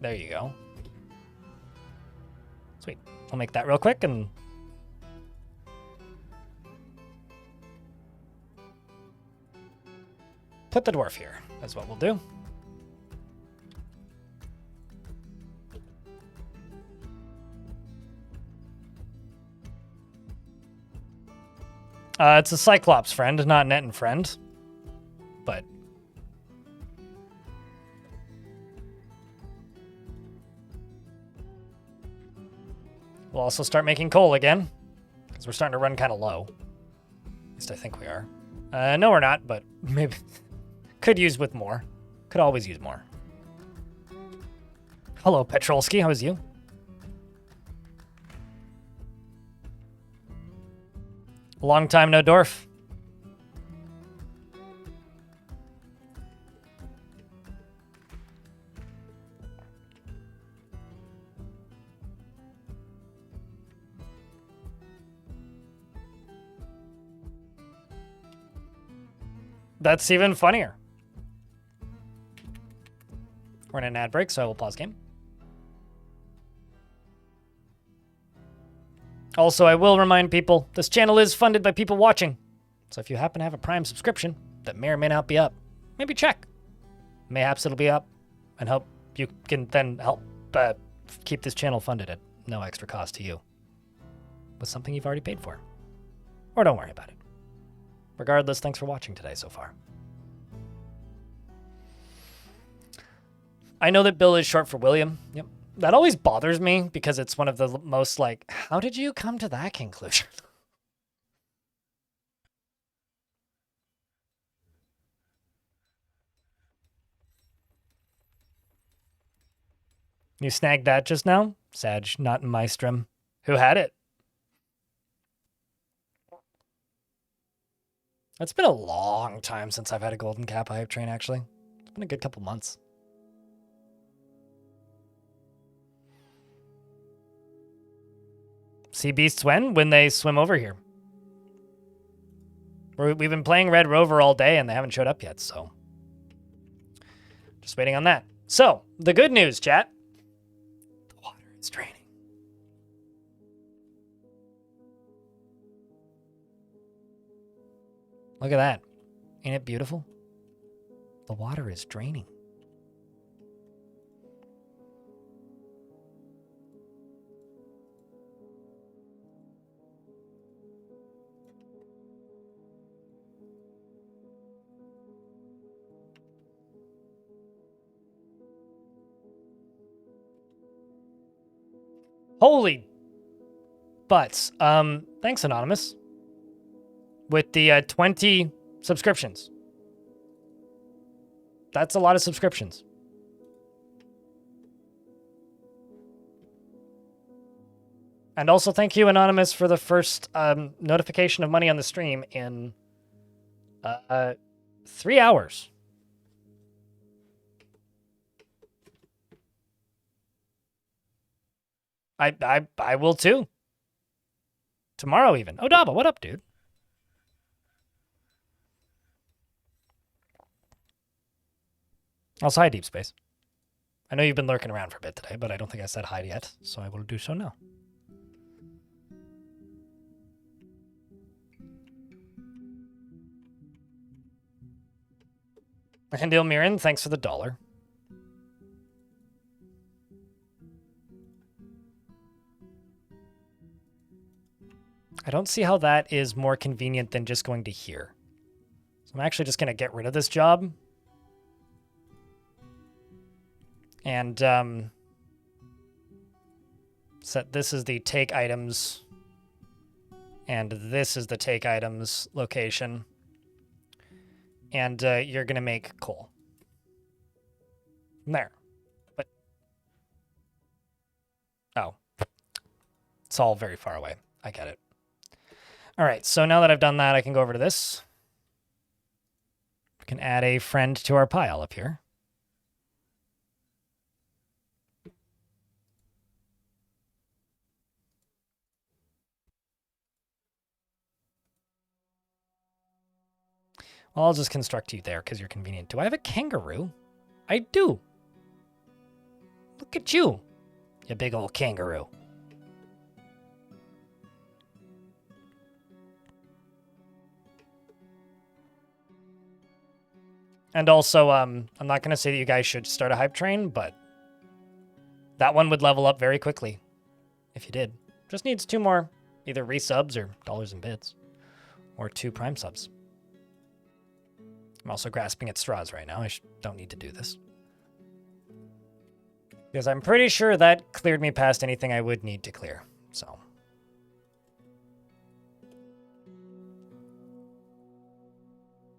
There you go. Sweet. I'll make that real quick and... put the dwarf here. That's what we'll do. It's a Cyclops friend, not an Etten friend. But... we'll also start making coal again, because we're starting to run kind of low. At least I think we are. No, we're not, but maybe... could use with more. Could always use more. Hello, Petrolsky. How is you? Long time no Dwarf. That's even funnier. We're in an ad break, so I will pause game. Also, I will remind people, this channel is funded by people watching. So if you happen to have a Prime subscription that may or may not be up, maybe check. Mayhaps it'll be up, and hope you can then help keep this channel funded at no extra cost to you with something you've already paid for. Or don't worry about it. Regardless, thanks for watching today so far. I know that Bill is short for William. Yep. That always bothers me because it's one of the most like, how did you come to that conclusion? You snagged that just now? Sag, not in my stream. Who had it? It's been a long time since I've had a golden cap hype train, actually. It's been a good couple months. Sea beasts when they swim over here. We've been playing Red Rover all day and they haven't showed up yet, so just waiting on that. So the good news, chat, the water is draining. Look at that. Ain't it beautiful? The water is draining. Holy butts. Thanks, Anonymous. With the 20 subscriptions. That's a lot of subscriptions. And also thank you, Anonymous, for the first notification of money on the stream in 3 hours. I will too. Tomorrow even. Oh, Daba, what up, dude? Also, hi, Deep Space. I know you've been lurking around for a bit today, but I don't think I said hi yet, so I will do so now. Handil Miran, thanks for the $1. I don't see how that is more convenient than just going to here. So I'm actually just going to get rid of this job. And set this is the take items. And this is the take items location. And you're going to make coal. There. But... oh. It's all very far away. I get it. All right, so now that I've done that, I can go over to this. We can add a friend to our pile up here. Well, I'll just construct you there because you're convenient. Do I have a kangaroo? I do. Look at you, you big old kangaroo. And also, I'm not going to say that you guys should start a hype train, but that one would level up very quickly if you did. Just needs 2 more, either resubs or dollars and bits, or 2 prime subs. I'm also grasping at straws right now. I don't need to do this. Because I'm pretty sure that cleared me past anything I would need to clear, so.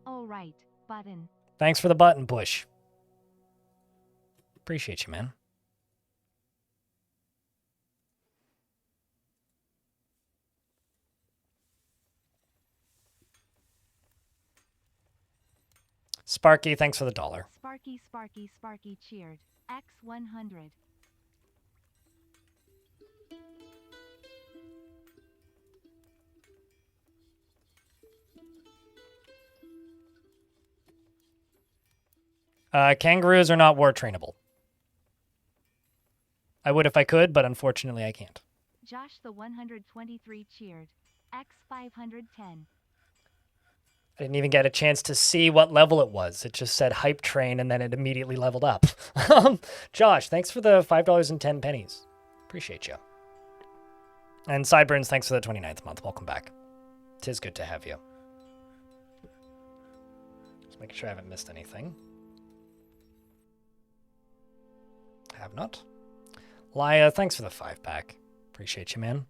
All right, button. Thanks for the button push. Appreciate you, man. Sparky, thanks for the $1. Sparky cheered. X100. Kangaroos are not war trainable. I would if I could, but unfortunately I can't. Josh the 123 cheered. X510. I didn't even get a chance to see what level it was. It just said hype train and then it immediately leveled up. Josh, thanks for the $5.10. Appreciate you. And Sideburns, thanks for the 29th month. Welcome back. 'Tis good to have you. Just making sure I haven't missed anything. Have not. Laya, thanks for the 5-pack. Appreciate you, man.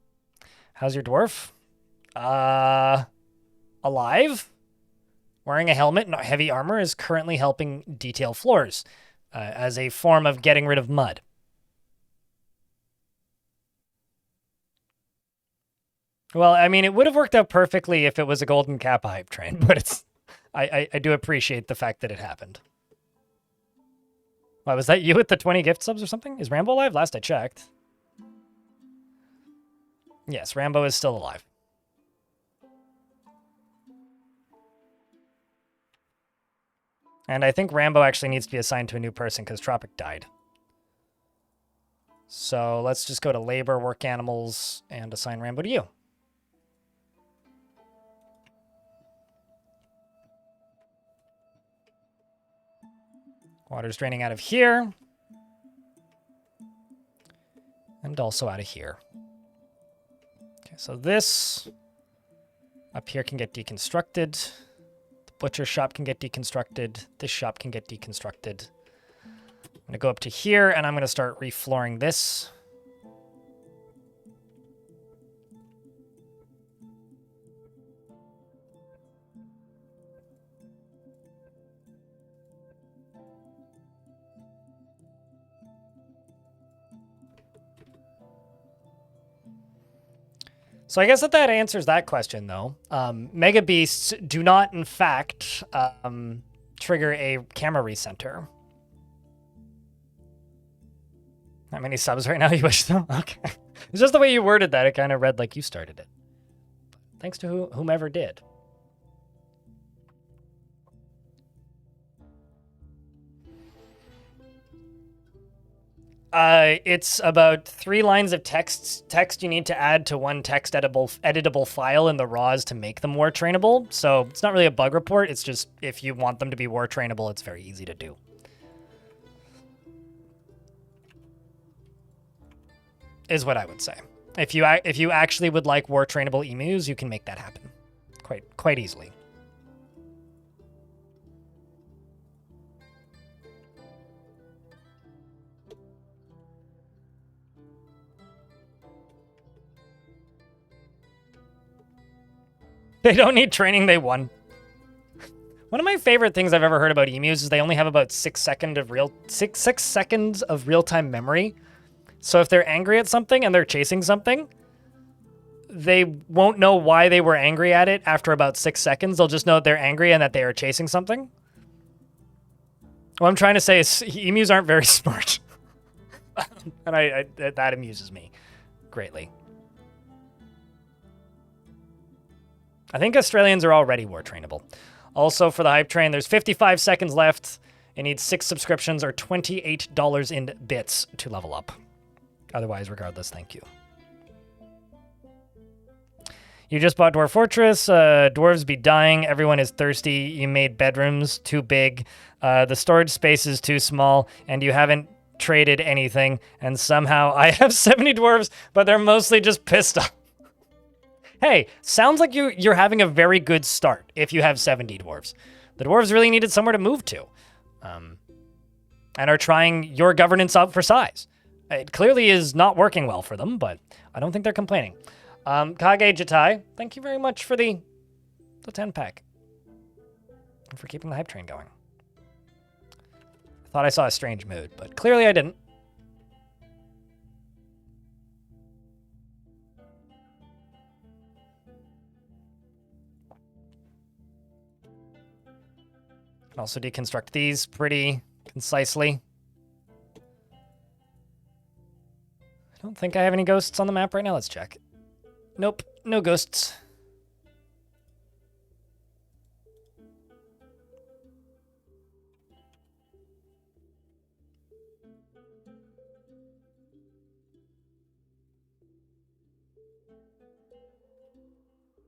How's your dwarf? Alive? Wearing a helmet and heavy armor is currently helping detail floors as a form of getting rid of mud. Well, I mean, it would have worked out perfectly if it was a golden kappa hype train, but it's I do appreciate the fact that it happened. Why, was that you with the 20 gift subs or something? Is Rambo alive? Last I checked. Yes, Rambo is still alive. And I think Rambo actually needs to be assigned to a new person because Tropic died. So let's just go to labor, work animals, and assign Rambo to you. Water's draining out of here. And also out of here. Okay, so this up here can get deconstructed. The butcher shop can get deconstructed. This shop can get deconstructed. I'm going to go up to here, and I'm going to start reflooring this. So I guess that answers that question, though. Mega Beasts do not, in fact, trigger a camera recenter. Not many subs right now, you wish so? Okay. It's just the way you worded that. It kind of read like you started it. Thanks to whomever did. It's about 3 lines of text you need to add to one text editable file in the raws to make them war trainable. So it's not really a bug report. It's just if you want them to be war trainable, it's very easy to do. Is what I would say. If you actually would like war trainable emus, you can make that happen quite easily. They don't need training, they won. One of my favorite things I've ever heard about emus is they only have about 6 seconds of real-time memory. So if they're angry at something and they're chasing something, they won't know why they were angry at it after about 6 seconds. They'll just know that they're angry and that they are chasing something. What I'm trying to say is emus aren't very smart. And that amuses me greatly. I think Australians are already war trainable. Also, for the hype train, there's 55 seconds left It needs 6 subscriptions or $28 in bits to level up. Otherwise, regardless, thank you. You just bought Dwarf Fortress. Dwarves be dying. Everyone is thirsty. You made bedrooms too big. The storage space is too small, and you haven't traded anything. And somehow I have 70 dwarves, but they're mostly just pissed off. Hey, sounds like you're having a very good start if you have 70 dwarves. The dwarves really needed somewhere to move to, and are trying your governance out for size. It clearly is not working well for them, but I don't think they're complaining. Kage Jitai, thank you very much for the 10-pack. And for keeping the hype train going. I thought I saw a strange mood, but clearly I didn't. Can also deconstruct these pretty concisely. I don't think I have any ghosts on the map right now. Let's check. Nope, no ghosts.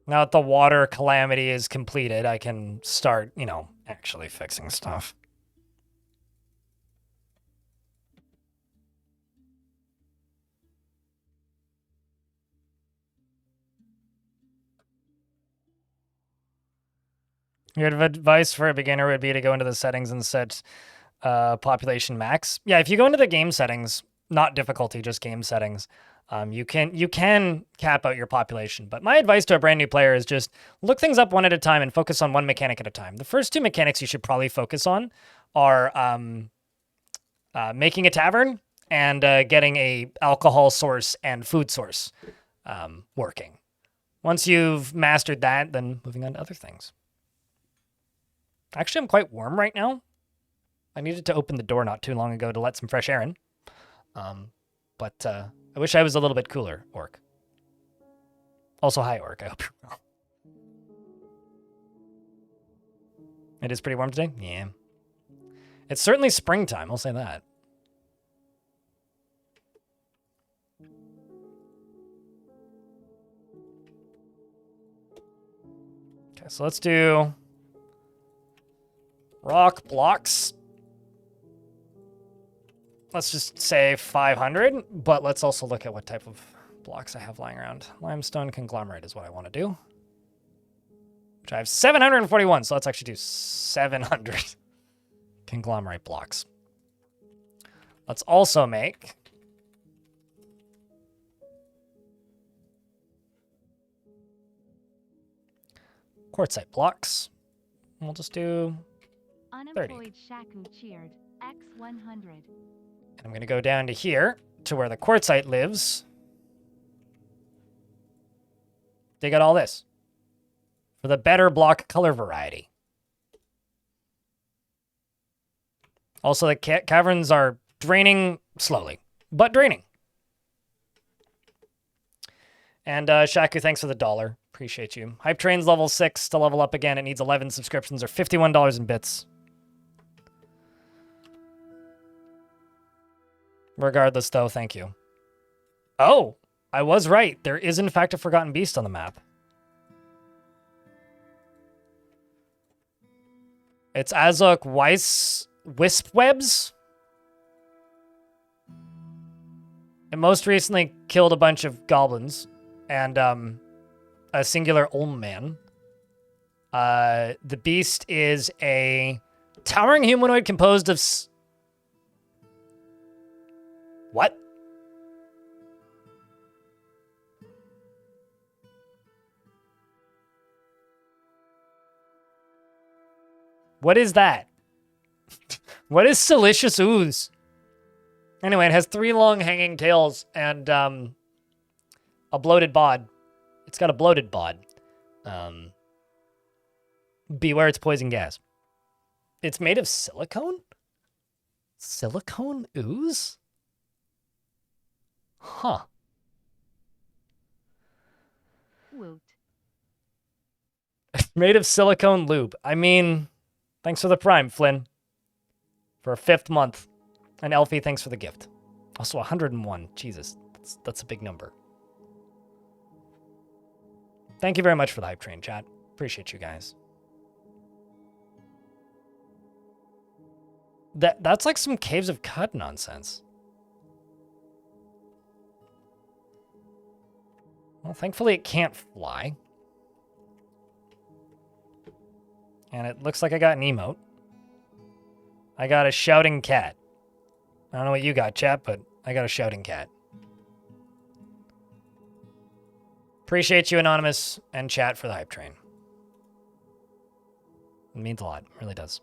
Now that the water calamity is completed, I can start, actually fixing stuff. Your advice for a beginner would be to go into the settings and set population max. Yeah, if you go into the game settings, not difficulty, just game settings, you can cap out your population. But my advice to a brand new player is just look things up one at a time and focus on one mechanic at a time. The first 2 mechanics you should probably focus on are making a tavern and getting a alcohol source and food source working. Once you've mastered that, then moving on to other things. Actually, I'm quite warm right now. I needed to open the door not too long ago to let some fresh air in. But I wish I was a little bit cooler, Orc. Also, hi, Orc. I hope you're well. It is pretty warm today? Yeah. It's certainly springtime, I'll say that. Okay, so let's do rock blocks. Let's just say 500, but let's also look at what type of blocks I have lying around. Limestone conglomerate is what I want to do. Which I have 741, so let's actually do 700 conglomerate blocks. Let's also make quartzite blocks. And we'll just do 30. Unemployed Shaku cheered. X100. And I'm going to go down to here, to where the quartzite lives. Dig out all this. For the better block color variety. Also, the caverns are draining slowly, but draining. And Shaku, thanks for the $1. Appreciate you. Hype Train's level 6 to level up again. It needs 11 subscriptions or $51 in bits. Regardless, though, thank you. Oh, I was right. There is, in fact, a Forgotten Beast on the map. It's Azok Wisp Webs. It most recently killed a bunch of goblins and a singular Olm man. The beast is a towering humanoid composed of... What? What is that? What is Silicious Ooze? Anyway, it has 3 long hanging tails and a bloated bod. It's got a bloated bod. Beware its poison gas. It's made of silicone? Silicone ooze? Huh. Woot. Made of silicone lube. I mean, thanks for the prime, Flynn. for a 5th month. And Elfie, thanks for the gift. Also 101. Jesus, that's a big number. Thank you very much for the hype train, chat. Appreciate you guys. That's like some Caves of Cud nonsense. Well, thankfully it can't fly. And it looks like I got an emote. I got a shouting cat. I don't know what you got, chat, but I got a shouting cat. Appreciate you, Anonymous, and chat for the hype train. It means a lot. It really does.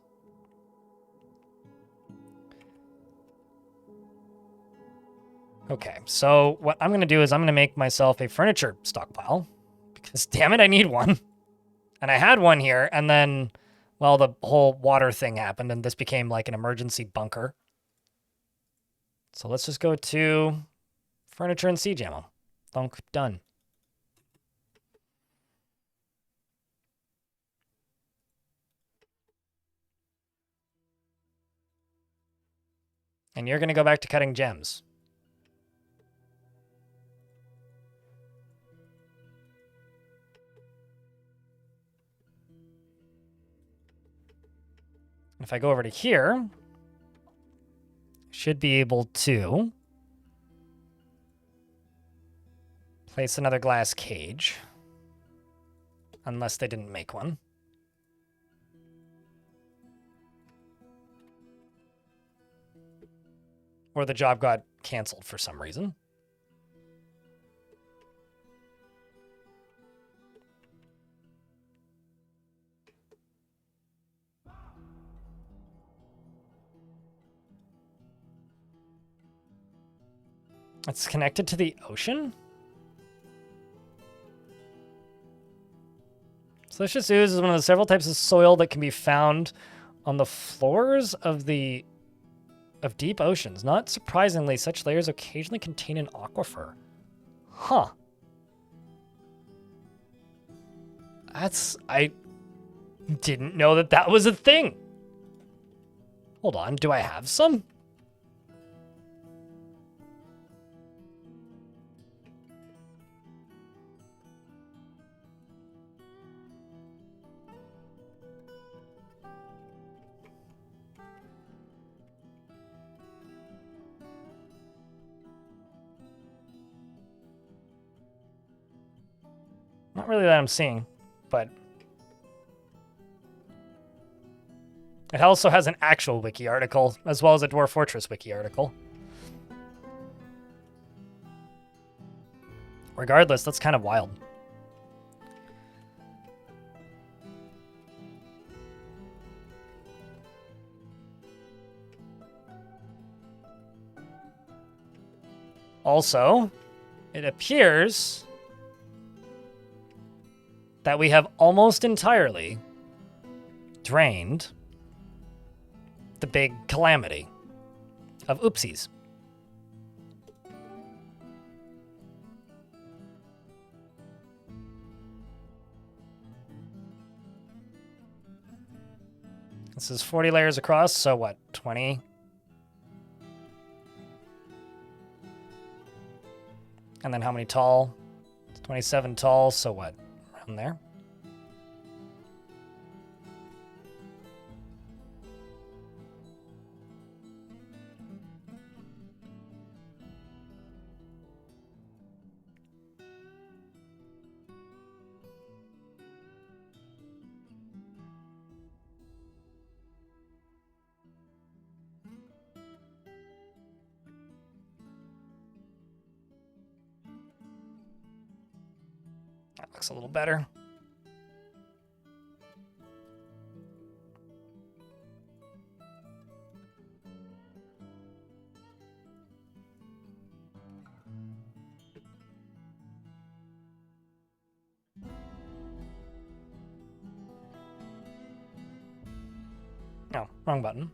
Okay, so what I'm going to do is I'm going to make myself a furniture stockpile. Because, damn it, I need one. And I had one here, and then, well, the whole water thing happened, and this became like an emergency bunker. So let's just go to furniture and siege ammo. Thunk, done. And you're going to go back to cutting gems. If I go over to here, should be able to place another glass cage, unless they didn't make one. Or the job got canceled for some reason. It's connected to the ocean? Silicious ooze is one of the several types of soil that can be found on the floors of deep oceans. Not surprisingly, such layers occasionally contain an aquifer. Huh. I didn't know that was a thing. Hold on, do I have some? Not really that I'm seeing, but it also has an actual wiki article, as well as a Dwarf Fortress wiki article. Regardless, that's kind of wild. Also, it appears that we have almost entirely drained the big calamity of oopsies. This is 40 layers across, so what, 20? And then how many tall? It's 27 tall, so what, around there? That looks a little better. No, wrong button.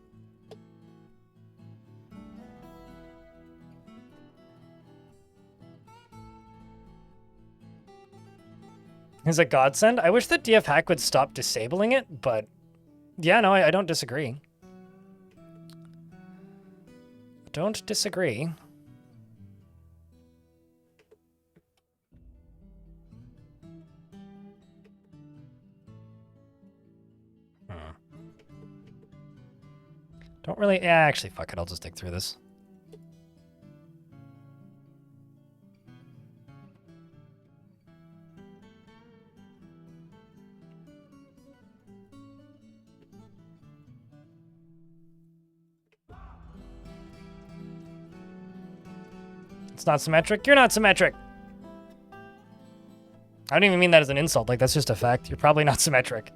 Is a godsend. I wish that DF Hack would stop disabling it, but yeah, no, I don't disagree. don't disagree. Don't really... Yeah, actually, fuck it. I'll just dig through this. It's not symmetric? You're not symmetric! I don't even mean that as an insult. Like, that's just a fact. You're probably not symmetric.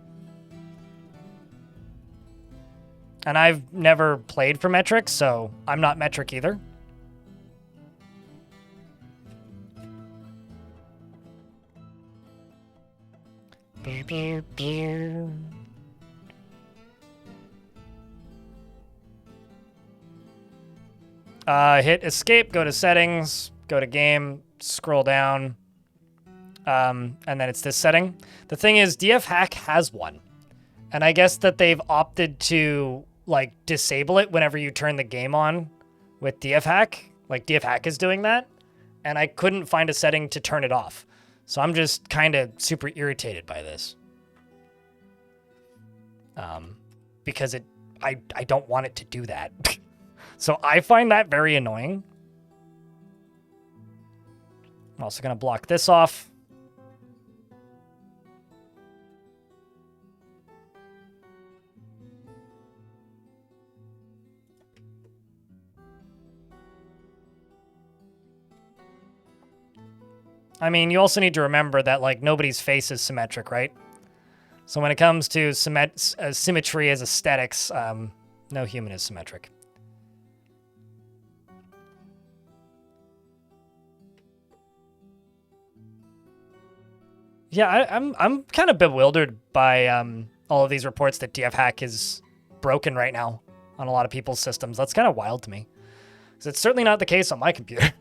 And I've never played for metric, so I'm not metric either. Hit escape, go to settings, go to game, scroll down, and then it's this setting. The thing is, DF Hack has one. And I guess that they've opted to, like, disable it whenever you turn the game on with DF Hack. Like, DF Hack is doing that. And I couldn't find a setting to turn it off. So I'm just kind of super irritated by this. Because I don't want it to do that. So I find that very annoying. I'm also going to block this off. I mean, you also need to remember that, like, nobody's face is symmetric, right? So when it comes to symmetry as aesthetics, no human is symmetric. Yeah, I'm kind of bewildered by all of these reports that DF Hack is broken right now on a lot of people's systems. That's kind of wild to me. Because it's certainly not the case on my computer.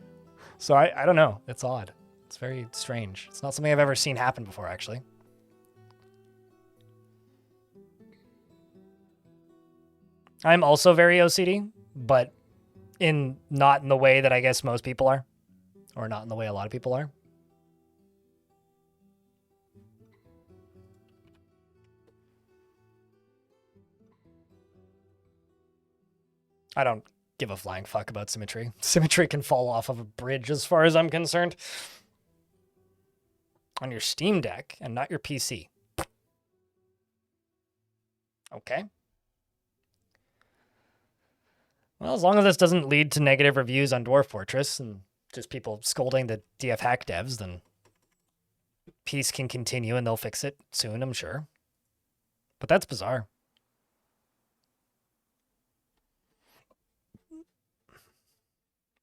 So I don't know. It's odd. It's very strange. It's not something I've ever seen happen before, actually. I'm also very OCD, but not in the way that I guess most people are. Or not in the way a lot of people are. I don't give a flying fuck about symmetry. Symmetry can fall off of a bridge as far as I'm concerned. On your Steam Deck and not your PC. Okay. Well, as long as this doesn't lead to negative reviews on Dwarf Fortress and just people scolding the DF Hack devs, then peace can continue and they'll fix it soon, I'm sure. But that's bizarre.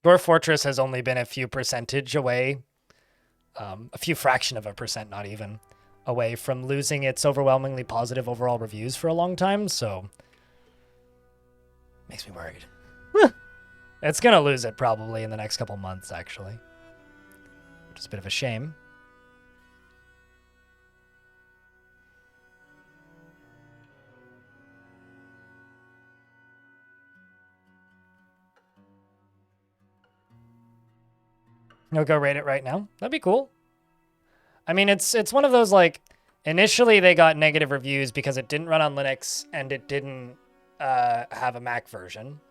Dwarf Fortress has only been a few percentage away, a few fraction of a percent, not even, away from losing its overwhelmingly positive overall reviews for a long time, so makes me worried. It's gonna lose it probably in the next couple months, actually, which is a bit of a shame. You'll go rate it right now. That'd be cool. I mean, it's one of those, like, initially they got negative reviews because it didn't run on Linux and it didn't have a Mac version,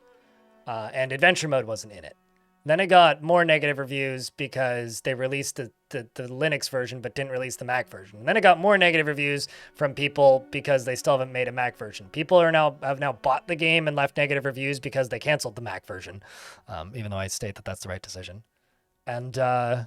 and adventure mode wasn't in it. Then it got more negative reviews because they released the Linux version but didn't release the Mac version. And then it got more negative reviews from people because they still haven't made a Mac version. People have now bought the game and left negative reviews because they canceled the Mac version, even though I state that that's the right decision. And the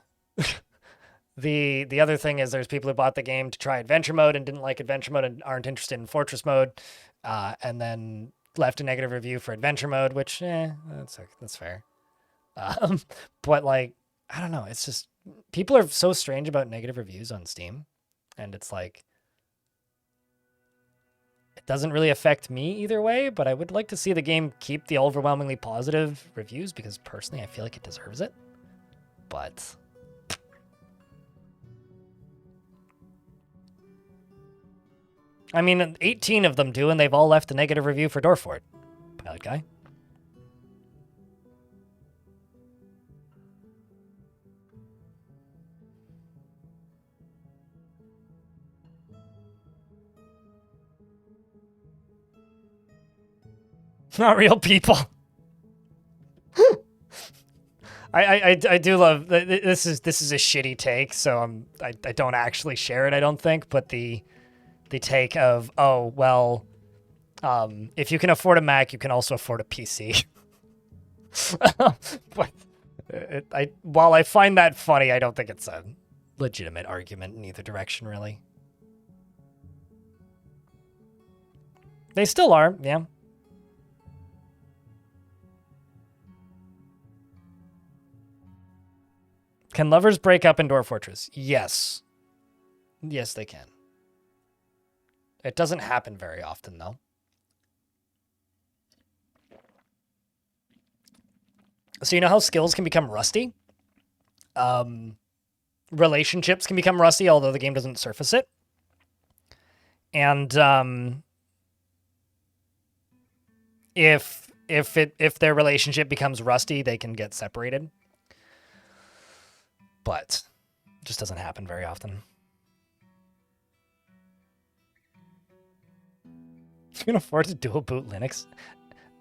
other thing is there's people who bought the game to try adventure mode and didn't like adventure mode and aren't interested in fortress mode, and then left a negative review for adventure mode, which that's fair. But, like, I don't know. It's just people are so strange about negative reviews on Steam, and it's like it doesn't really affect me either way. But I would like to see the game keep the overwhelmingly positive reviews because personally I feel like it deserves it. But I mean, 18 of them do, and they've all left a negative review for Dwarf. Pilot guy. Not real people. I do love this is a shitty take, so I don't actually share it, I don't think, but the take of, oh well, if you can afford a Mac, you can also afford a PC. But while I find that funny, I don't think it's a legitimate argument in either direction, really. They still are, yeah. Can lovers break up in Dwarf Fortress? Yes. Yes, they can. It doesn't happen very often, though. So you know how skills can become rusty? Relationships can become rusty, although the game doesn't surface it. And if their relationship becomes rusty, they can get separated. But it just doesn't happen very often. You can afford to dual boot Linux?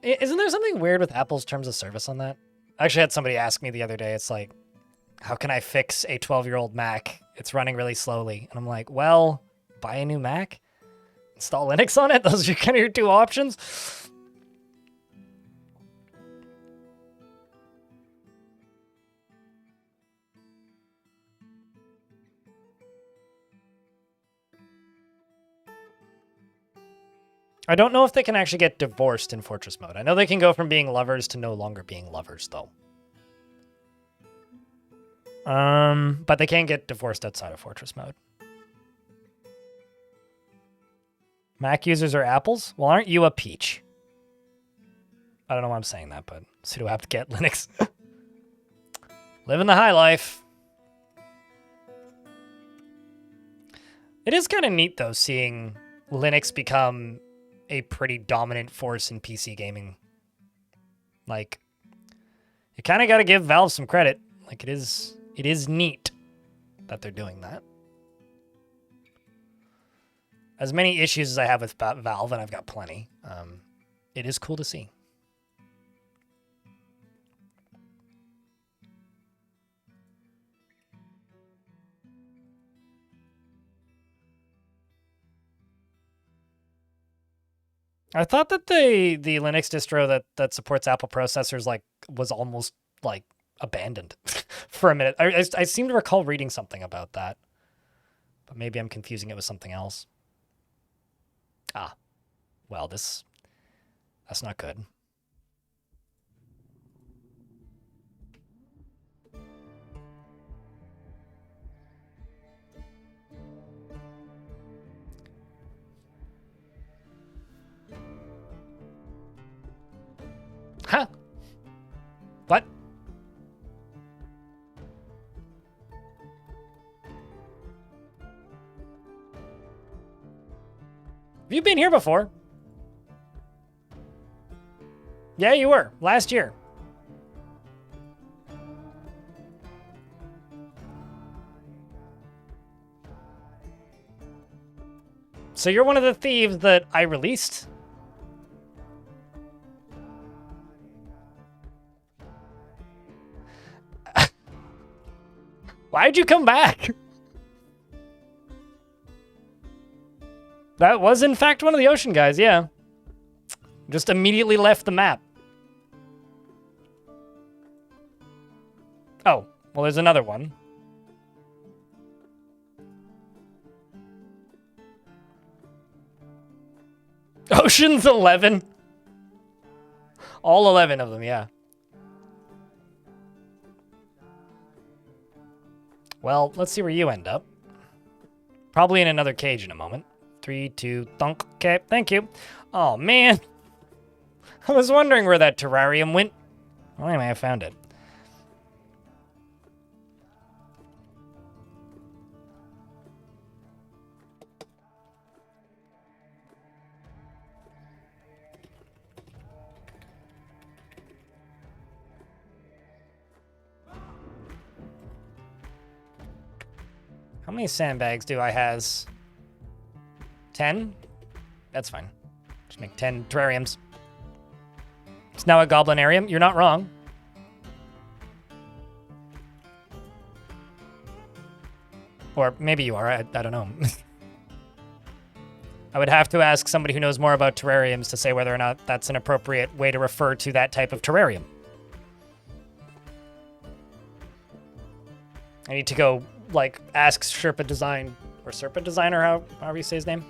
Isn't there something weird with Apple's terms of service on that? I actually had somebody ask me the other day, it's like, how can I fix a 12-year-old Mac? It's running really slowly. And I'm like, well, buy a new Mac, install Linux on it. Those are kind of your two options. I don't know if they can actually get divorced in Fortress mode. I know they can go from being lovers to no longer being lovers, though. But they can't get divorced outside of Fortress mode. Mac users are apples? Well, aren't you a peach? I don't know why I'm saying that, but sudo apt-get Linux. Living the high life. It is kind of neat, though, seeing Linux become a pretty dominant force in PC gaming. Like, you kind of got to give Valve some credit. Like, it is neat that they're doing that. As many issues as I have with Valve, and I've got plenty, it is cool to see. I thought that the Linux distro that supports Apple processors was almost abandoned for a minute. I seem to recall reading something about that, but maybe I'm confusing it with something else. Ah, well, that's not good. Huh? What? Have you been here before? Yeah, you were. Last year. So you're one of the thieves that I released? Why'd you come back? That was, in fact, one of the ocean guys, yeah. Just immediately left the map. Oh, well, there's another one. Ocean's 11. All 11 of them, yeah. Well, let's see where you end up. Probably in another cage in a moment. 3, 2, thunk. Okay, thank you. Oh, man. I was wondering where that terrarium went. Well, anyway, I found it. How many sandbags do I has? 10? That's fine. Just make 10 terrariums. It's now a goblinarium. You're not wrong. Or maybe you are. I don't know. I would have to ask somebody who knows more about terrariums to say whether or not that's an appropriate way to refer to that type of terrarium. I need to go, like, ask Sherpa Design, or Serpa Designer, however you say his name,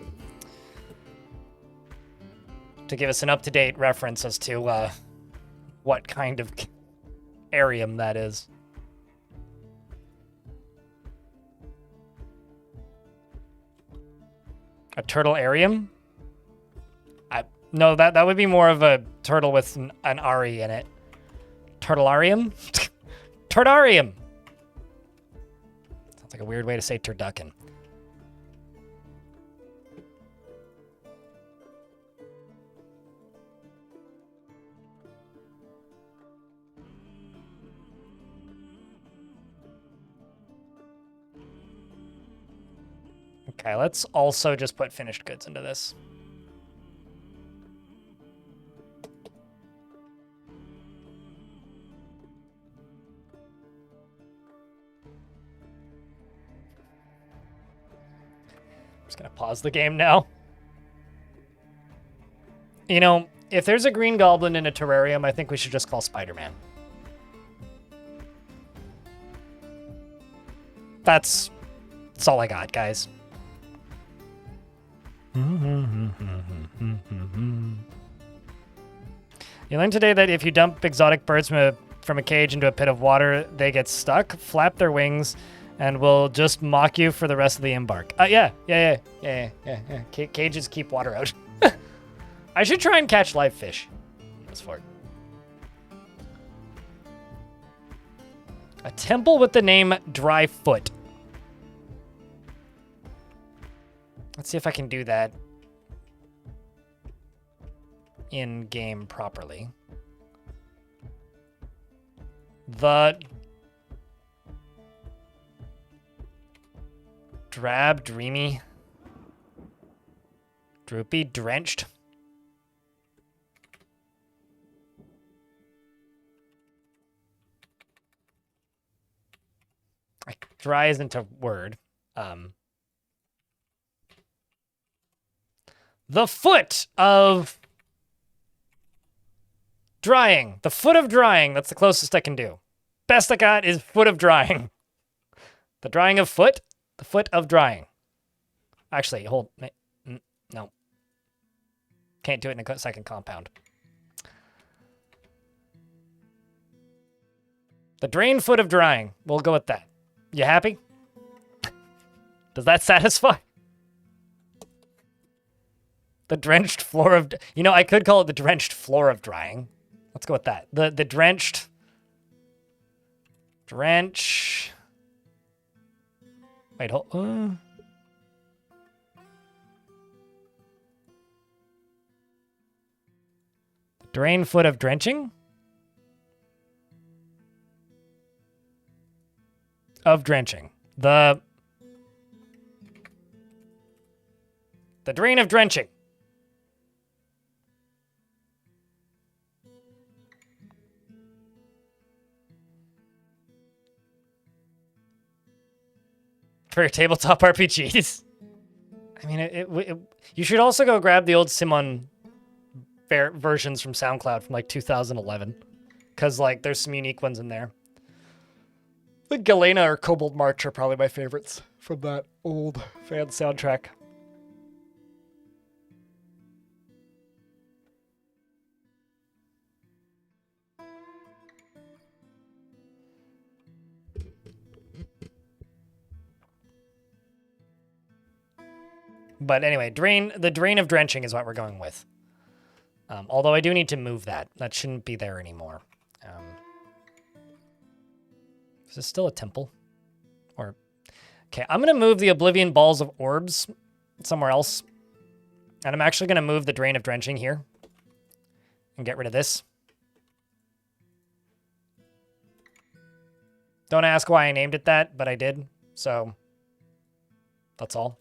to give us an up-to-date reference as to what kind of arium that is. A turtle arium? No, that would be more of a turtle with an Ari in it. Turtlarium? Turdarium! Sounds like a weird way to say turducken. Okay, let's also just put finished goods into this. I'm just gonna pause the game now. You know, if there's a green goblin in a terrarium, I think we should just call Spider-Man. That's all I got, guys. You learned today that if you dump exotic birds from a cage into a pit of water, they get stuck, flap their wings, and will just mock you for the rest of the embark. Yeah. Cages keep water out. I should try and catch live fish. That's for it. A temple with the name Dryfoot. Let's see if I can do that in-game properly. The drab, dreamy, droopy, drenched. Dry isn't a word. The foot of drying. The foot of drying. That's the closest I can do. Best I got is foot of drying. The drying of foot. The foot of drying. Actually, hold. No. Can't do it in a second compound. The drain foot of drying. We'll go with that. You happy? Does that satisfy? The drenched floor of... You know, I could call it the drenched floor of drying. Let's go with that. The drenched... Drench... Wait, hold... Drain foot of drenching? Of drenching. The drain of drenching. For your tabletop RPGs. I mean, you should also go grab the old Simon versions from SoundCloud from like 2011. Because like there's some unique ones in there. I think Galena or Kobold March are probably my favorites from that old fan soundtrack. But anyway, the drain of drenching is what we're going with. Although I do need to move that. That shouldn't be there anymore. Is this still a temple? Or okay, I'm going to move the Oblivion Balls of Orbs somewhere else. And I'm actually going to move the Drain of Drenching here. And get rid of this. Don't ask why I named it that, but I did. So, that's all.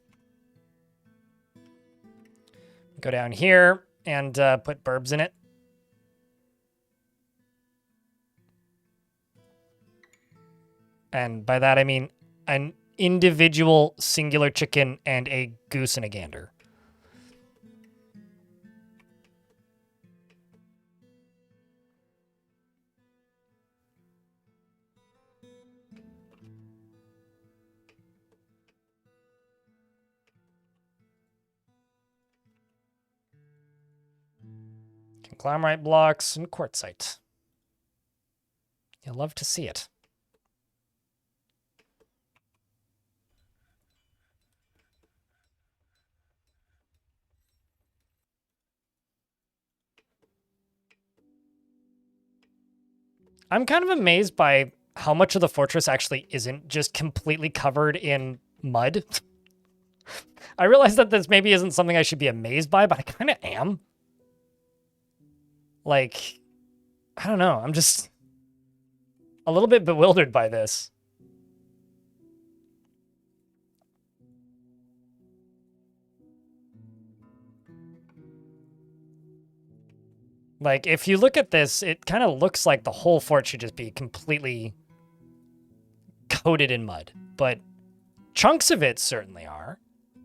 Go down here and put burbs in it. And by that I mean an individual singular chicken and a goose and a gander. Conglomerate blocks and quartzite. You'll love to see it. I'm kind of amazed by how much of the fortress actually isn't just completely covered in mud. I realize that this maybe isn't something I should be amazed by, but I kind of am. Like, I don't know. I'm just a little bit bewildered by this. Like, if you look at this, it kind of looks like the whole fort should just be completely coated in mud. But chunks of it certainly are.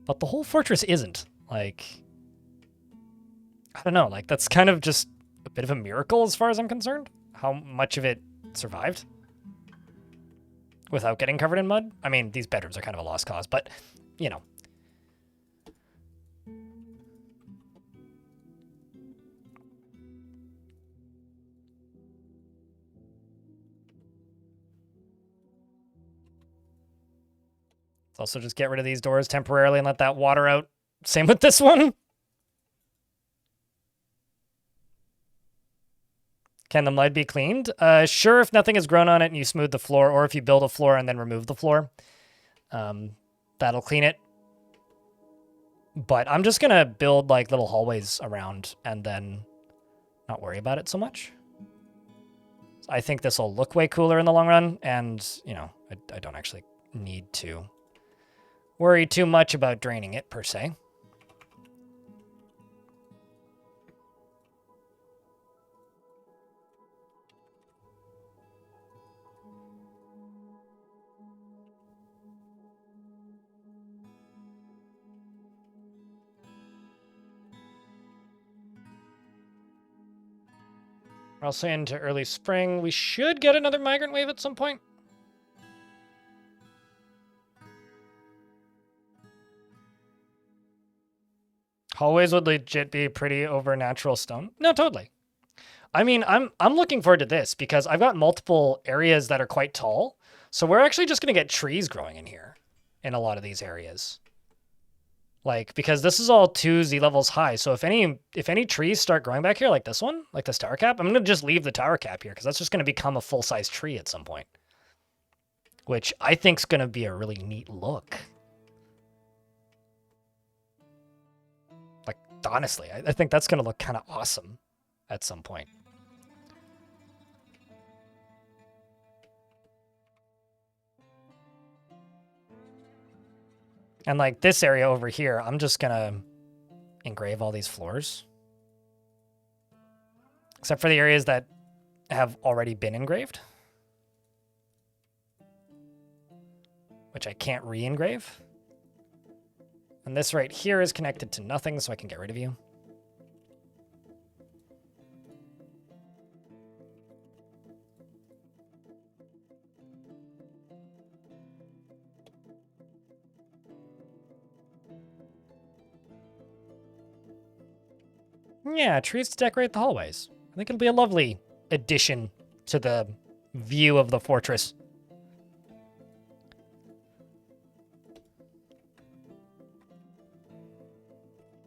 But the whole fortress isn't. Like, I don't know. Like, that's kind of just a bit of a miracle as far as I'm concerned. How much of it survived without getting covered in mud. I mean, these bedrooms are kind of a lost cause, but, you know. Let's also just get rid of these doors temporarily and let that water out. Same with this one. Can the mud be cleaned? Sure, if nothing has grown on it and you smooth the floor, or if you build a floor and then remove the floor. That'll clean it. But I'm just going to build like little hallways around and then not worry about it so much. I think this will look way cooler in the long run, and, you know, I don't actually need to worry too much about draining it, per se. We're also into early spring. We should get another migrant wave at some point. Hallways would legit be pretty over natural stone. No, totally. I mean, I'm looking forward to this because I've got multiple areas that are quite tall. So we're actually just going to get trees growing in here in a lot of these areas. Like, because this is all 2 Z levels high. So if any trees start growing back here, like this one, like this tower cap, I'm going to just leave the tower cap here because that's just going to become a full-size tree at some point. Which I think is going to be a really neat look. Like, honestly, I think that's going to look kind of awesome at some point. And like this area over here, I'm just going to engrave all these floors. Except for the areas that have already been engraved. Which I can't re-engrave. And this right here is connected to nothing, so I can get rid of you. Yeah, trees to decorate the hallways. I think it'll be a lovely addition to the view of the fortress.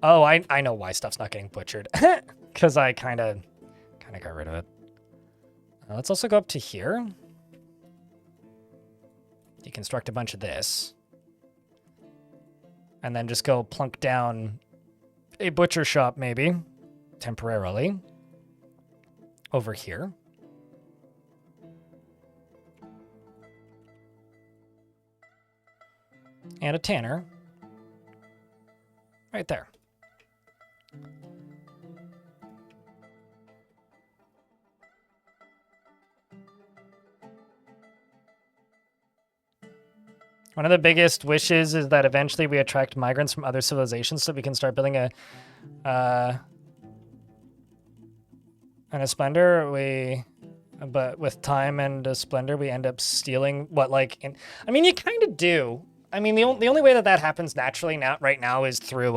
Oh, I know why stuff's not getting butchered. Because I kind of got rid of it. Let's also go up to here. Deconstruct a bunch of this. And then just go plunk down a butcher shop, maybe. Temporarily. Over here. And a tanner. Right there. One of the biggest wishes is that eventually we attract migrants from other civilizations so we can start building and a splendor. But with time and a splendor, we end up stealing what, like, I mean, you kind of do. I mean, the only way that happens naturally right now is through,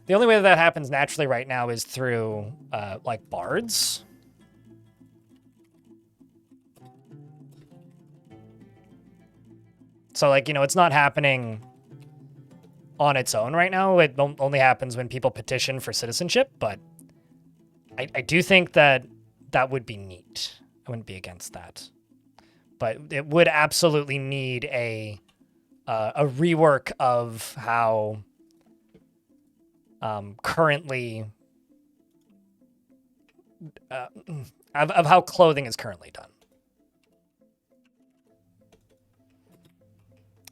the only way that happens naturally right now is through, like, bards. So, like, you know, it's not happening on its own right now. It only happens when people petition for citizenship, but I do think that would be neat. I wouldn't be against that. But it would absolutely need a rework of how currently of how clothing is currently done.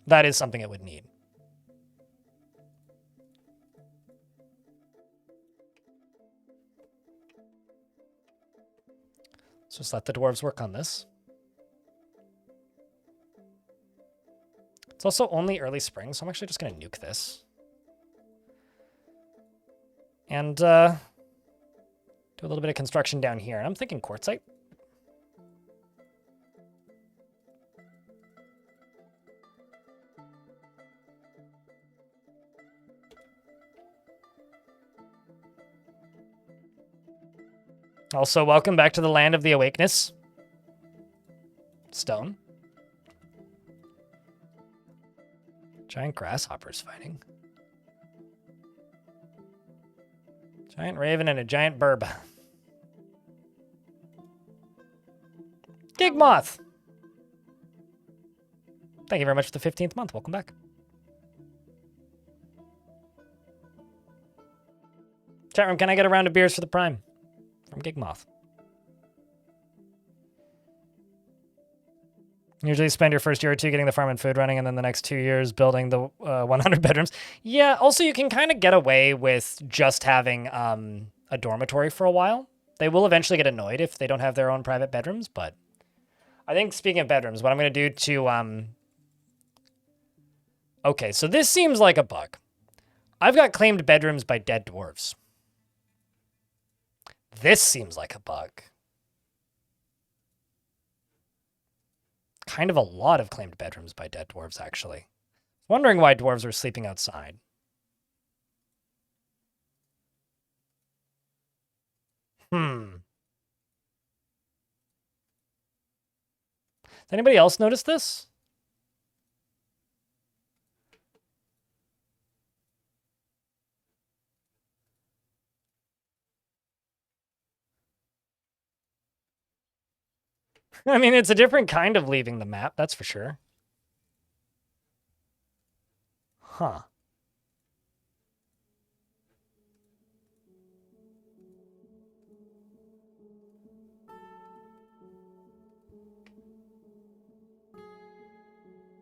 That is something it would need. Let's just let the dwarves work on this. It's also only early spring, so I'm actually just going to nuke this. And do a little bit of construction down here. And I'm thinking quartzite. Also, welcome back to the land of the awakeness. Stone. Giant grasshoppers fighting. Giant raven and a giant burb. Gig moth. Thank you very much for the 15th month. Welcome back. Chat room, can I get a round of beers for the prime? From Gig Moth. Usually spend your first year or two getting the farm and food running, and then the next 2 years building the 100 bedrooms. Yeah, also you can kind of get away with just having a dormitory for a while. They will eventually get annoyed if they don't have their own private bedrooms, but I think speaking of bedrooms, what I'm going to do to... Okay, so this seems like a bug. I've got claimed bedrooms by dead dwarves. This seems like a bug. Kind of a lot of claimed bedrooms by dead dwarves, actually. Wondering why dwarves are sleeping outside. Does anybody else notice this? I mean, it's a different kind of leaving the map, that's for sure. Huh.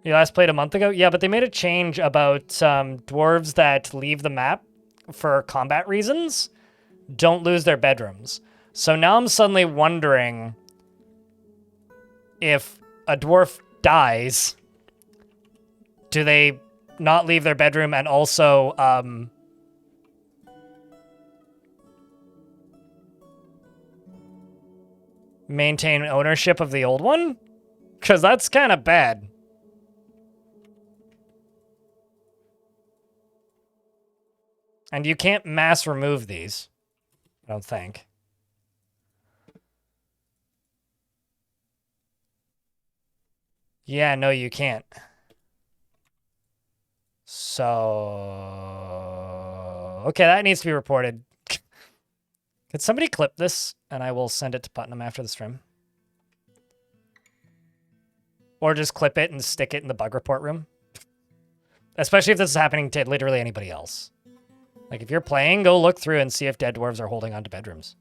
You last played a month ago? Yeah, but they made a change about dwarves that leave the map for combat reasons don't lose their bedrooms. So now I'm suddenly wondering if a dwarf dies, do they not leave their bedroom and also maintain ownership of the old one? Because that's kind of bad. And you can't mass remove these, I don't think. Yeah, no, you can't. So... Okay, that needs to be reported. Could somebody clip this, and I will send it to Putnam after the stream? Or just clip it and stick it in the bug report room? Especially if this is happening to literally anybody else. Like, if you're playing, go look through and see if dead dwarves are holding on to bedrooms.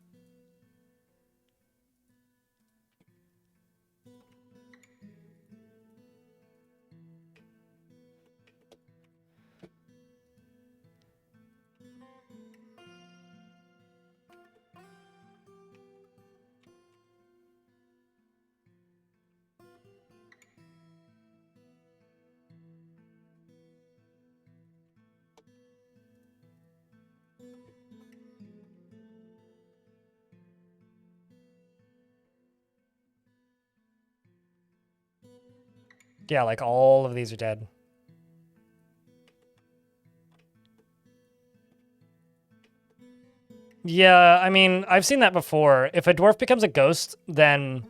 Yeah, like all of these are dead. Yeah, I mean, I've seen that before. If a dwarf becomes a ghost, then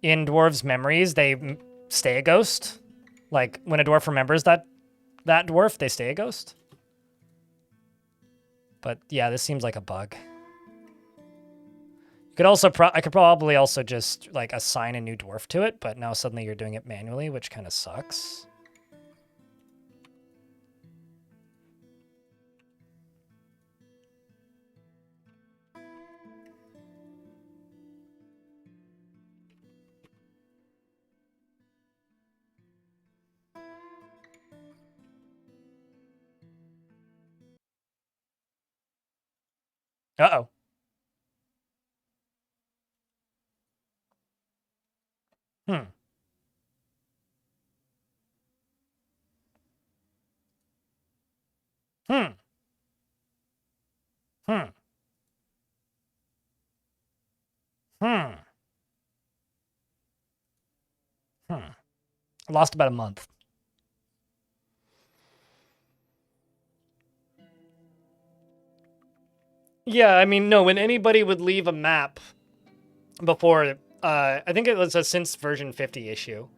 in dwarves' memories, they stay a ghost. Like, when a dwarf remembers that dwarf, they stay a ghost. But yeah, this seems like a bug. You could also, I could probably also just, like, assign a new dwarf to it, but now suddenly you're doing it manually, which kind of sucks. Uh-oh. Hmm. Hmm. Hmm. Hmm. Hmm. I lost about a month. Yeah, I mean, no, when anybody would leave a map before, I think it was a since version 50 issue,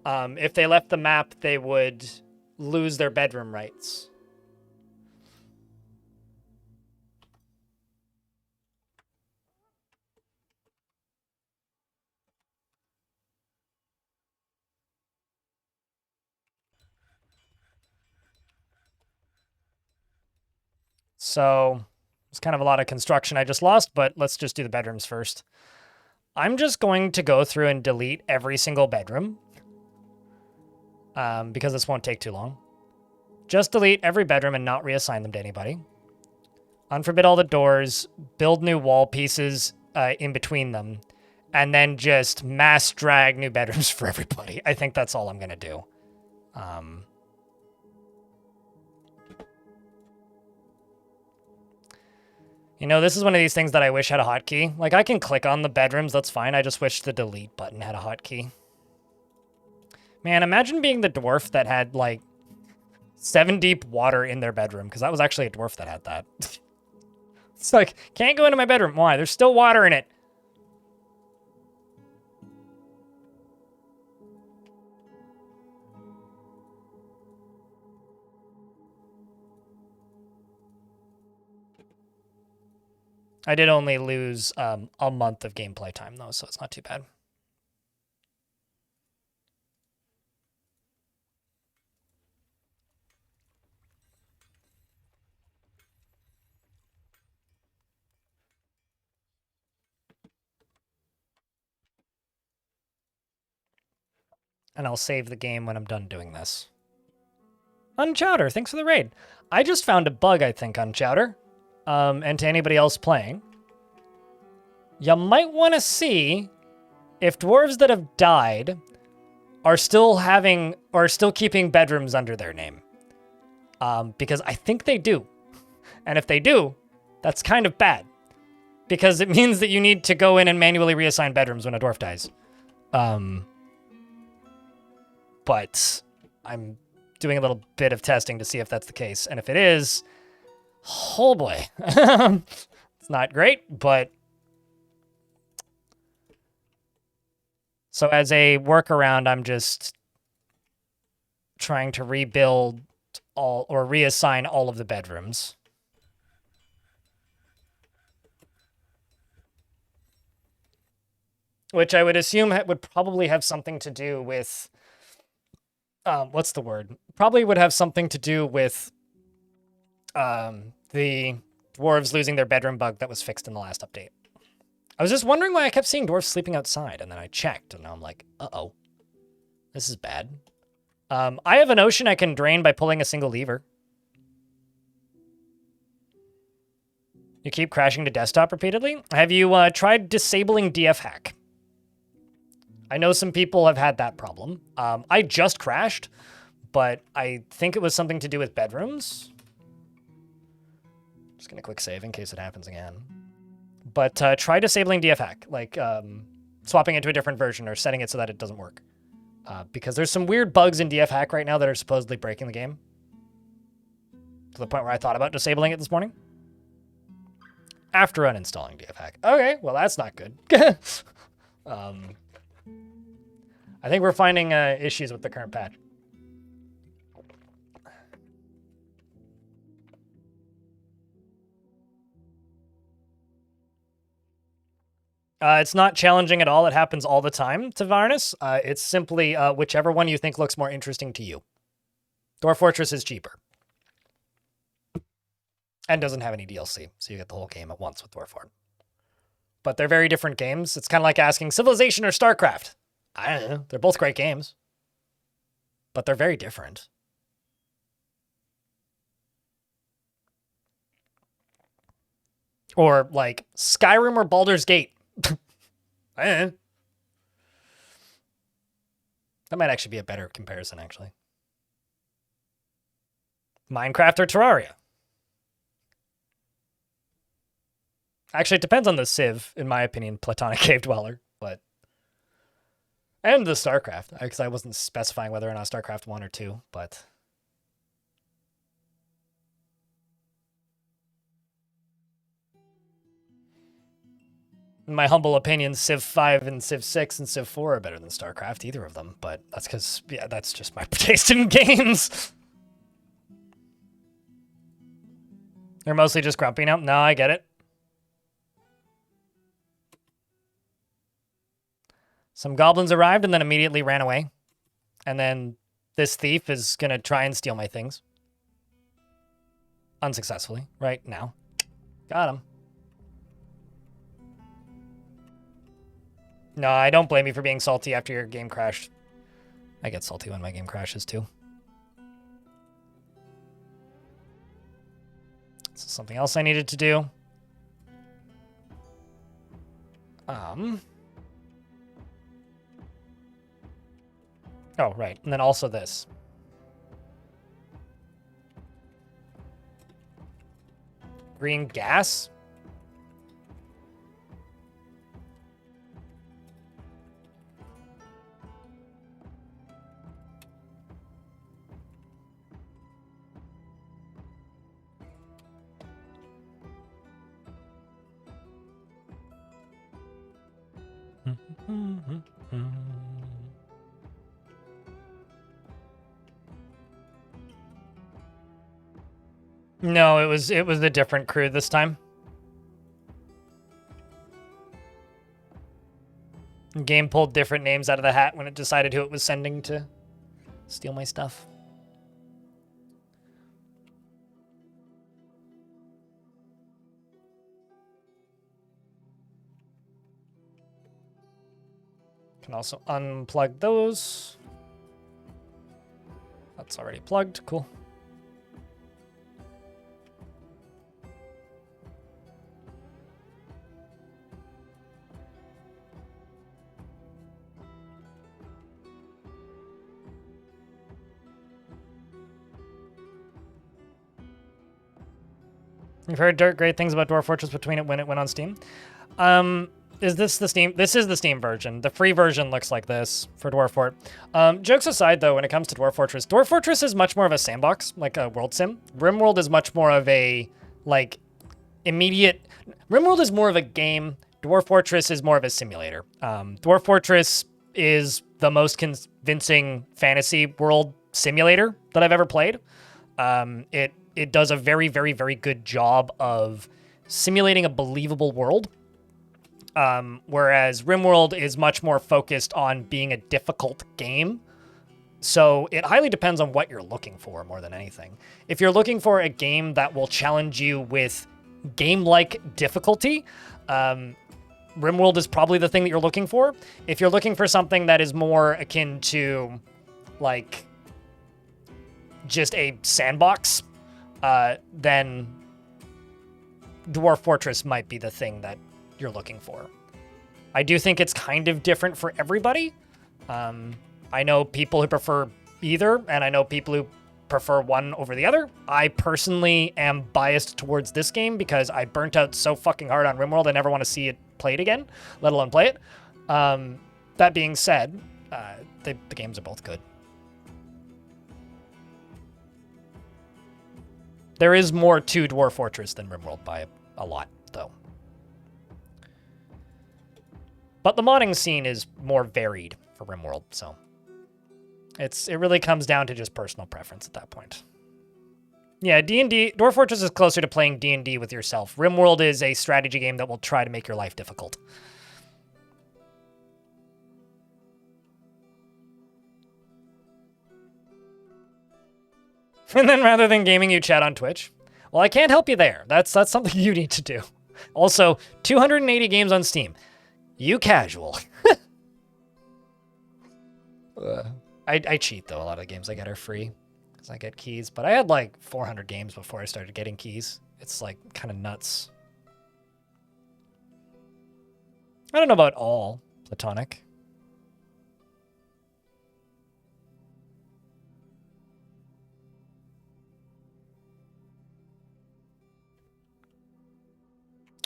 if they left the map, they would lose their bedroom rights. So it's kind of a lot of construction I just lost, but let's just do the bedrooms first. I'm just going to go through and delete every single bedroom because this won't take too long. Just delete every bedroom and not reassign them to anybody. Unforbid all the doors, build new wall pieces in between them, and then just mass drag new bedrooms for everybody. I think that's all I'm going to do. You know, this is one of these things that I wish had a hotkey. Like, I can click on the bedrooms, that's fine. I just wish the delete button had a hotkey. Man, imagine being the dwarf that had, like, 7 deep water in their bedroom, because that was actually a dwarf that had that. It's like, can't go into my bedroom. Why? There's still water in it. I did only lose a month of gameplay time, though, so it's not too bad. And I'll save the game when I'm done doing this. Unchowder, thanks for the raid. I just found a bug, I think, on Chowder. And to anybody else playing, you might want to see if dwarves that have died are still keeping bedrooms under their name. Because I think they do. And if they do, that's kind of bad. Because it means that you need to go in and manually reassign bedrooms when a dwarf dies. But I'm doing a little bit of testing to see if that's the case. And if it is, oh boy. It's not great, but... So as a workaround, I'm just trying to rebuild all, or reassign all of the bedrooms. Which I would assume would probably have something to do with... what's the word? Probably would have something to do with the dwarves losing their bedroom bug that was fixed in the last update. I was just wondering why I kept seeing dwarves sleeping outside, and then I checked, and now I'm like, uh-oh. This is bad. I have an ocean I can drain by pulling a single lever. You keep crashing to desktop repeatedly? Have you tried disabling DF hack? I know some people have had that problem. I just crashed, but I think it was something to do with bedrooms. Just gonna quick save in case it happens again. But try disabling DF hack, like swapping it to a different version or setting it so that it doesn't work. because there's some weird bugs in DF hack right now that are supposedly breaking the game. To the point where I thought about disabling it this morning. After uninstalling DF hack. Okay, well that's not good. I think we're finding issues with the current patch. It's not challenging at all. It happens all the time to Varnus. It's simply whichever one you think looks more interesting to you. Dwarf Fortress is cheaper. And doesn't have any DLC, so you get the whole game at once with Dwarf Fort. But they're very different games. It's kind of like asking Civilization or StarCraft. I don't know. They're both great games. But they're very different. Or like Skyrim or Baldur's Gate. I don't know. That might actually be a better comparison, actually. Minecraft or Terraria. Actually, it depends on the Civ, in my opinion, Platonic Cave Dweller, but... And the StarCraft, because I wasn't specifying whether or not StarCraft 1 or 2, but... In my humble opinion, Civ 5 and Civ 6 and Civ 4 are better than StarCraft, either of them, but that's because, yeah, that's just my taste in games. They're mostly just grumpy now? No, I get it. Some goblins arrived and then immediately ran away. And then this thief is going to try and steal my things. Unsuccessfully, right now. Got him. No, I don't blame you for being salty after your game crashed. I get salty when my game crashes too. This is something else I needed to do. Oh, right. And then also this. Green gas? No, it was a different crew this time. The game pulled different names out of the hat when it decided who it was sending to steal my stuff. Can also unplug those. That's already plugged. Cool. You've heard great things about Dwarf Fortress between it when it went on Steam. Is this the Steam? This is the Steam version. The free version looks like this for Dwarf Fort. Jokes aside, though, when it comes to Dwarf Fortress is much more of a sandbox, like a world sim. RimWorld is much more of a, like, immediate... RimWorld is more of a game. Dwarf Fortress is more of a simulator. Dwarf Fortress is the most convincing fantasy world simulator that I've ever played. It does a very, very, very good job of simulating a believable world. Whereas RimWorld is much more focused on being a difficult game. So it highly depends on what you're looking for more than anything. If you're looking for a game that will challenge you with game-like difficulty, RimWorld is probably the thing that you're looking for. If you're looking for something that is more akin to, like, just a sandbox, then Dwarf Fortress might be the thing that you're looking for. I do think it's kind of different for everybody. I know people who prefer either, and I know people who prefer one over the other. I personally am biased towards this game because I burnt out so fucking hard on RimWorld I never want to see it played again, let alone play it. That being said, The games are both good. There is more to Dwarf Fortress than RimWorld by a lot, though. But the modding scene is more varied for RimWorld, so it really comes down to just personal preference at that point. Yeah, D&D, Dwarf Fortress is closer to playing D&D with yourself. RimWorld is a strategy game that will try to make your life difficult. And then rather than gaming, you chat on Twitch. Well, I can't help you there. That's something you need to do. Also, 280 games on Steam. You casual. I cheat, though. A lot of the games I get are free because I get keys. But I had like 400 games before I started getting keys. It's like kind of nuts. I don't know about all Platonic.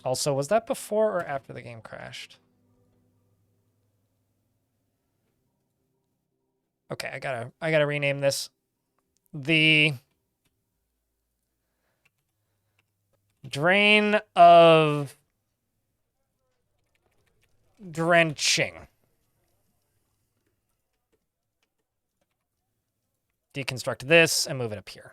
Also, was that before or after the game crashed? Okay, I gotta rename this. The Drain of Drenching. Deconstruct this and move it up here.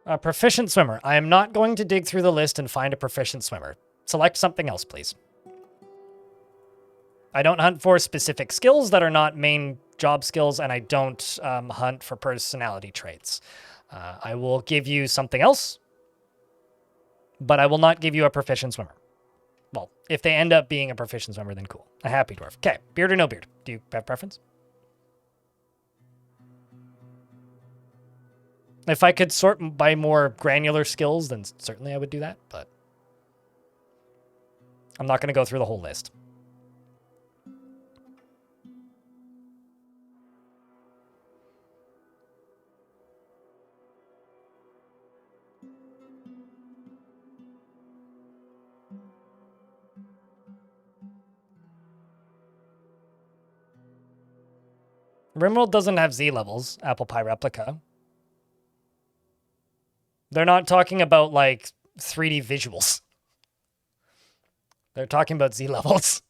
A proficient swimmer. I am not going to dig through the list and find a proficient swimmer. Select something else, please. I don't hunt for specific skills that are not main job skills, and I don't hunt for personality traits. I will give you something else, but I will not give you a proficient swimmer. Well, if they end up being a proficient swimmer, then cool. A happy dwarf. Okay, beard or no beard? Do you have preference? If I could sort by more granular skills, then certainly I would do that, but I'm not going to go through the whole list. RimWorld doesn't have Z levels, Apple Pie Replica. They're not talking about, like, 3D visuals. They're talking about Z levels.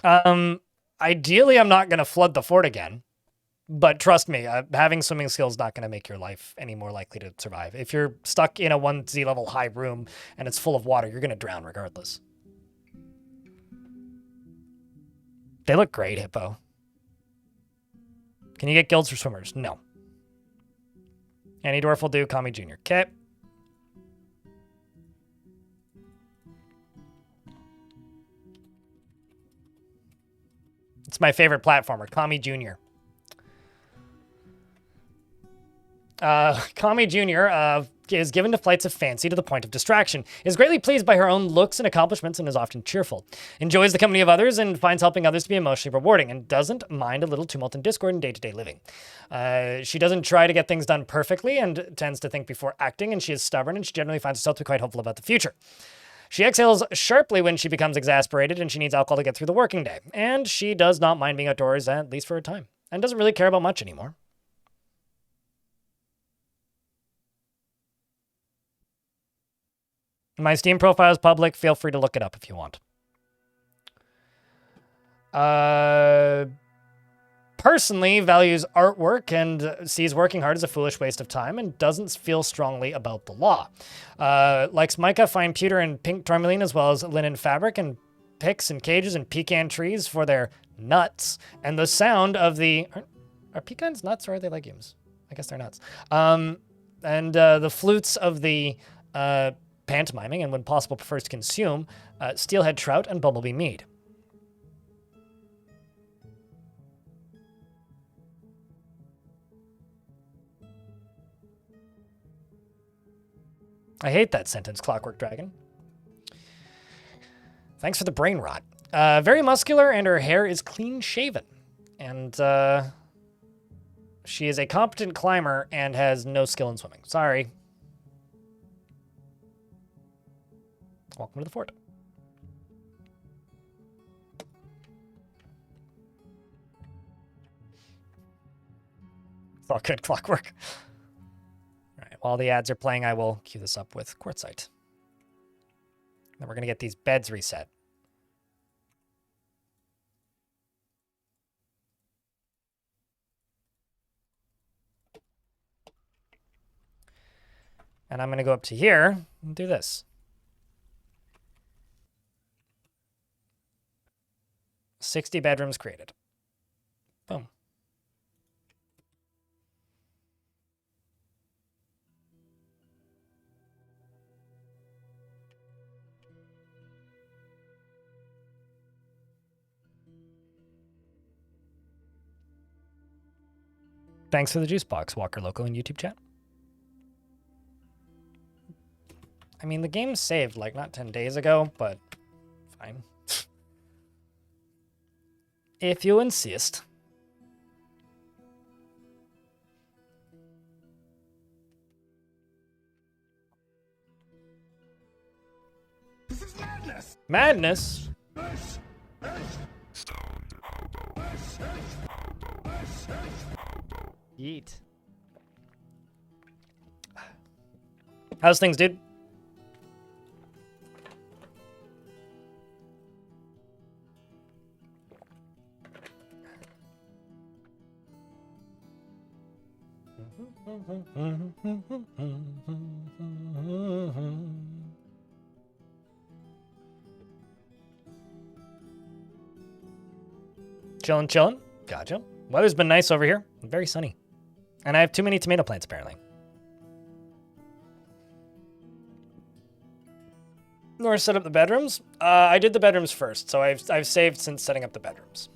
Ideally, I'm not going to flood the fort again. But trust me, having swimming skills is not going to make your life any more likely to survive. If you're stuck in a 1 Z level high room and it's full of water, you're going to drown regardless. They look great, Hippo. Can you get guilds for swimmers? No. Any dwarf will do. Call me Junior. Okay. It's my favorite platformer. Call me Junior. Kami Jr. Is given to flights of fancy to the point of distraction, is greatly pleased by her own looks and accomplishments, and is often cheerful, enjoys the company of others, and finds helping others to be emotionally rewarding, and doesn't mind a little tumult and discord in day-to-day living. She doesn't try to get things done perfectly, and tends to think before acting, and she is stubborn, and she generally finds herself to be quite hopeful about the future. She exhales sharply when she becomes exasperated, and she needs alcohol to get through the working day, and she does not mind being outdoors, at least for a time, and doesn't really care about much anymore. My Steam profile is public. Feel free to look it up if you want. Personally values artwork and sees working hard as a foolish waste of time and doesn't feel strongly about the law. Likes mica, fine pewter, and pink tourmaline, as well as linen fabric and picks and cages and pecan trees for their nuts and the sound of the... Are pecans nuts or are they legumes? I guess they're nuts. And the flutes of the... pantomiming, and when possible prefers to consume steelhead trout and bumblebee mead. I hate that sentence, Clockwork Dragon. Thanks for the brain rot. Very muscular, and her hair is clean shaven. And she is a competent climber and has no skill in swimming. Sorry. Welcome to the fort. It's all good, Clockwork. All right, while the ads are playing, I will cue this up with Quartzite. Then we're going to get these beds reset. And I'm going to go up to here and do this. "60 bedrooms created." Boom. Thanks for the juice box, Walker Local in YouTube chat. I mean, the game saved like not 10 days ago, but fine. If you insist. This is madness! Madness? Yeet. How's things, dude? Chillin', chillin'. Gotcha. Weather's been nice over here. Very sunny. And I have too many tomato plants, apparently. Nor set up the bedrooms? I did the bedrooms first, so I've saved since setting up the bedrooms.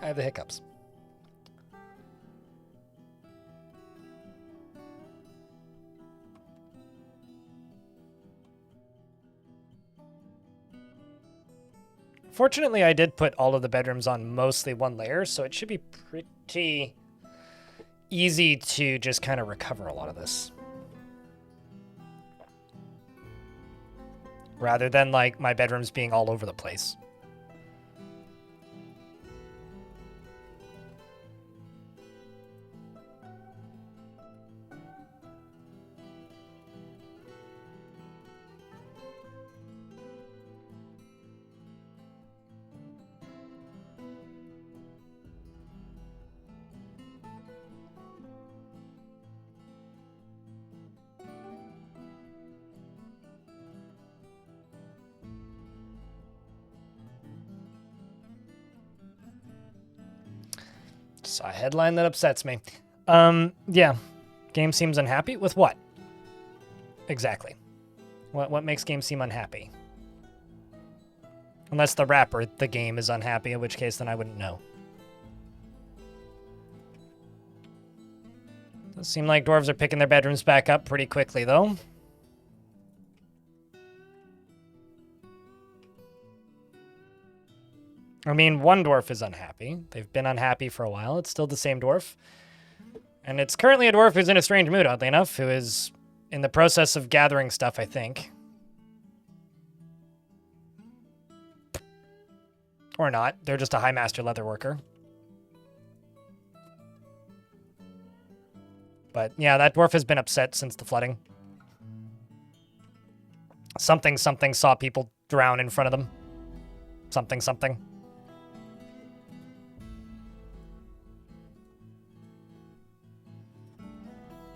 I have the hiccups. Fortunately, I did put all of the bedrooms on mostly one layer, so it should be pretty easy to just kind of recover a lot of this. Rather than, like, my bedrooms being all over the place. Saw a headline that upsets me. Yeah. Game seems unhappy with what? Exactly. What makes game seem unhappy? Unless the rapper, the game, is unhappy, in which case then I wouldn't know. Does seem like dwarves are picking their bedrooms back up pretty quickly, though. I mean, one dwarf is unhappy. They've been unhappy for a while. It's still the same dwarf. And it's currently a dwarf who's in a strange mood, oddly enough, who is in the process of gathering stuff, I think. Or not. They're just a high master leather worker. But yeah, that dwarf has been upset since the flooding. Something saw people drown in front of them. Something.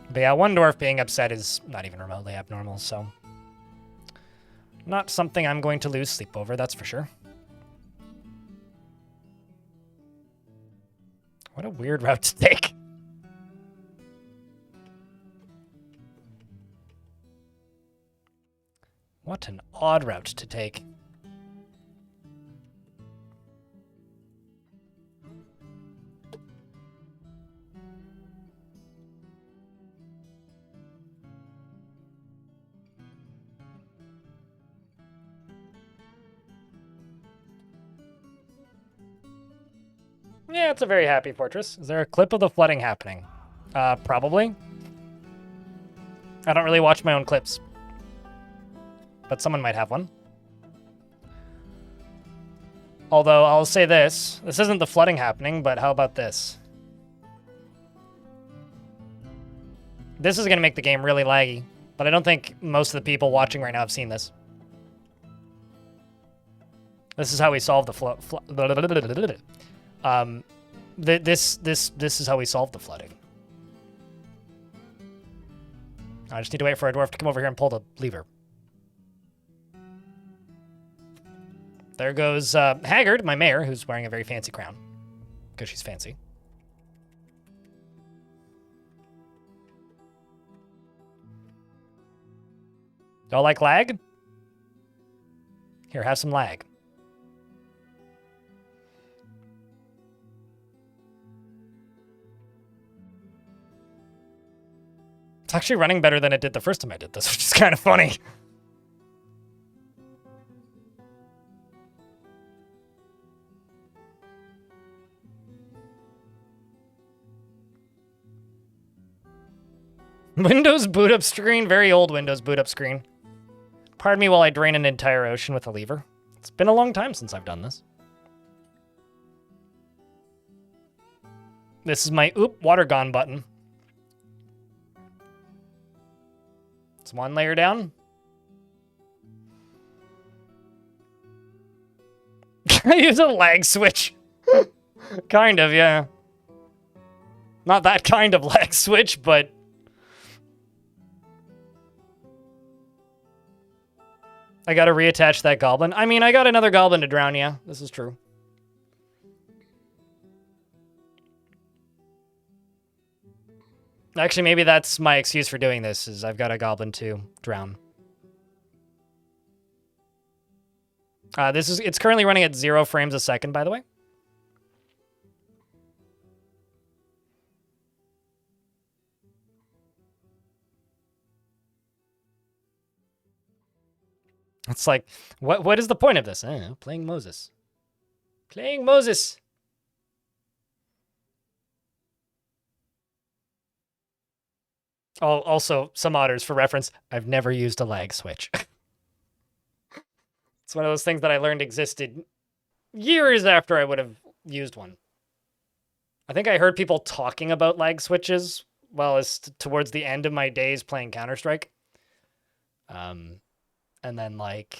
But yeah, one dwarf being upset is not even remotely abnormal, so... not something I'm going to lose sleep over, that's for sure. What a weird route to take. What an odd route to take. Yeah, it's a very happy fortress. Is there a clip of the flooding happening? Probably. I don't really watch my own clips. But someone might have one. Although, I'll say this. This isn't the flooding happening, but how about this? This is going to make the game really laggy. But I don't think most of the people watching right now have seen this. This is how we solve the this is how we solve the flooding. I just need to wait for a dwarf to come over here and pull the lever. There goes Haggard, my mayor, who's wearing a very fancy crown. Because she's fancy. Y'all like lag? Here, have some lag. It's actually running better than it did the first time I did this, which is kind of funny. Windows boot up screen, very old Windows boot up screen. Pardon me while I drain an entire ocean with a lever. It's been a long time since I've done this. This is my water gone button. It's one layer down. I use a lag switch. Kind of, yeah. Not that kind of lag switch, but... I gotta reattach that goblin. I mean, I got another goblin to drown, yeah. This is true. Actually, maybe that's my excuse for doing this, is I've got a goblin to drown. It's currently running at 0 frames a second, by the way. It's like, what is the point of this? I don't know, playing Moses. Playing Moses! Oh, also, some otters for reference, I've never used a lag switch. It's one of those things that I learned existed years after I would have used one. I think I heard people talking about lag switches well as towards the end of my days playing Counter-Strike. And then, like,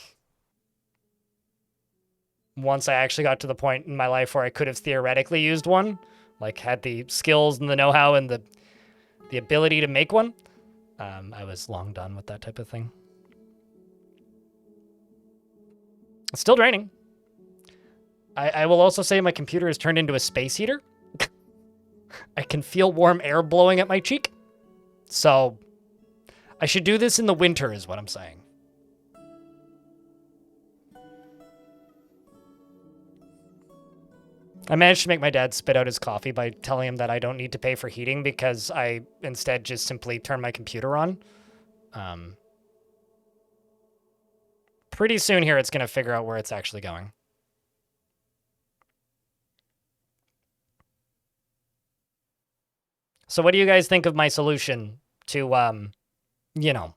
once I actually got to the point in my life where I could have theoretically used one, like had the skills and the know-how and the ability to make one, I was long done with that type of thing. It's still draining. I will also say my computer has turned into a space heater. I can feel warm air blowing at my cheek. So, I should do this in the winter is what I'm saying. I managed to make my dad spit out his coffee by telling him that I don't need to pay for heating because I instead just simply turn my computer on. Pretty soon here, it's going to figure out where it's actually going. So what do you guys think of my solution to, you know,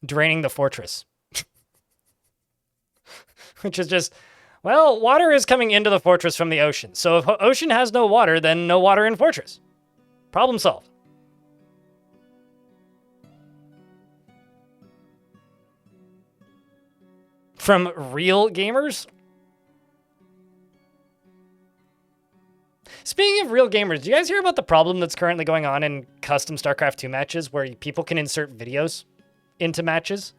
draining the fortress? Which is just... Well, water is coming into the fortress from the ocean. So if ocean has no water, then no water in fortress. Problem solved. From real gamers? Speaking of real gamers, do you guys hear about the problem that's currently going on in custom StarCraft 2 matches where people can insert videos into matches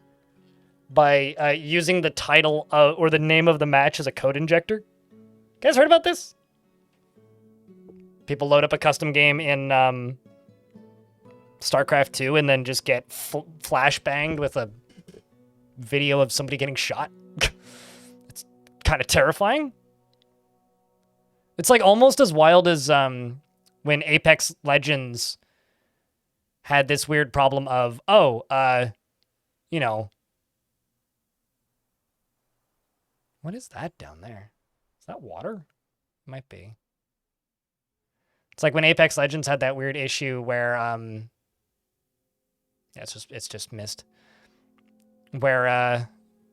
by using the title or the name of the match as a code injector? You guys heard about this? People load up a custom game in StarCraft 2 and then just get flashbanged with a video of somebody getting shot. It's kind of terrifying. It's like almost as wild as when Apex Legends had this weird problem of, you know, what is that down there? Is that water? Might be. It's like when Apex Legends had that weird issue where yeah, it's just missed. Where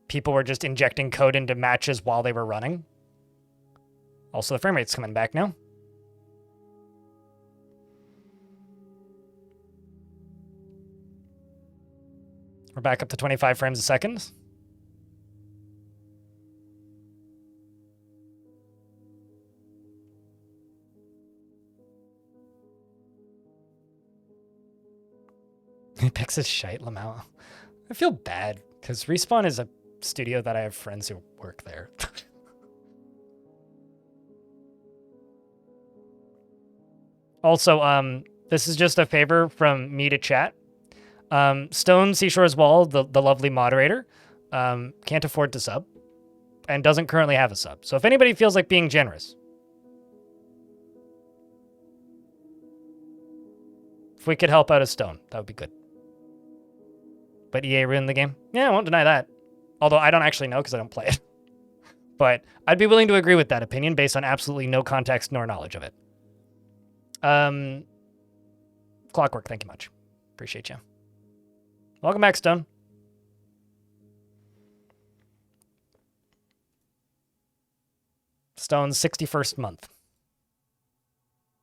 people were just injecting code into matches while they were running. Also, the frame rate's coming back now. We're back up to 25 frames a second. Apex is shite, Lamau. I feel bad, because Respawn is a studio that I have friends who work there. Also, this is just a favor from me to chat. Stone Seashore's Wall, the lovely moderator, can't afford to sub and doesn't currently have a sub. So if anybody feels like being generous, if we could help out a Stone, that would be good. But EA ruined the game? Yeah, I won't deny that. Although I don't actually know because I don't play it. But I'd be willing to agree with that opinion based on absolutely no context nor knowledge of it. Clockwork, thank you much. Appreciate you. Welcome back, Stone. Stone's 61st month.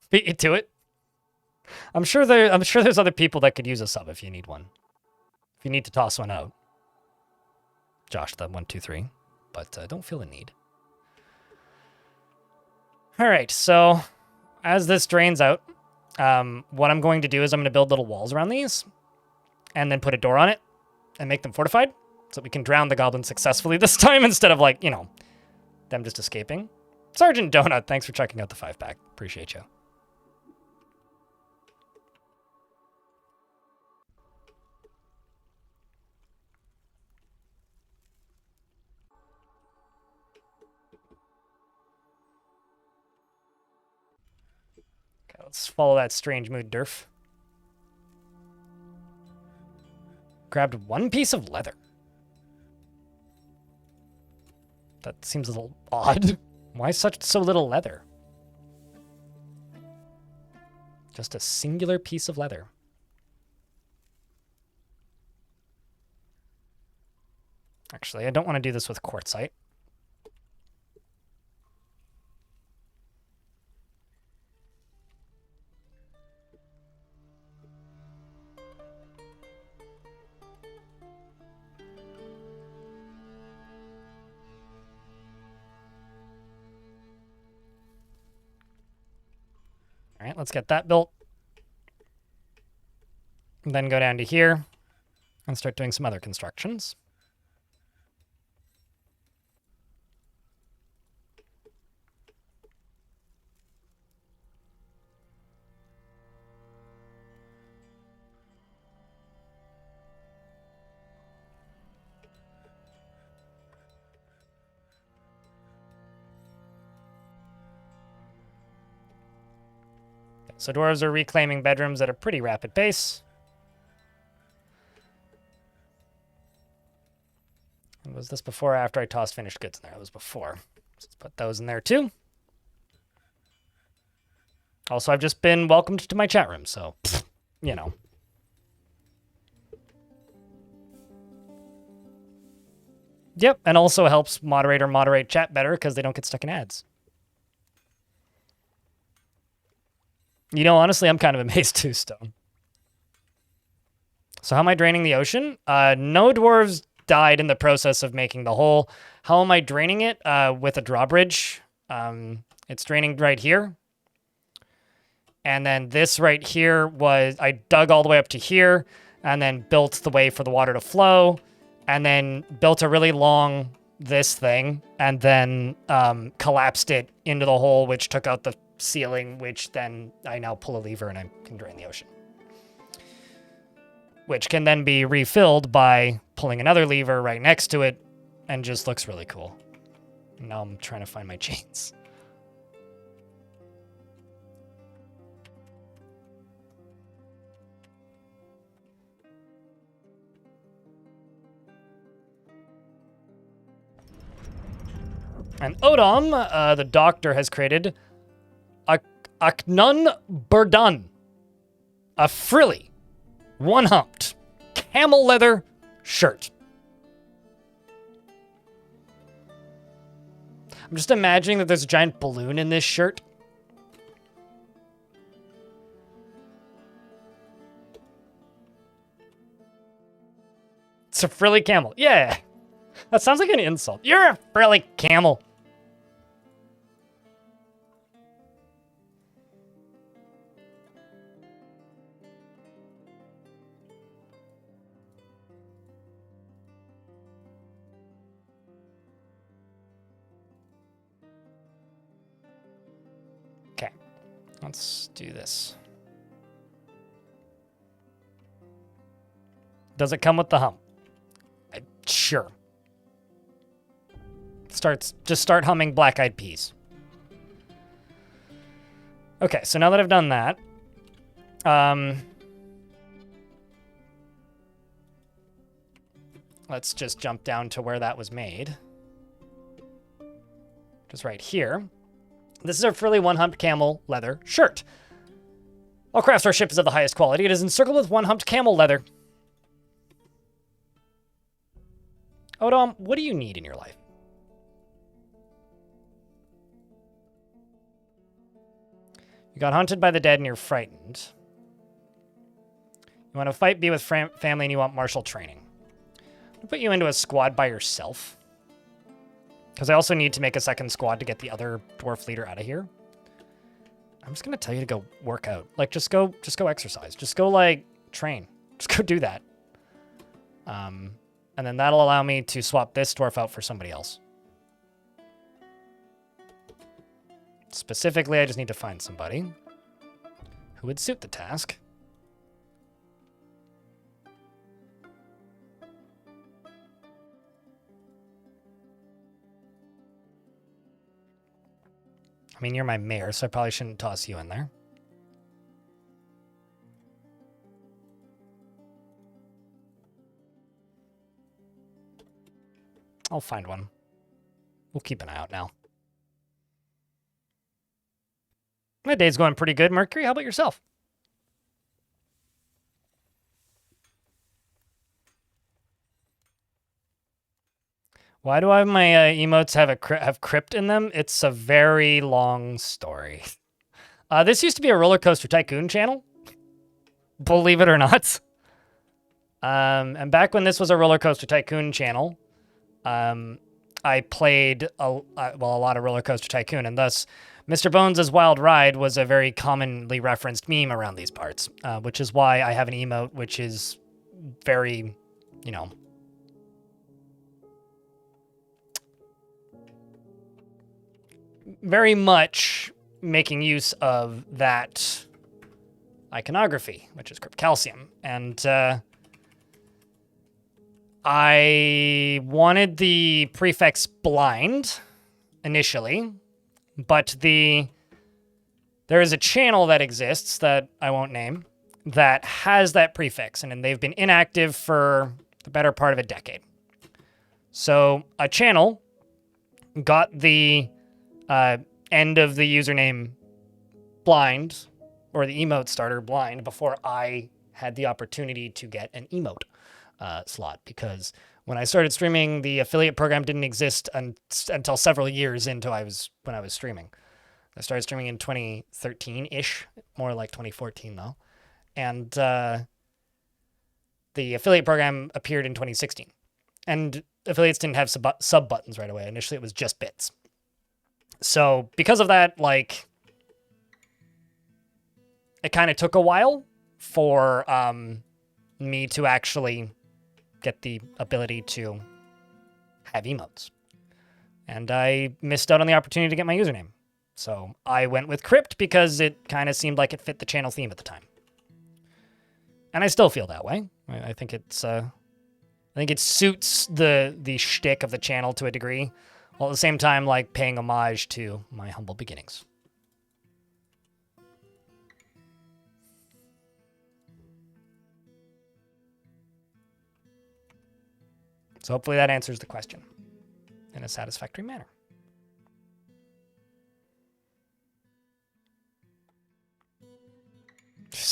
Beat you to it. I'm sure there's other people that could use a sub if you need one. If you need to toss one out. Josh, the 123. But don't feel the need. Alright, so as this drains out, what I'm going to do is I'm going to build little walls around these. And then put a door on it. And make them fortified. So we can drown the goblins successfully this time instead of, like, you know, them just escaping. Sergeant Donut, thanks for checking out the 5-pack. Appreciate you. Okay, let's follow that strange mood, Dwarf. Grabbed one piece of leather. That seems a little odd. Why so little leather? Just a singular piece of leather. Actually, I don't want to do this with quartzite. All right, let's get that built. And then go down to here and start doing some other constructions. So dwarves are reclaiming bedrooms at a pretty rapid pace. And was this before or after I tossed finished goods in there? It was before. Let's put those in there too. Also, I've just been welcomed to my chat room, so, you know. Yep, and also helps moderator moderate chat better because they don't get stuck in ads. You know, honestly, I'm kind of amazed too, Stone. So how am I draining the ocean? No dwarves died in the process of making the hole. How am I draining it? With a drawbridge. It's draining right here. And then this right here was, I dug all the way up to here and then built the way for the water to flow and then built a really long this thing and then collapsed it into the hole, which took out the ceiling, which then I now pull a lever and I can drain the ocean. Which can then be refilled by pulling another lever right next to it and just looks really cool. Now I'm trying to find my chains. And Odom, the doctor, has created a Aknun Burdan, a frilly, one-humped, camel leather shirt. I'm just imagining that there's a giant balloon in this shirt. It's a frilly camel. Yeah. That sounds like an insult. You're a frilly camel. Okay. Let's do this. Does it come with the hump? Sure. Just start humming Black Eyed Peas. Okay, so now that I've done that, let's just jump down to where that was made. Just right here. This is a frilly one-humped camel leather shirt. All craftsmanship is of the highest quality. It is encircled with one-humped camel leather. Odom, what do you need in your life? You got hunted by the dead and you're frightened. You want to fight, be with family, and you want martial training. I'll put you into a squad by yourself. Because I also need to make a second squad to get the other dwarf leader out of here. I'm just going to tell you to go work out. Like, just go exercise. Just go, like, train. Just go do that. And then that'll allow me to swap this dwarf out for somebody else. Specifically, I just need to find somebody who would suit the task. I mean, you're my mayor, so I probably shouldn't toss you in there. I'll find one. We'll keep an eye out now. My day's going pretty good, Mercury. How about yourself? Why do I have my emotes have crypt in them? It's a very long story. This used to be a Roller Coaster Tycoon channel. Believe it or not. And back when this was a Roller Coaster Tycoon channel, I played a lot of Roller Coaster Tycoon, and thus Mr. Bones' Wild Ride was a very commonly referenced meme around these parts, which is why I have an emote which is very, you know, very much making use of that iconography, which is Crypt Calcium. And I wanted the prefix blind initially, but there is a channel that exists that I won't name that has that prefix, and they've been inactive for the better part of a decade. So a channel got the end of the username blind, or the emote starter blind, before I had the opportunity to get an emote slot, because when I started streaming, the affiliate program didn't exist until several years into when I was streaming. I started streaming in 2013-ish, more like 2014 though. And the affiliate program appeared in 2016. And affiliates didn't have sub buttons right away. Initially, it was just bits. So because of that, like, it kind of took a while for me to actually get the ability to have emotes. And I missed out on the opportunity to get my username. So I went with Crypt because it kind of seemed like it fit the channel theme at the time. And I still feel that way. I think it's I think it suits the shtick of the channel to a degree, while at the same time, like, paying homage to my humble beginnings. So hopefully that answers the question in a satisfactory manner.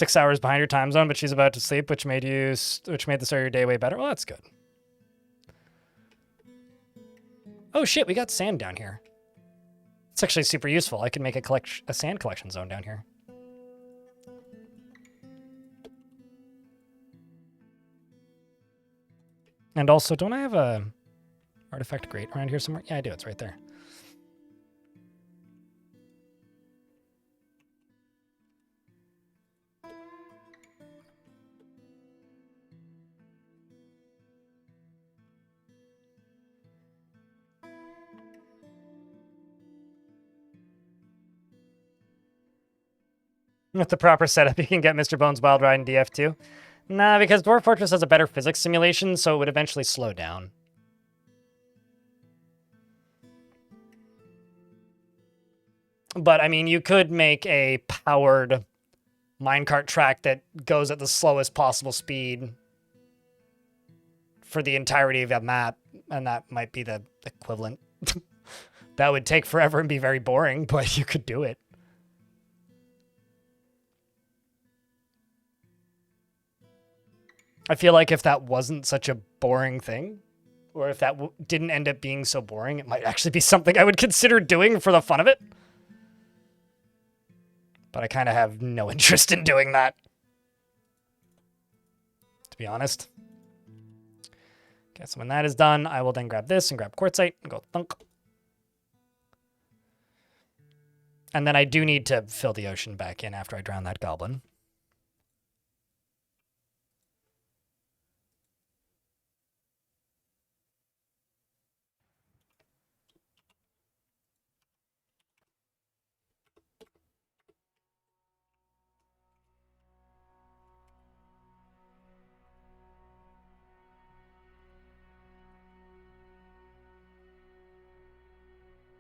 6 hours behind your time zone, but she's about to sleep, which made the start of your day way better. Well, that's good. Oh shit, we got sand down here. It's actually super useful. I can make a sand collection zone down here. And also, don't I have a artifact grate around here somewhere? Yeah, I do. It's right there. With the proper setup, you can get Mr. Bones Wild Ride in DF2. Nah, because Dwarf Fortress has a better physics simulation, so it would eventually slow down. But, I mean, you could make a powered minecart track that goes at the slowest possible speed for the entirety of that map, and that might be the equivalent. That would take forever and be very boring, but you could do it. I feel like if that wasn't such a boring thing, or if that didn't end up being so boring, it might actually be something I would consider doing for the fun of it. But I kind of have no interest in doing that, to be honest. Okay, so when that is done, I will then grab this and grab quartzite and go thunk. And then I do need to fill the ocean back in after I drown that goblin.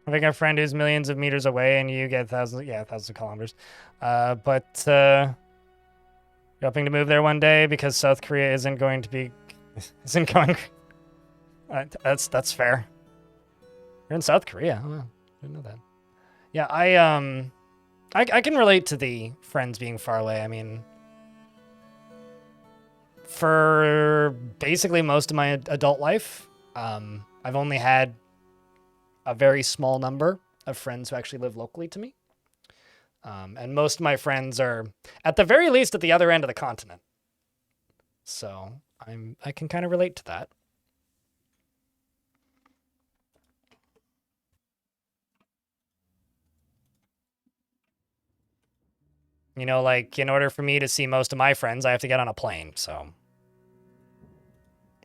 I think a friend who's millions of meters away and you get thousands of kilometers. You're hoping to move there one day because South Korea isn't going. That's fair. You're in South Korea. Oh, I didn't know that. Yeah, I can relate to the friends being far away. I mean, for basically most of my adult life, I've only had a very small number of friends who actually live locally to me. And most of my friends are, at the very least, at the other end of the continent. So I can kind of relate to that. You know, like, in order for me to see most of my friends, I have to get on a plane, so.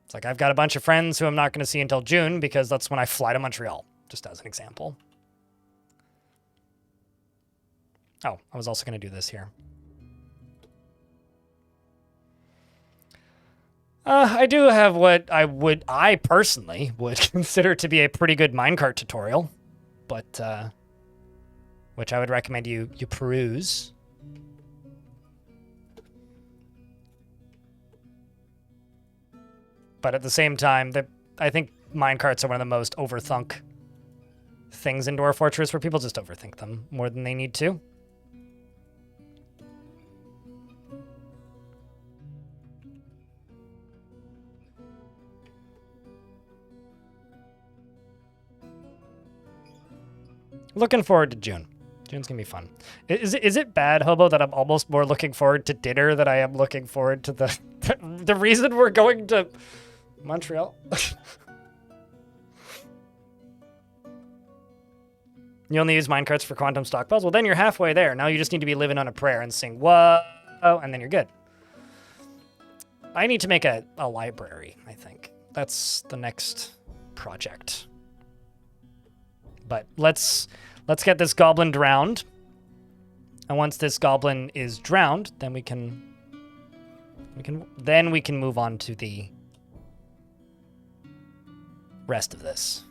It's like, I've got a bunch of friends who I'm not going to see until June, because that's when I fly to Montreal, just as an example. Oh, I was also going to do this here. I do have what I personally would consider to be a pretty good minecart tutorial, but, which I would recommend you peruse. But at the same time, I think minecarts are one of the most overthunk things in Dwarf Fortress, where people just overthink them more than they need to. Looking forward to June. June's gonna be fun. Is it bad, Hobo, that I'm almost more looking forward to dinner than I am looking forward to the reason we're going to Montreal? You only use minecarts for quantum stockpiles? Well, then you're halfway there. Now you just need to be living on a prayer and sing, whoa, and then you're good. I need to make a library, I think. That's the next project. But let's get this goblin drowned. And once this goblin is drowned, then we can move on to the rest of this.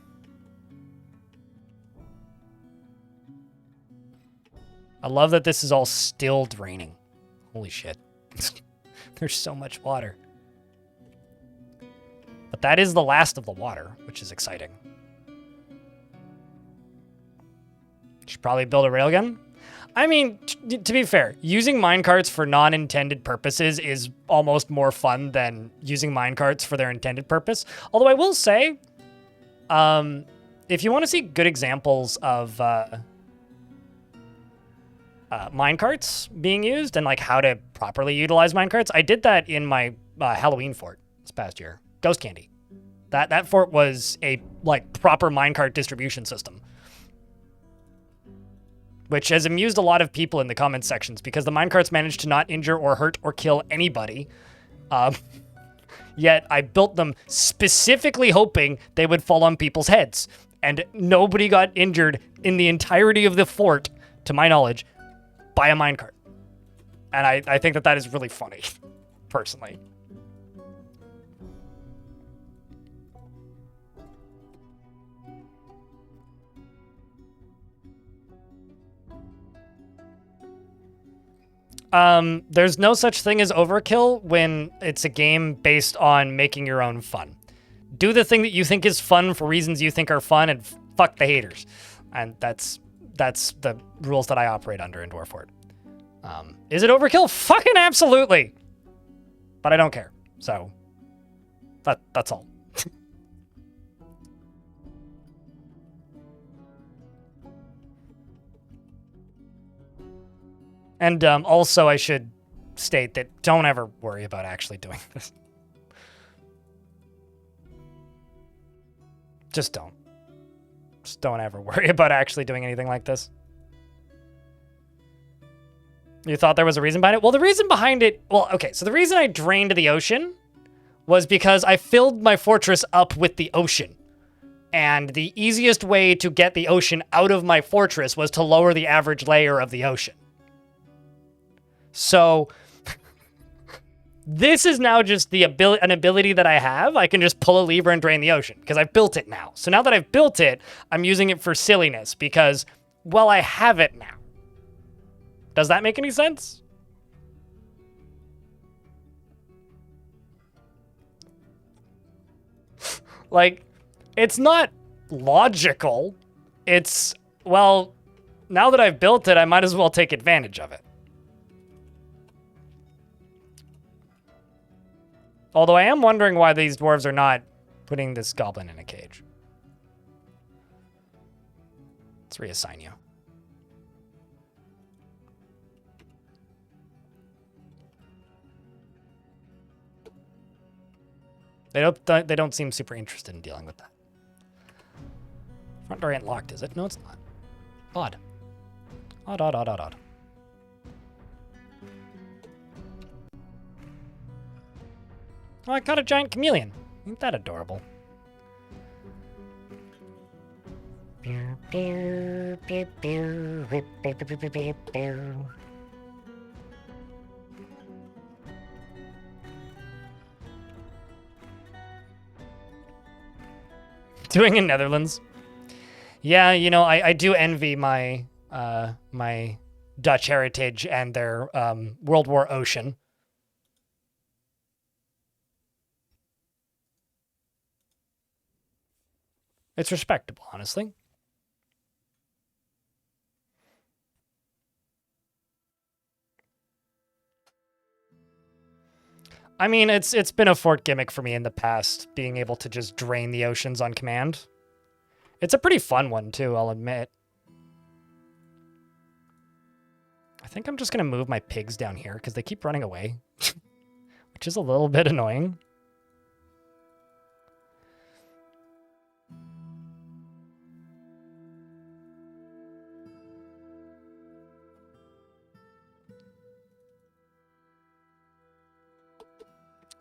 I love that this is all still draining. Holy shit. There's so much water. But that is the last of the water, which is exciting. Should probably build a railgun. I mean, to be fair, using minecarts for non-intended purposes is almost more fun than using minecarts for their intended purpose. Although I will say, if you want to see good examples of minecarts being used and like how to properly utilize minecarts, I did that in my Halloween fort this past year. Ghost Candy. That fort was a like proper minecart distribution system, which has amused a lot of people in the comment sections because the minecarts managed to not injure or hurt or kill anybody. Yet I built them specifically hoping they would fall on people's heads, and nobody got injured in the entirety of the fort, to my knowledge, by a minecart. And I think that is really funny, personally. There's no such thing as overkill when it's a game based on making your own fun. Do the thing that you think is fun for reasons you think are fun, and fuck the haters. And that's the rules that I operate under in Dwarf Fort. Is it overkill? Fucking absolutely. But I don't care. So that's all. And also, I should state that don't ever worry about actually doing this. Just don't. Just don't ever worry about actually doing anything like this. You thought there was a reason behind it? Well, the reason behind it... Well, okay, so the reason I drained the ocean was because I filled my fortress up with the ocean. And the easiest way to get the ocean out of my fortress was to lower the average layer of the ocean. So this is now just an ability that I have. I can just pull a lever and drain the ocean because I've built it now. So now that I've built it, I'm using it for silliness because, well, I have it now. Does that make any sense? Like, it's not logical. It's, well, now that I've built it, I might as well take advantage of it. Although I am wondering why these dwarves are not putting this goblin in a cage. Let's reassign you. They don't seem super interested in dealing with that. Front door ain't locked, is it? No, it's not. Odd. Odd, odd, odd, odd, odd. Oh, I caught a giant chameleon. Ain't that adorable? Doing in Netherlands. Yeah, you know, I do envy my my Dutch heritage and their World War ocean. It's respectable, honestly. I mean, it's been a fort gimmick for me in the past, being able to just drain the oceans on command. It's a pretty fun one, too, I'll admit. I think I'm just going to move my pigs down here, because they keep running away. Which is a little bit annoying.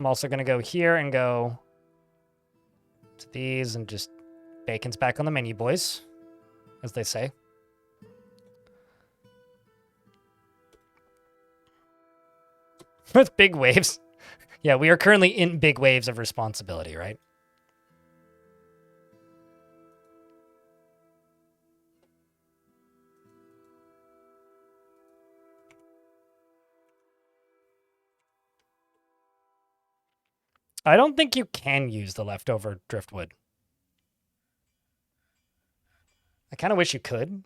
I'm also going to go here and go to these and just bacon's back on the menu, boys, as they say. With big waves. Yeah, we are currently in big waves of responsibility, right? I don't think you can use the leftover driftwood. I kind of wish you could.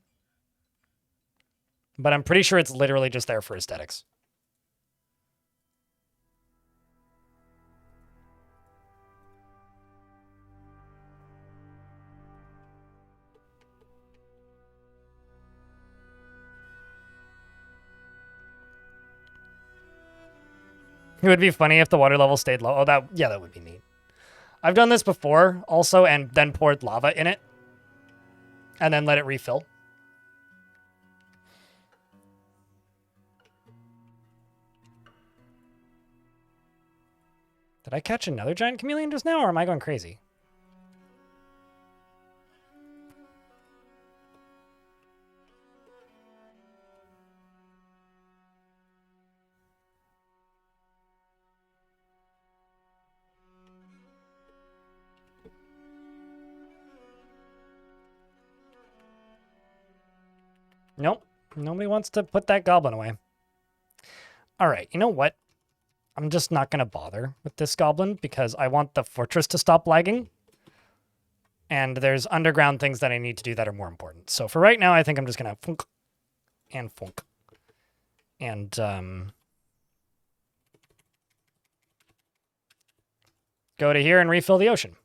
But I'm pretty sure it's literally just there for aesthetics. It would be funny if the water level stayed low. Oh, that would be neat. I've done this before also, and then poured lava in it. And then let it refill. Did I catch another giant chameleon just now, or am I going crazy? Nope. Nobody wants to put that goblin away. All right, you know what? I'm just not going to bother with this goblin because I want the fortress to stop lagging. And there's underground things that I need to do that are more important. So for right now, I think I'm just going to funk and funk. And go to here and refill the ocean.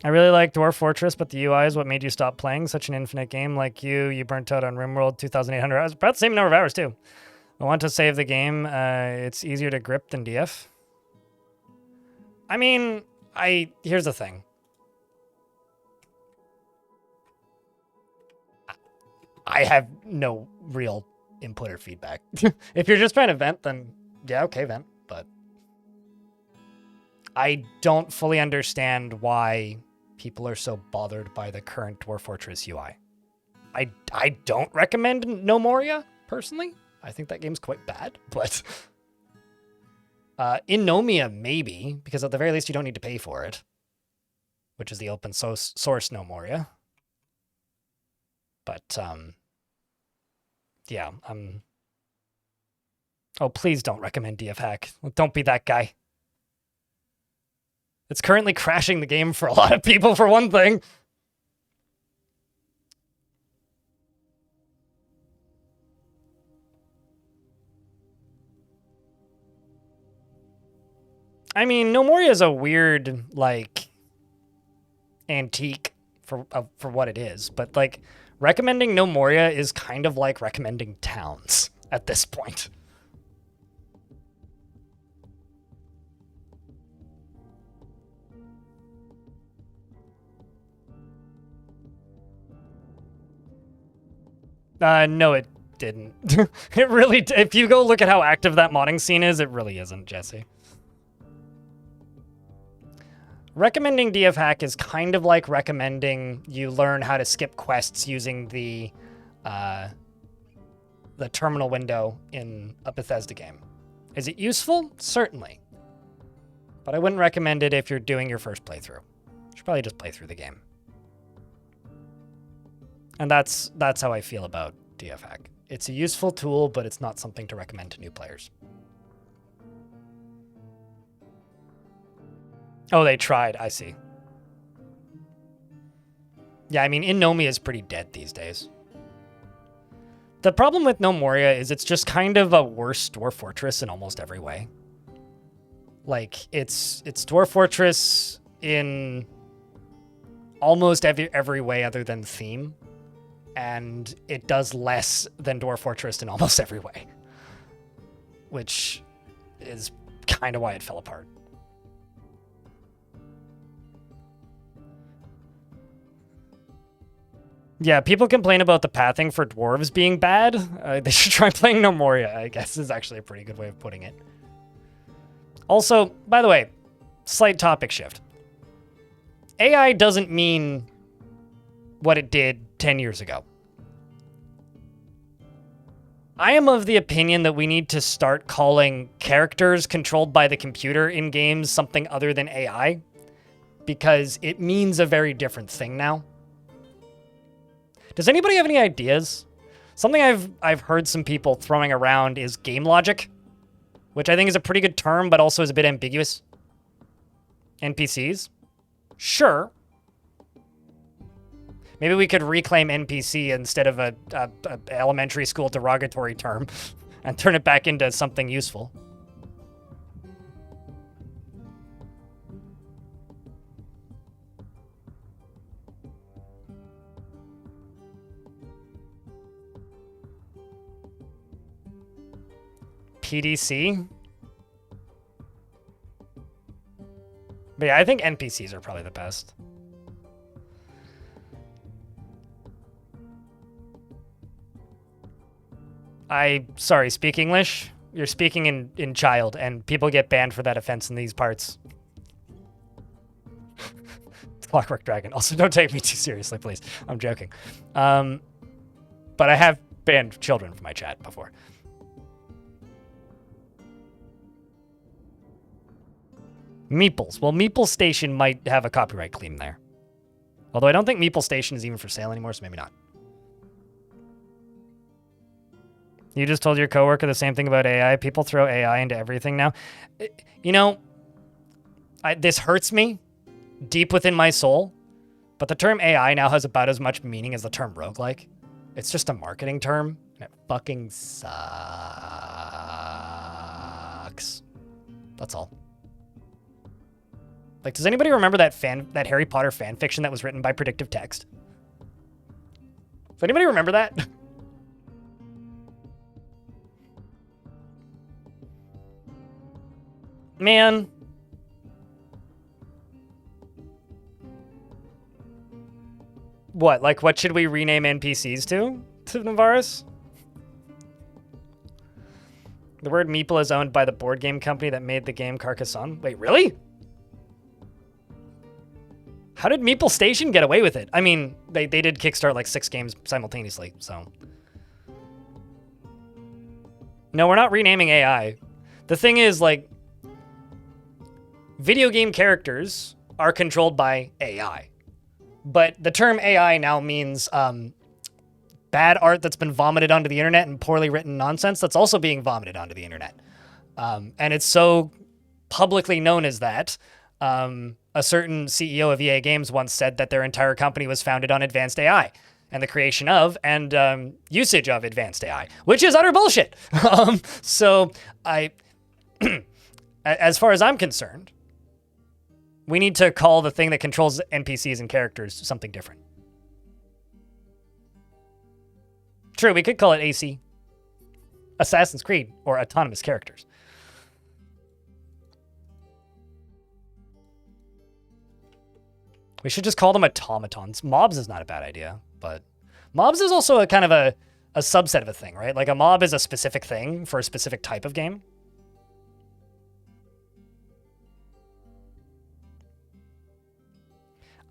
I really like Dwarf Fortress, but the UI is what made you stop playing. Such an infinite game like you burnt out on RimWorld 2,800 hours. About the same number of hours, too. I want to save the game. It's easier to grip than DF. I mean, here's the thing. I have no real input or feedback. If you're just trying to vent, then yeah, okay, vent. But I don't fully understand why people are so bothered by the current Dwarf Fortress UI. I don't recommend No Moria, personally. I think that game's quite bad, but in Nomia, maybe, because at the very least you don't need to pay for it, which is the open source No Moria. But, yeah, oh, please don't recommend DF Hack. Don't be that guy. It's currently crashing the game for a lot of people, for one thing. I mean, No Moria is a weird, like, antique for what it is. But, like, recommending No Moria is kind of like recommending Towns at this point. No, it didn't. It really, if you go look at how active that modding scene is, it really isn't, Jesse. Recommending DF Hack is kind of like recommending you learn how to skip quests using the terminal window in a Bethesda game. Is it useful? Certainly. But I wouldn't recommend it if you're doing your first playthrough. You should probably just play through the game. And that's how I feel about DF Hack. It's a useful tool, but it's not something to recommend to new players. Oh, they tried. I see. Yeah, I mean, Innomia is pretty dead these days. The problem with No Moria is it's just kind of a worse Dwarf Fortress in almost every way. Like, it's Dwarf Fortress in almost every way other than theme. And it does less than Dwarf Fortress in almost every way. Which is kind of why it fell apart. Yeah, people complain about the pathing for dwarves being bad. They should try playing No Moria, I guess, is actually a pretty good way of putting it. Also, by the way, slight topic shift. AI doesn't mean what it did 10 years ago. I am of the opinion that we need to start calling characters controlled by the computer in games something other than AI, because it means a very different thing now. Does anybody have any ideas? Something I've heard some people throwing around is game logic, which I think is a pretty good term, but also is a bit ambiguous. NPCs? Sure. Maybe we could reclaim NPC instead of a elementary school derogatory term and turn it back into something useful. PDC? But yeah, I think NPCs are probably the best. Sorry, speak English? You're speaking in child, and people get banned for that offense in these parts. Clockwork Dragon. Also, don't take me too seriously, please. I'm joking. But I have banned children from my chat before. Meeples. Well, Meeple Station might have a copyright claim there. Although I don't think Meeple Station is even for sale anymore, so maybe not. You just told your coworker the same thing about AI. People throw AI into everything now. You know, this hurts me deep within my soul, but the term AI now has about as much meaning as the term roguelike. It's just a marketing term, and it fucking sucks. That's all. Like, does anybody remember that Harry Potter fan fiction that was written by predictive text? Does anybody remember that? Man. What? Like, what should we rename NPCs to Navaris? The word meeple is owned by the board game company that made the game Carcassonne. Wait, really? How did Meeple Station get away with it? I mean, they did kickstart like 6 games simultaneously, so. No, we're not renaming AI. The thing is, like, video game characters are controlled by AI. But the term AI now means bad art that's been vomited onto the internet and poorly written nonsense that's also being vomited onto the internet. And it's so publicly known as that. A certain CEO of EA Games once said that their entire company was founded on advanced AI and the creation of and usage of advanced AI, which is utter bullshit. So as far as I'm concerned, we need to call the thing that controls NPCs and characters something different. True, we could call it AC. Assassin's Creed, or Autonomous Characters. We should just call them automatons. Mobs is not a bad idea, but mobs is also a kind of a subset of a thing, right? Like a mob is a specific thing for a specific type of game.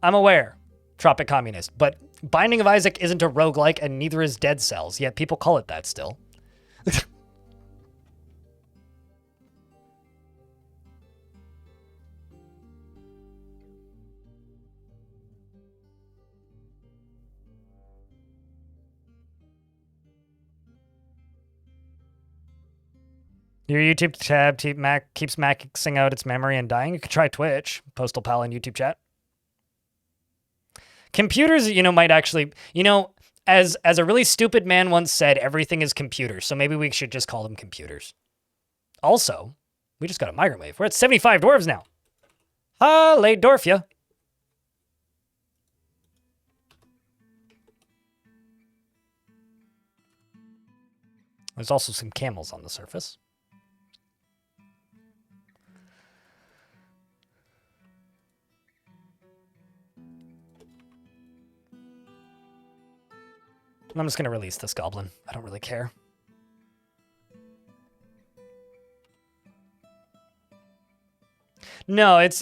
I'm aware, Tropic Communist, but Binding of Isaac isn't a roguelike and neither is Dead Cells, yet people call it that still. Your YouTube tab keeps maxing out its memory and dying. You could try Twitch, Postal Pal in YouTube chat. Computers, might actually, as a really stupid man once said, everything is computers. So maybe we should just call them computers. Also, we just got a migrant wave. We're at 75 dwarves now. Halle Dorfia. There's also some camels on the surface. I'm just going to release this goblin. I don't really care. No, it's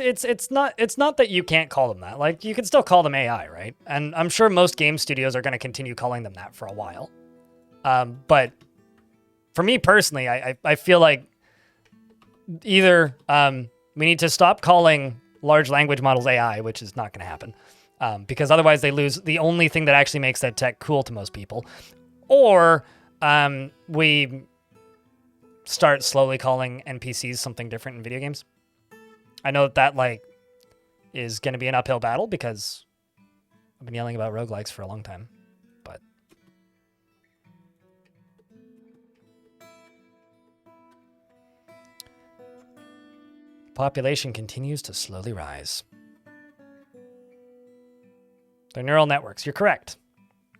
not that you can't call them that. Like, you can still call them AI, right? And I'm sure most game studios are going to continue calling them that for a while. But for me personally, I feel like either we need to stop calling large language models AI, which is not going to happen. Because otherwise they lose the only thing that actually makes that tech cool to most people. Or we start slowly calling NPCs something different in video games. I know that like is going to be an uphill battle because I've been yelling about roguelikes for a long time. But population continues to slowly rise. They're neural networks. You're correct.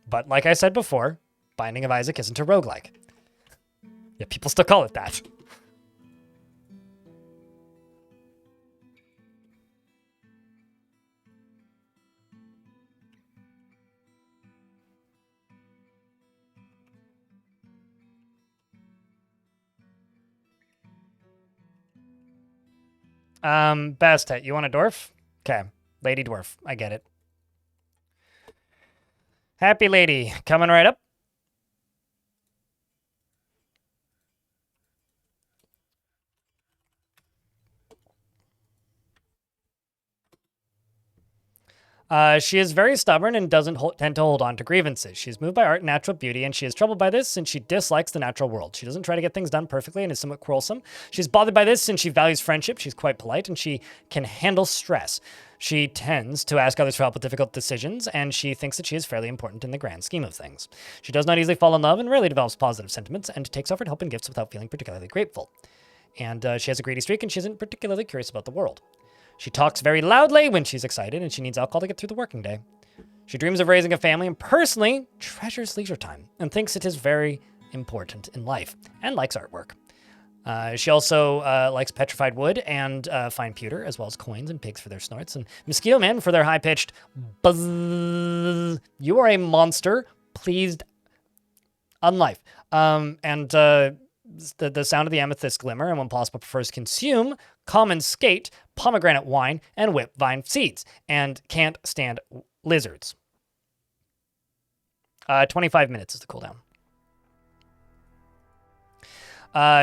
But like I said before, Binding of Isaac isn't a roguelike. Yeah, people still call it that. Bastet, you want a dwarf? Okay. Lady Dwarf. I get it. Happy lady. Coming right up. She is very stubborn and doesn't tend to hold on to grievances. She's moved by art and natural beauty, and she is troubled by this since she dislikes the natural world. She doesn't try to get things done perfectly and is somewhat quarrelsome. She's bothered by this since she values friendship. She's quite polite, and she can handle stress. She tends to ask others for help with difficult decisions, and she thinks that she is fairly important in the grand scheme of things. She does not easily fall in love and rarely develops positive sentiments, and takes offered help and gifts without feeling particularly grateful. And she has a greedy streak, and she isn't particularly curious about the world. She talks very loudly when she's excited, and she needs alcohol to get through the working day. She dreams of raising a family and personally treasures leisure time and thinks it is very important in life and likes artwork. She also likes petrified wood and fine pewter, as well as coins and pigs for their snorts, and mosquito men for their high-pitched buzz. You are a monster. Pleased unlife. The sound of the amethyst glimmer, and when possible prefers consume common skate, pomegranate wine, and whip vine seeds, and can't stand lizards. 25 minutes is the cooldown.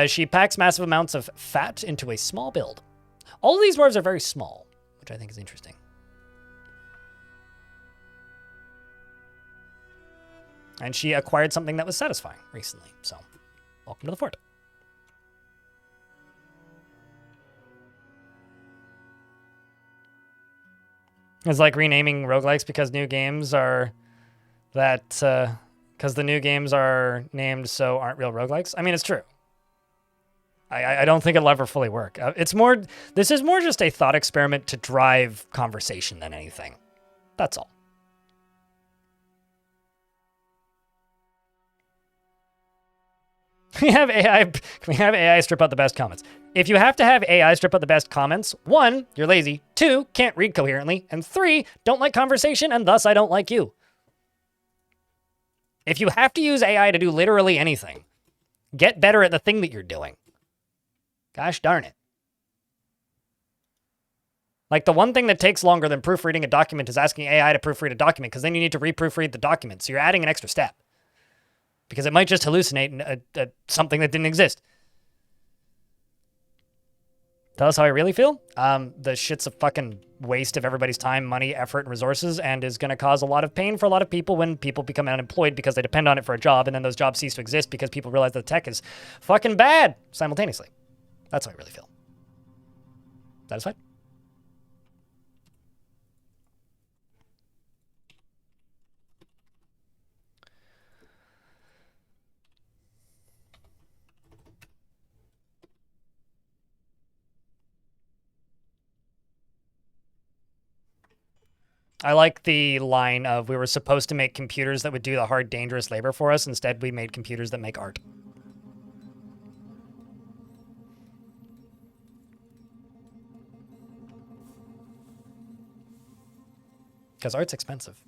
She packs massive amounts of fat into a small build. All of these dwarves are very small, which I think is interesting. And she acquired something that was satisfying recently, so welcome to the fort. It's like renaming roguelikes because new games are that, because the new games are named so aren't real roguelikes. I mean, it's true. I don't think it'll ever fully work. This is more just a thought experiment to drive conversation than anything. That's all. Can we have AI strip out the best comments? If you have to have AI strip out the best comments, 1, you're lazy, 2, can't read coherently, and 3, don't like conversation, and thus I don't like you. If you have to use AI to do literally anything, get better at the thing that you're doing. Gosh darn it. Like, the one thing that takes longer than proofreading a document is asking AI to proofread a document, because then you need to reproofread the document, so you're adding an extra step. Because it might just hallucinate something that didn't exist. Tell us how I really feel. The shit's a fucking waste of everybody's time, money, effort, and resources, and is going to cause a lot of pain for a lot of people when people become unemployed because they depend on it for a job, and then those jobs cease to exist because people realize that tech is fucking bad simultaneously. That's how I really feel. Satisfied? I like the line of, we were supposed to make computers that would do the hard, dangerous labor for us. Instead, we made computers that make art. Because art's expensive.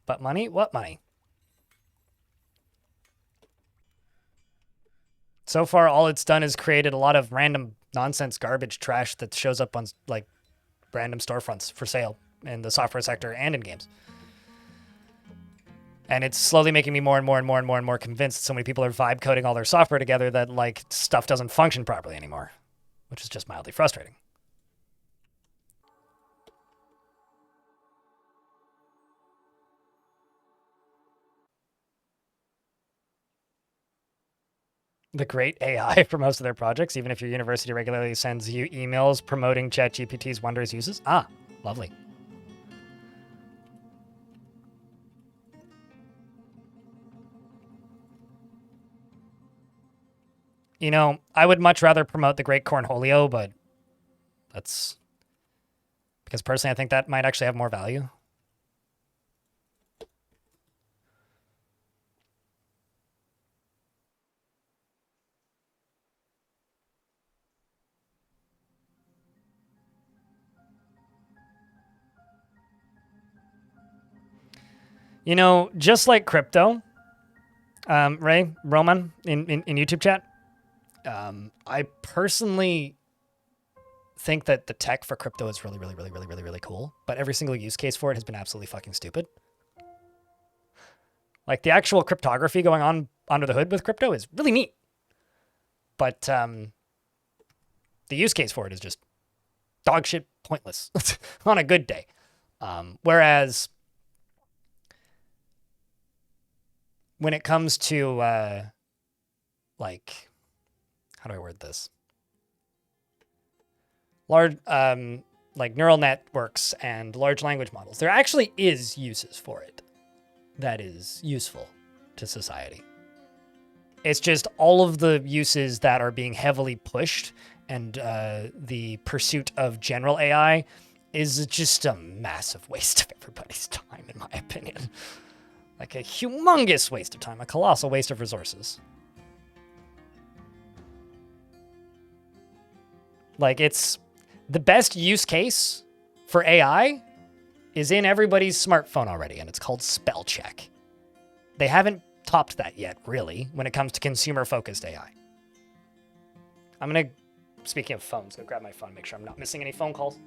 But money? What money? So far, all it's done is created a lot of random nonsense garbage trash that shows up on, like, random storefronts for sale in the software sector and in games. And it's slowly making me more and more convinced so many people are vibe coding all their software together that, like, stuff doesn't function properly anymore, which is just mildly frustrating. the great AI for most of their projects, even if your university regularly sends you emails promoting ChatGPT's wondrous uses. Ah, lovely. You know, I would much rather promote the Great Cornholio, but that's because personally I think that might actually have more value. You know, just like crypto, Ray, Roman, in YouTube chat, I personally think that the tech for crypto is really, really, really, really, really, really cool. But every single use case for it has been absolutely fucking stupid. Like the actual cryptography going on under the hood with crypto is really neat. But the use case for it is just dog shit pointless on a good day. Whereas when it comes to like, how do I word this? Large, like neural networks and large language models, there actually is uses for it that is useful to society. It's just all of the uses that are being heavily pushed and the pursuit of general AI is just a massive waste of everybody's time, in my opinion. Like a humongous waste of time, a colossal waste of resources. Like it's the best use case for AI is in everybody's smartphone already, and it's called spell check. They haven't topped that yet, really, when it comes to consumer-focused AI. I'm gonna, speaking of phones, go grab my phone, make sure I'm not missing any phone calls.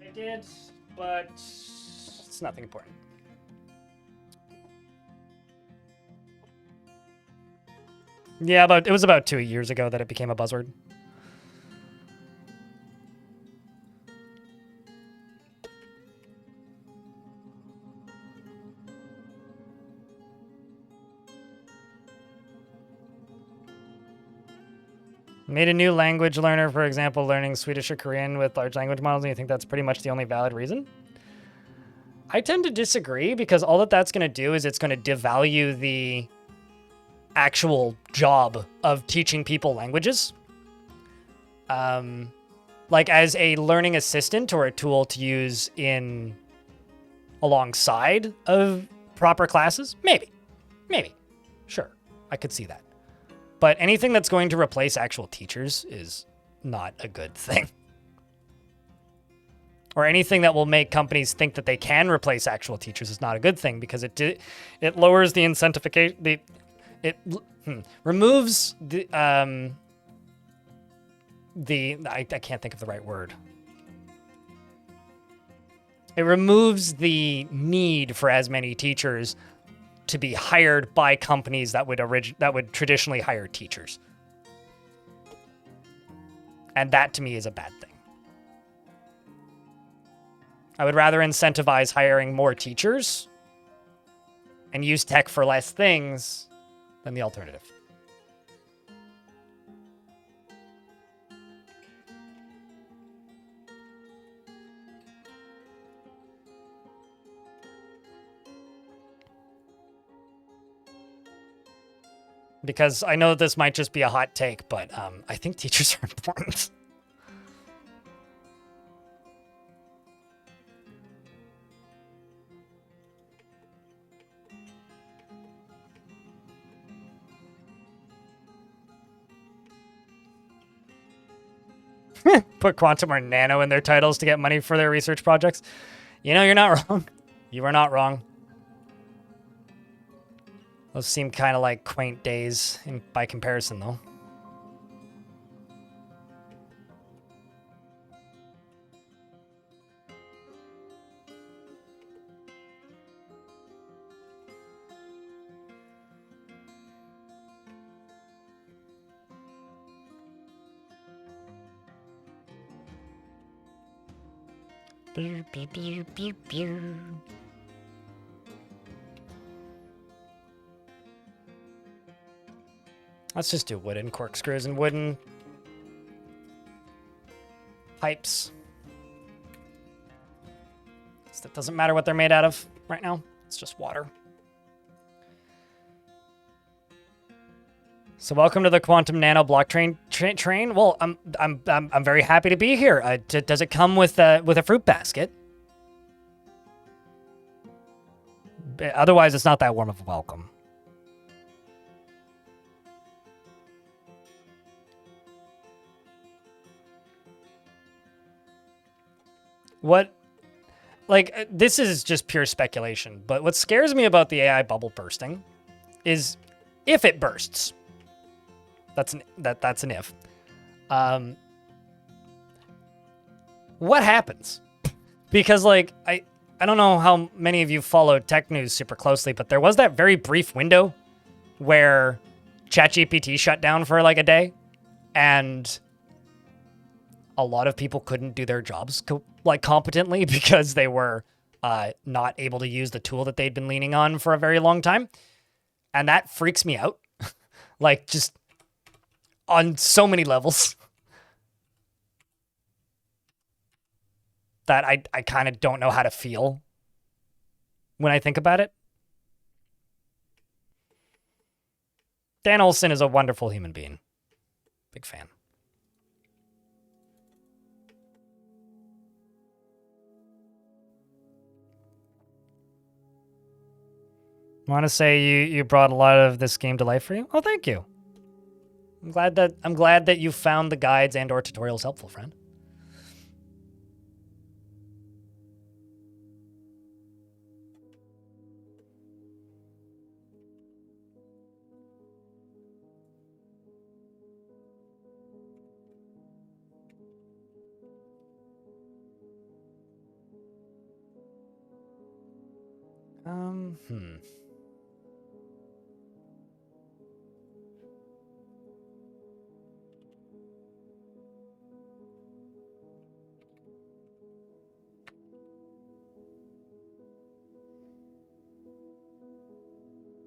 I did, but it's nothing important. Yeah, but it was about 2 years ago that it became a buzzword. Made a new language learner, for example, learning Swedish or Korean with large language models, and you think that's pretty much the only valid reason? I tend to disagree because all that's going to do is it's going to devalue the actual job of teaching people languages. Like as a learning assistant or a tool to use in alongside of proper classes, maybe, sure, I could see that. But anything that's going to replace actual teachers is not a good thing. Or anything that will make companies think that they can replace actual teachers is not a good thing because it lowers the incentivization. It removes the I can't think of the right word. It removes the need for as many teachers to be hired by companies that would traditionally hire teachers. And that to me is a bad thing. I would rather incentivize hiring more teachers and use tech for less things than the alternative. Because I know this might just be a hot take, but I think teachers are important. Put quantum or nano in their titles to get money for their research projects. You know, you're not wrong. You are not wrong. Those seem kind of like quaint days by comparison, though. Let's just do wooden corkscrews and wooden pipes. It doesn't matter what they're made out of right now. It's just water. So welcome to the quantum nano block train. Well, I'm very happy to be here. Does it come with a fruit basket? Otherwise, it's not that warm of a welcome. What? Like, this is just pure speculation, but what scares me about the AI bubble bursting is if it bursts. That's an if. What happens? Because, like, I don't know how many of you follow tech news super closely, but there was that very brief window where ChatGPT shut down for like a day, and a lot of people couldn't do their jobs competently because they were not able to use the tool that they'd been leaning on for a very long time. And that freaks me out. Like, just on so many levels that I kind of don't know how to feel when I think about it. Dan Olson is a wonderful human being. Big fan. I want to say you brought a lot of this game to life for you. Oh, thank you. I'm glad that you found the guides and or tutorials helpful, friend.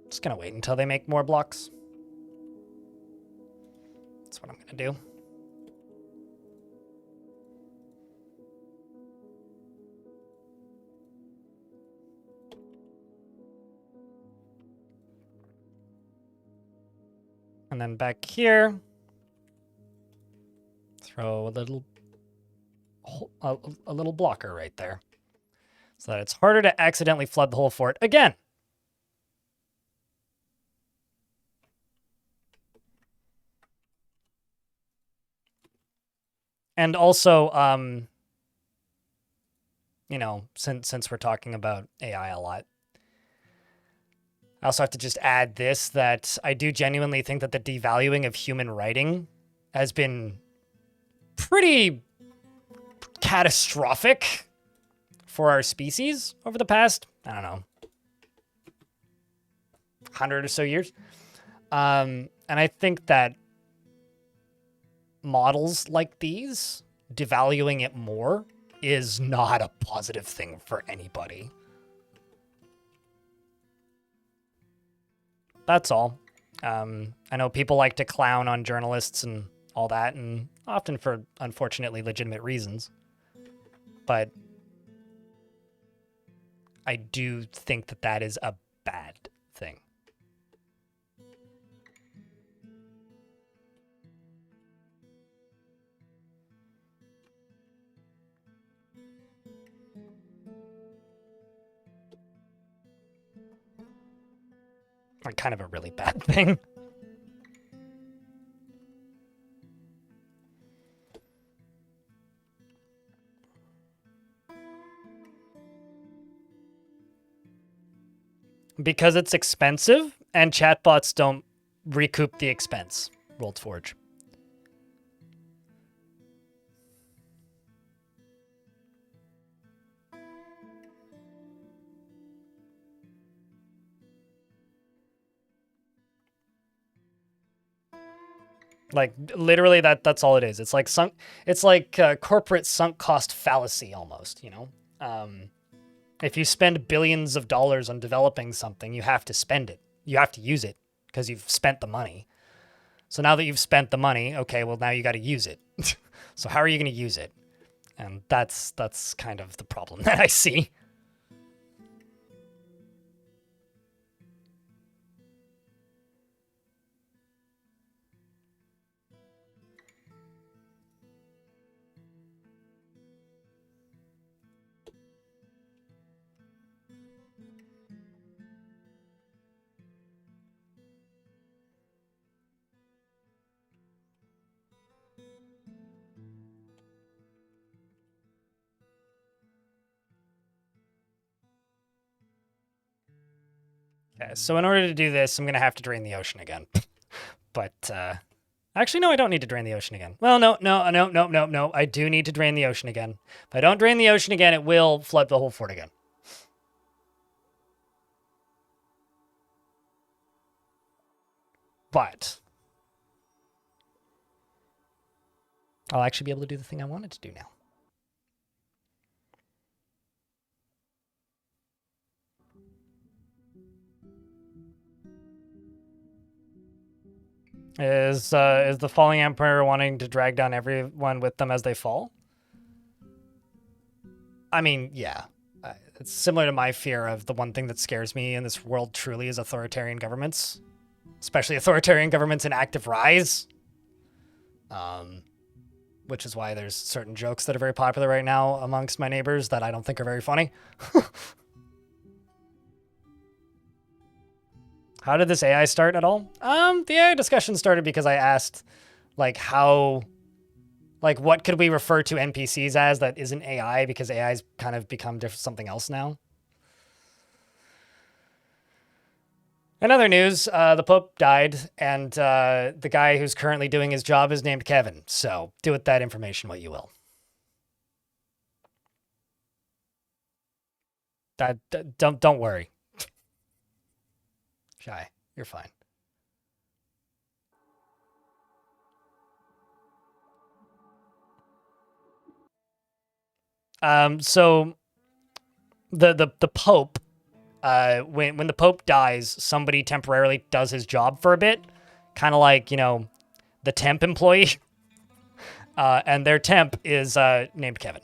Just gonna wait until they make more blocks. That's what I'm gonna do. And then back here, throw a little blocker right there, so that it's harder to accidentally flood the whole fort again. And also, you know, since we're talking about AI a lot, I also have to just add this, that I do genuinely think that the devaluing of human writing has been pretty catastrophic for our species over the past, I don't know, 100 or so years. And I think that models like these, devaluing it more, is not a positive thing for anybody. That's all. I know people like to clown on journalists and all that, and often for, unfortunately, legitimate reasons. But I do think that that is a bad thing. Like, kind of a really bad thing. Because it's expensive, and chatbots don't recoup the expense. World Forge. Like literally that's all it is. It's like corporate sunk cost fallacy almost, you know? If you spend billions of dollars on developing something, you have to spend it. You have to use it because you've spent the money. So now that you've spent the money, okay, well now you got to use it. So how are you going to use it? And that's kind of the problem that I see. Okay, so in order to do this, I'm going to have to drain the ocean again. But, actually, no, I don't need to drain the ocean again. Well, no. I do need to drain the ocean again. If I don't drain the ocean again, it will flood the whole fort again. But I'll actually be able to do the thing I wanted to do now. Is the falling emperor wanting to drag down everyone with them as they fall? I mean, yeah. It's similar to my fear of the one thing that scares me in this world truly is authoritarian governments. Especially authoritarian governments in active rise. Which is why there's certain jokes that are very popular right now amongst my neighbors that I don't think are very funny. How did this AI start at all? The AI discussion started because I asked, like, what could we refer to NPCs as that isn't AI, because AI's kind of become something else now. In other news, the Pope died, and the guy who's currently doing his job is named Kevin, so do with that information what you will. Don't worry. Shy, you're fine. So the Pope, when the Pope dies, somebody temporarily does his job for a bit, kind of like, you know, the temp employee, and their temp is named Kevin.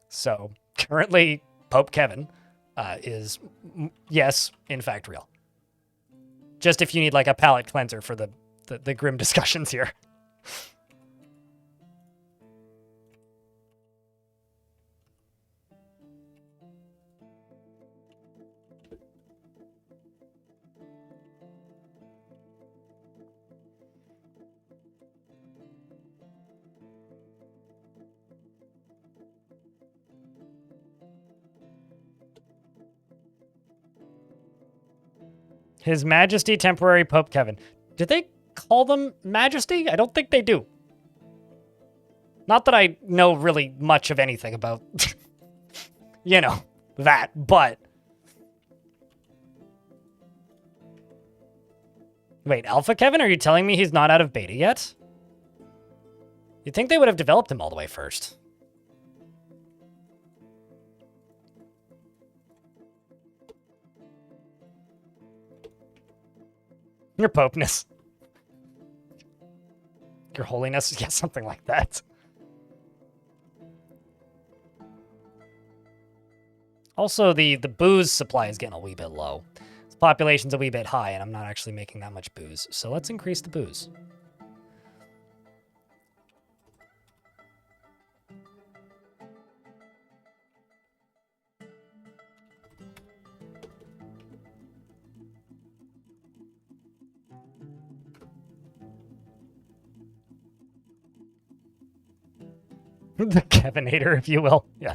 So currently, Pope Kevin is, yes, in fact, real. Just if you need like a palate cleanser for the grim discussions here. His Majesty Temporary Pope Kevin. Did they call them Majesty? I don't think they do. Not that I know really much of anything about, you know, that, but... Wait, Alpha Kevin? Are you telling me he's not out of beta yet? You'd think they would have developed him all the way first. Your Popeness. Your Holiness. Yeah, something like that. Also, the booze supply is getting a wee bit low. The population's a wee bit high, and I'm not actually making that much booze. So let's increase the booze. The Kevinator, if you will. Yeah.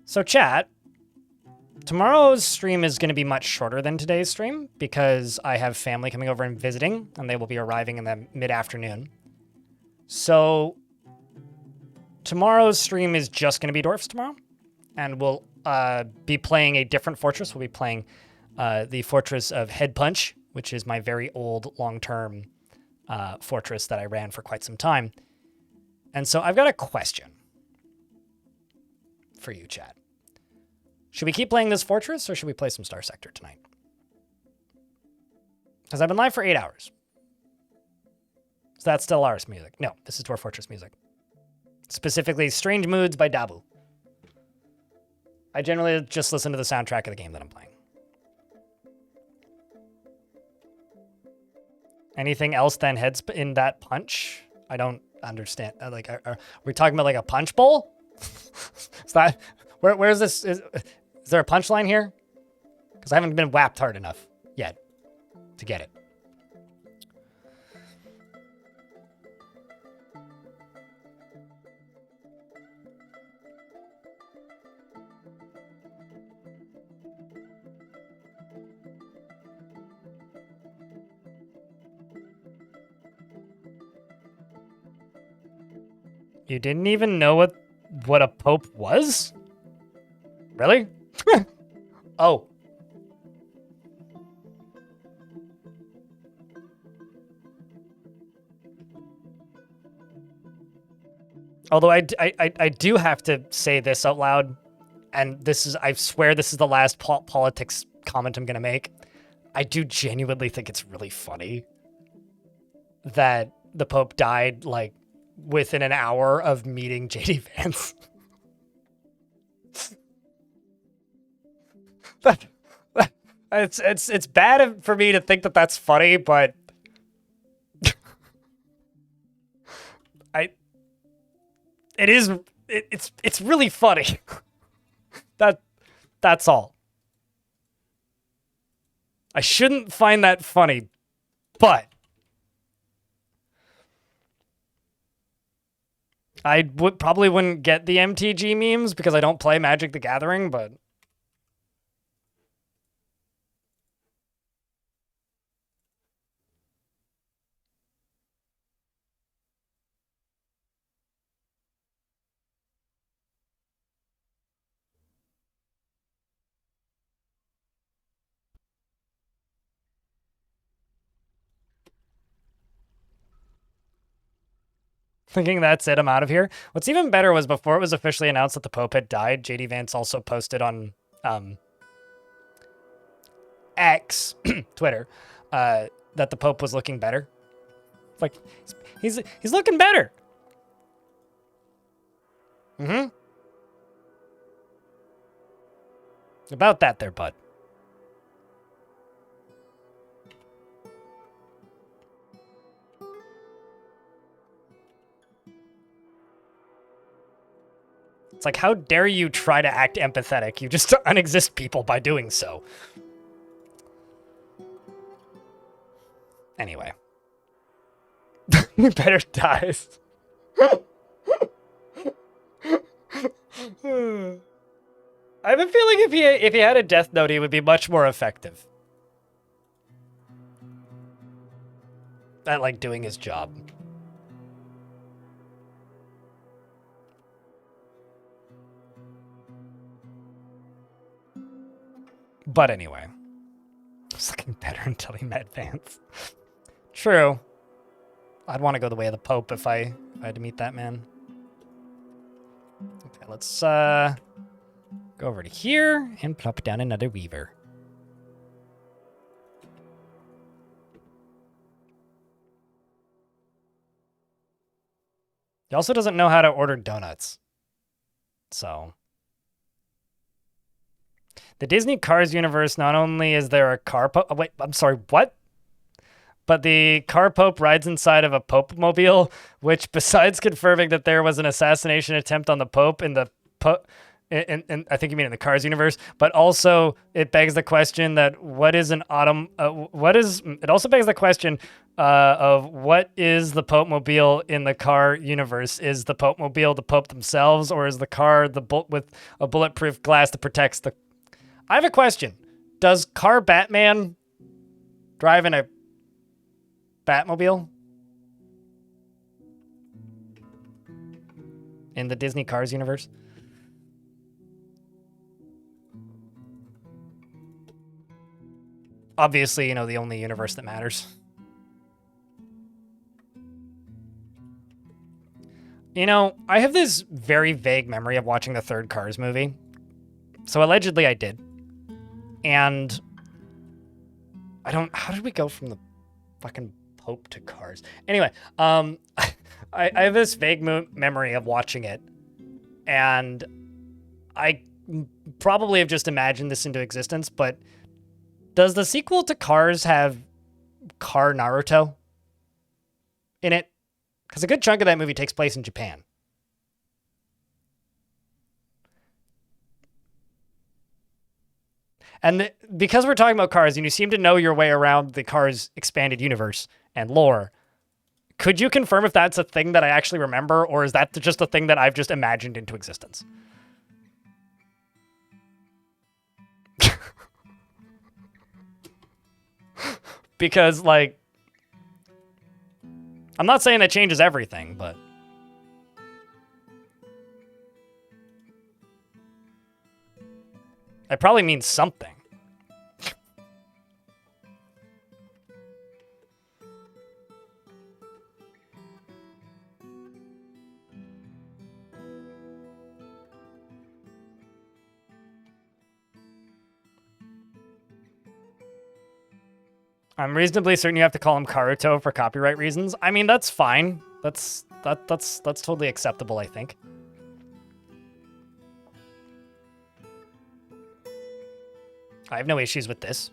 So chat, tomorrow's stream is going to be much shorter than today's stream because I have family coming over and visiting, and they will be arriving in the mid-afternoon. So tomorrow's stream is just going to be Dwarfs tomorrow. and we'll be playing a different fortress. We'll be playing the Fortress of Head Punch, which is my very old long-term fortress that I ran for quite some time. And so I've got a question for you, chat. Should we keep playing this fortress, or should we play some Star Sector tonight? Because I've been live for 8 hours. Is that still ours music? No, this is Dwarf Fortress music. Specifically, Strange Moods by Dabu. I generally just listen to the soundtrack of the game that I'm playing. Anything else than heads in that punch? I don't understand. Like, are we talking about like a punch bowl? Is that where's this? Is there a punchline here? Because I haven't been whapped hard enough yet to get it. You didn't even know what a pope was? Really? Oh. Although I do have to say this out loud, and this is, I swear this is the last politics comment I'm going to make. I do genuinely think it's really funny that the Pope died, like, within an hour of meeting JD Vance. It's bad for me to think that that's funny, but it's really funny. That's all. I shouldn't find that funny, but I probably wouldn't get the MTG memes because I don't play Magic the Gathering, but thinking that's it, I'm out of here. What's even better was before it was officially announced that the Pope had died, JD Vance also posted on X, Twitter, that the Pope was looking better. Like, he's looking better. Mm-hmm. About that there, bud. It's like, how dare you try to act empathetic? You just unexist people by doing so. Anyway. Better dies. I have a feeling if he had a death note, he would be much more effective at, like, doing his job. But anyway, I was looking better until he met Vance. True. I'd want to go the way of the Pope if I had to meet that man. Okay, let's go over to here and plop down another Weaver. He also doesn't know how to order donuts. So the Disney Cars universe, not only is there a car pope... Oh, wait, I'm sorry, what? But the car pope rides inside of a Pope-mobile, which, besides confirming that there was an assassination attempt on the Pope in the... And I think you mean in the Cars universe, but also it begs the question that what is an autumn... it also begs the question of what is the Pope-mobile in the car universe? Is the Pope-mobile the Pope themselves, or is the car with a bulletproof glass that protects the... I have a question. Does Car Batman drive in a Batmobile? In the Disney Cars universe? obviously, you know, the only universe that matters. You know, I have this very vague memory of watching the third Cars movie. So allegedly I did. And I don't... How did we go from the fucking Pope to Cars? Anyway, I have this vague memory of watching it. And I probably have just imagined this into existence, but does the sequel to Cars have Car Naruto in it? Because a good chunk of that movie takes place in Japan. And because we're talking about Cars, and you seem to know your way around the Cars expanded universe and lore, could you confirm if that's a thing that I actually remember, or is that just a thing that I've just imagined into existence? Because, like, I'm not saying that changes everything, but... it probably means something. I'm reasonably certain you have to call him Karuto for copyright reasons. I mean, that's fine. That's totally acceptable, I think. I have no issues with this.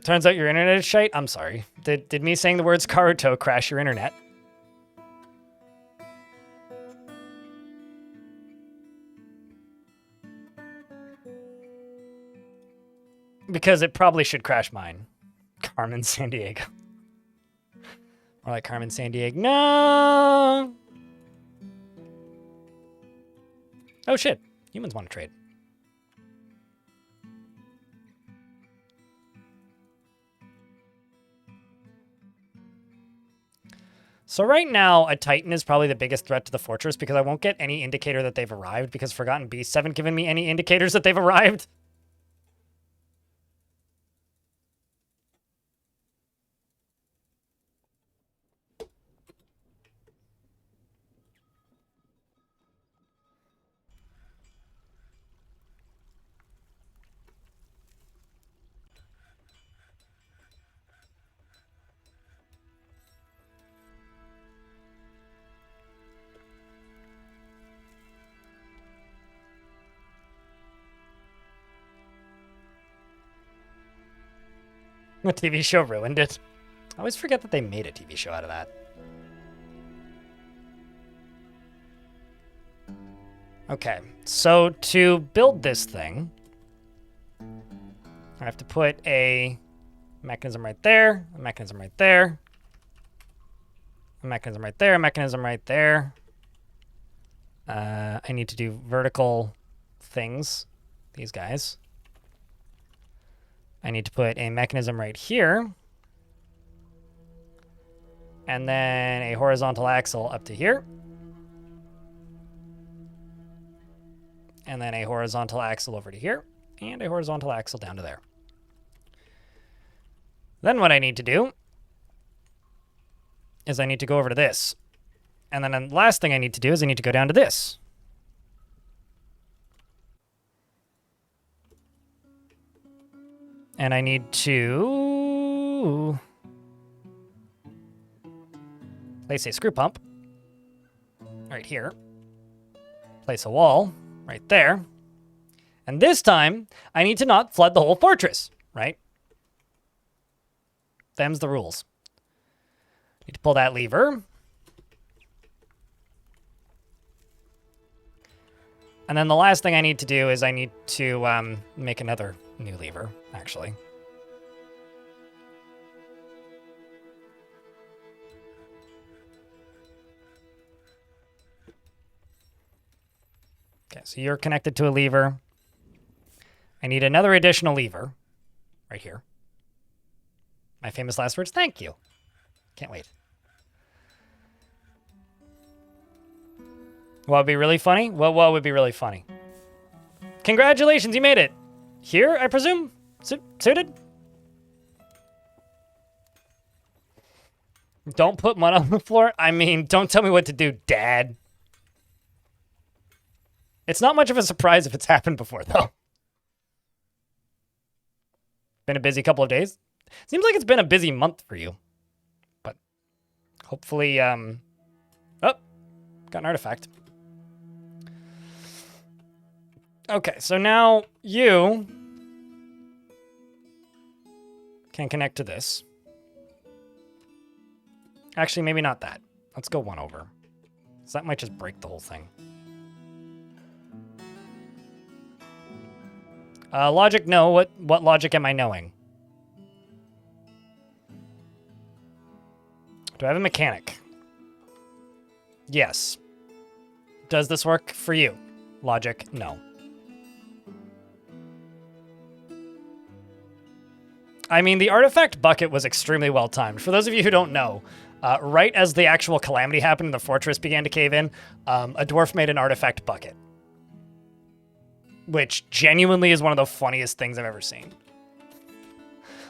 Turns out your internet is shite? I'm sorry. Did me saying the words Karuto crash your internet? Because it probably should crash mine. Carmen Sandiego. More like Carmen Sandiego. No! Oh shit. Humans want to trade. So right now, a Titan is probably the biggest threat to the fortress because I won't get any indicator that they've arrived because Forgotten Beasts haven't given me any indicators that they've arrived. The TV show ruined it. I always forget that they made a TV show out of that. Okay, so to build this thing, I have to put a mechanism right there, a mechanism right there, a mechanism right there, a mechanism right there. I need to do vertical things, these guys. I need to put a mechanism right here. And then a horizontal axle up to here. And then a horizontal axle over to here. And a horizontal axle down to there. Then what I need to do is I need to go over to this. And then the last thing I need to do is I need to go down to this. And I need to place a screw pump right here. Place a wall right there. And this time, I need to not flood the whole fortress, right? Them's the rules. Need to pull that lever. And then the last thing I need to do is I need to make another new lever, actually. Okay, so you're connected to a lever. I need another additional lever right here. My famous last words, thank you. Can't wait. What would be really funny? Well, what would be really funny? Congratulations, you made it. Here, I presume? Suited? Don't put mud on the floor? I mean, don't tell me what to do, Dad. It's not much of a surprise if it's happened before, though. Been a busy couple of days? Seems like it's been a busy month for you. But hopefully, oh, got an artifact. Okay, so now you can connect to this. Actually, maybe not that. Let's go one over. So that might just break the whole thing. Logic, no. What logic am I knowing? Do I have a mechanic? Yes. Does this work for you? Logic, no. I mean, the artifact bucket was extremely well timed. For those of you who don't know, right as the actual calamity happened and the fortress began to cave in, a dwarf made an artifact bucket. Which genuinely is one of the funniest things I've ever seen.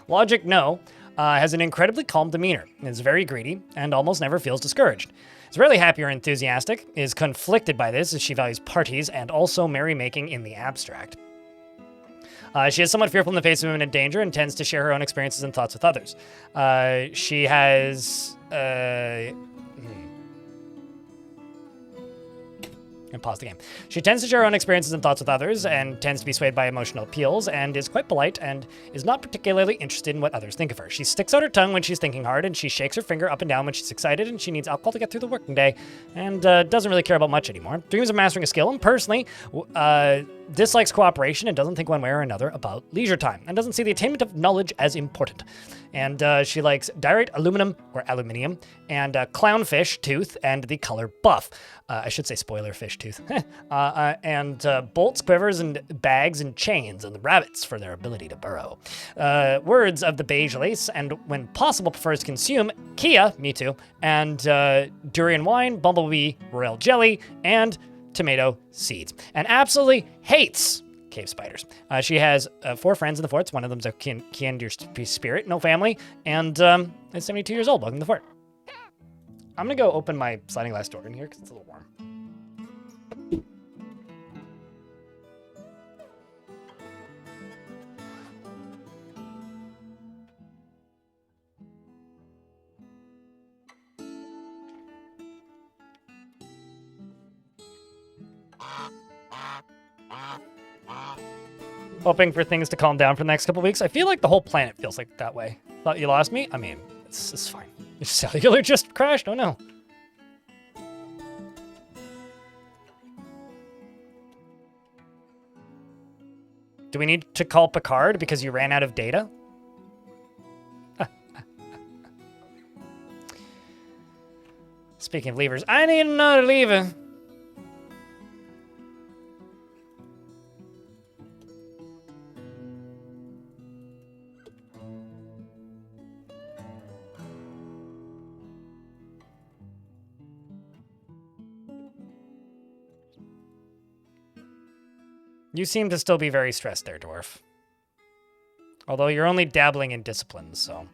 Logic, no, has an incredibly calm demeanor, is very greedy, and almost never feels discouraged. Is rarely happy or enthusiastic, is conflicted by this as she values parties and also merrymaking in the abstract. She is somewhat fearful in the face of imminent danger and tends to share her own experiences and thoughts with others. She has... And pause the game. She tends to share her own experiences and thoughts with others and tends to be swayed by emotional appeals and is quite polite and is not particularly interested in what others think of her. She sticks out her tongue when she's thinking hard and she shakes her finger up and down when she's excited and she needs alcohol to get through the working day and doesn't really care about much anymore. Dreams of mastering a skill and personally dislikes cooperation and doesn't think one way or another about leisure time and doesn't see the attainment of knowledge as important. And she likes diorite aluminum or aluminium and clownfish tooth and the color buff. I should say spoiler fish tooth. And bolts, quivers, and bags and chains and rabbits for their ability to burrow. Words of the beige lace and when possible prefers to consume Kia, me too, and durian wine, bumblebee, royal jelly, and tomato seeds. And absolutely hates cave spiders. She has 4 friends in the forts. One of them's a Kiandir spirit, no family, and is 72 years old. Welcome to the fort. I'm gonna go open my sliding glass door in here because it's a little warm. Hoping for things to calm down for the next couple weeks. I feel like the whole planet feels like that way. Thought you lost me? I mean, it's fine. Your cellular just crashed? Oh no. Do we need to call Picard because you ran out of data? Speaking of levers, I need another lever. You seem to still be very stressed there, Dwarf. Although you're only dabbling in disciplines, so...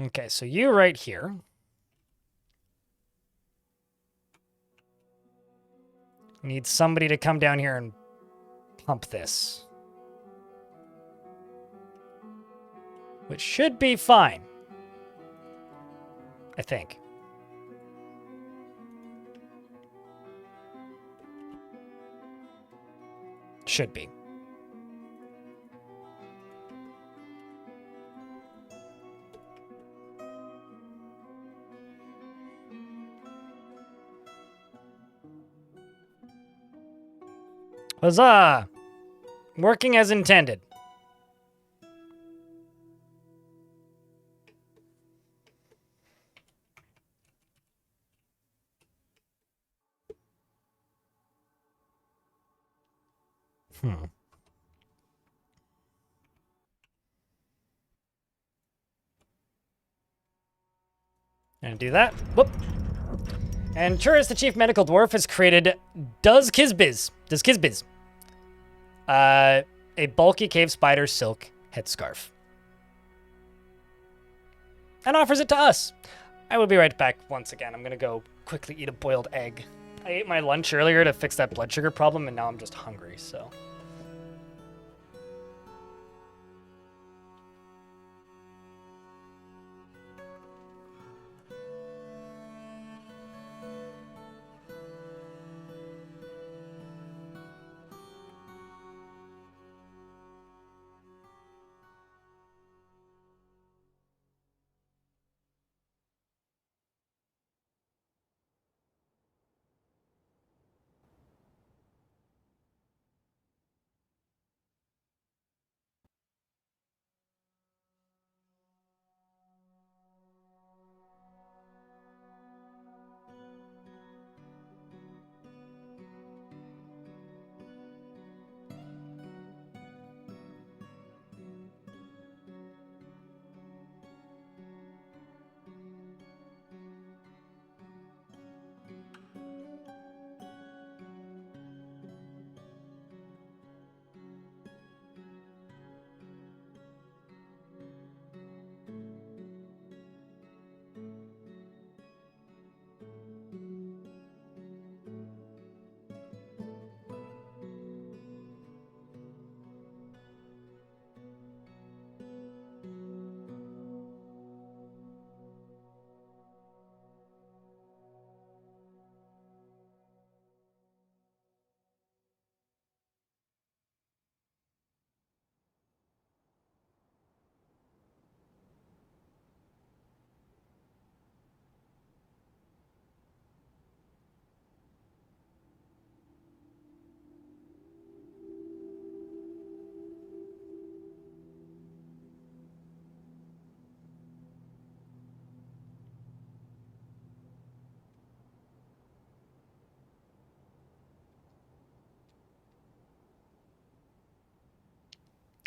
Okay, so you right here. Need somebody to come down here and pump this. Which should be fine. I think. Should be. Huzzah! Working as intended. Gonna do that. Whoop. And Churis, the chief medical dwarf, has created Does Kizbiz. A bulky cave spider silk headscarf. And offers it to us. I will be right back once again. I'm gonna go quickly eat a boiled egg. I ate my lunch earlier to fix that blood sugar problem, and now I'm just hungry, so.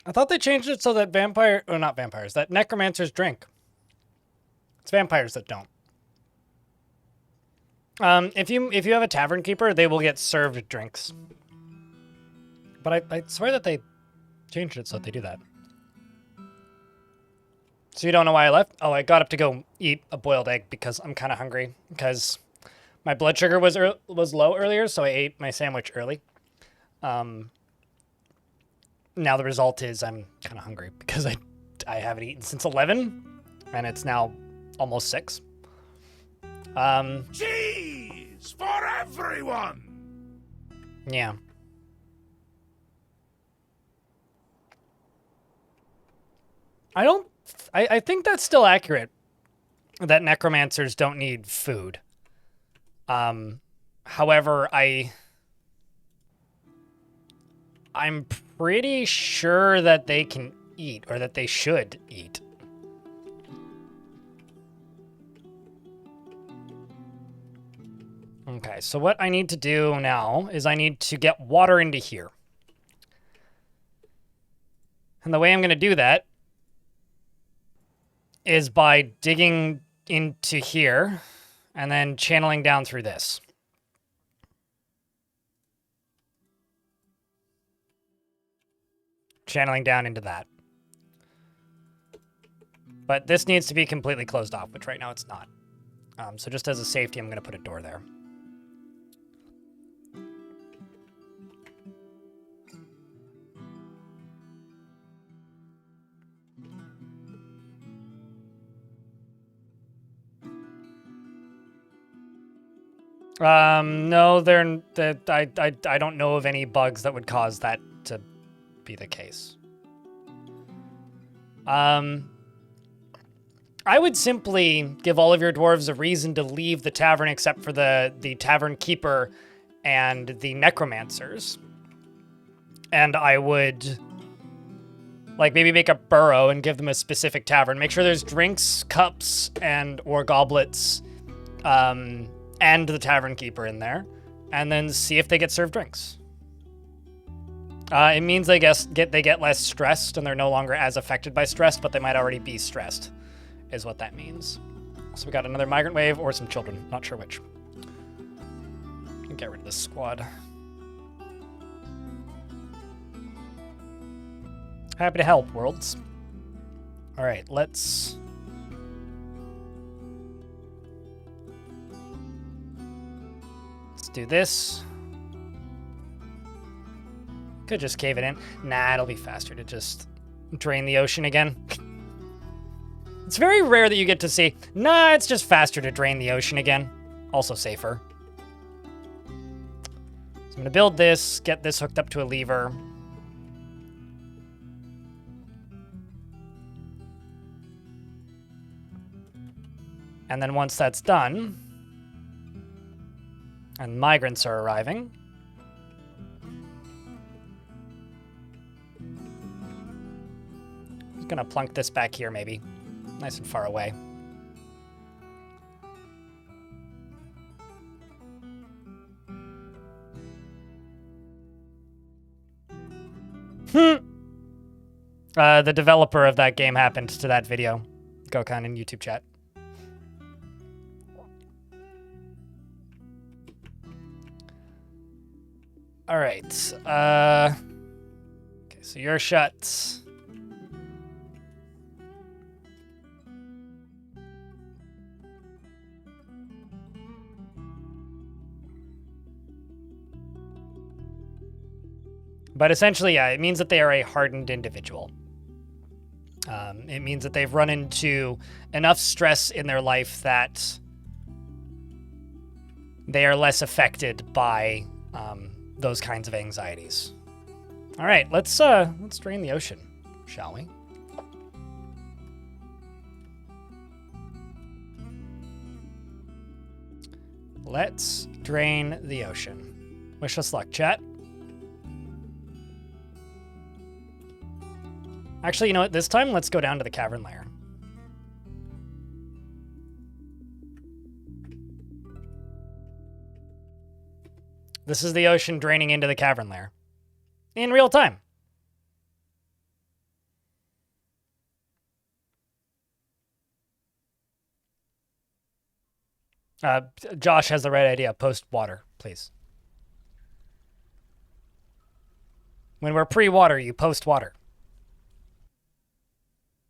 I thought they changed it so that not vampires, that necromancers drink. It's vampires that don't. If you have a tavern keeper, they will get served drinks. But I swear that they changed it so that they do that. So you don't know why I left? Oh, I got up to go eat a boiled egg because I'm kind of hungry. Because my blood sugar was low earlier, so I ate my sandwich early. Now the result is I'm kind of hungry because I haven't eaten since 11, and it's now almost 6. Cheese for everyone! Yeah. I think that's still accurate, that necromancers don't need food. However, I'm pretty sure that they can eat, or that they should eat. Okay, so what I need to do now is I need to get water into here. And the way I'm going to do that is by digging into here and then channeling down through this. Channeling down into that. But this needs to be completely closed off, which right now it's not. So just as a safety, I'm going to put a door there. No, I don't know of any bugs that would cause that to be the case. I would simply give all of your dwarves a reason to leave the tavern except for the tavern keeper and the necromancers. And I would, like, maybe make a burrow and give them a specific tavern. Make sure there's drinks, cups, and or goblets, and the tavern keeper in there. And then see if they get served drinks. It means they get less stressed and they're no longer as affected by stress, but they might already be stressed, is what that means. So we got another migrant wave or some children. Not sure which. Get rid of this squad. Happy to help, worlds. All right, let's do this. Could just cave it in. Nah, it'll be faster to just drain the ocean again. It's very rare that you get to see. Nah, it's just faster to drain the ocean again. Also safer. So I'm gonna build this, get this hooked up to a lever. And then once that's done, and migrants are arriving, I'm gonna plunk this back here maybe, nice and far away. The developer of that game happened to that video. Gokhan in YouTube chat. All right. Okay, so you're shut. But essentially, yeah, it means that they are a hardened individual. It means that they've run into enough stress in their life that they are less affected by those kinds of anxieties. All right, let's drain the ocean, shall we? Let's drain the ocean. Wish us luck, chat. Actually, you know what? This time, let's go down to the cavern layer. This is the ocean draining into the cavern layer. In real time. Josh has the right idea. Post water, please. When we're pre-water, you post water.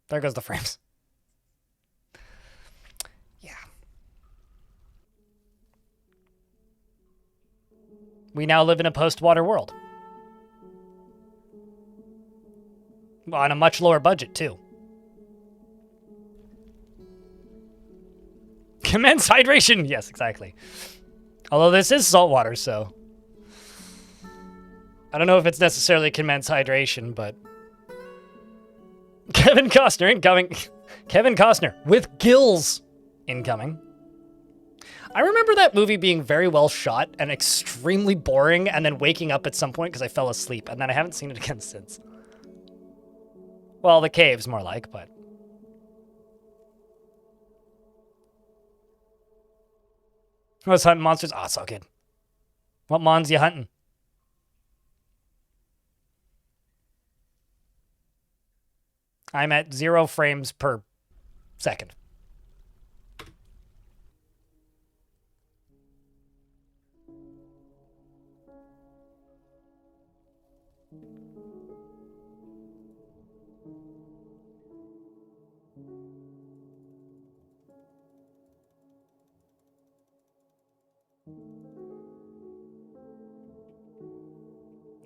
There goes the frames. Yeah. We now live in a post-water world. On a much lower budget, too. Commence hydration! Yes, exactly. Although this is saltwater, so... I don't know if it's necessarily commence hydration, but... Kevin Costner incoming. Kevin Costner with gills incoming. I remember that movie being very well shot and extremely boring, and then waking up at some point because I fell asleep, and then I haven't seen it again since. Well, the cave's more like, but... I was hunting monsters. Oh, so good. What mons you hunting? I'm at 0 frames per second.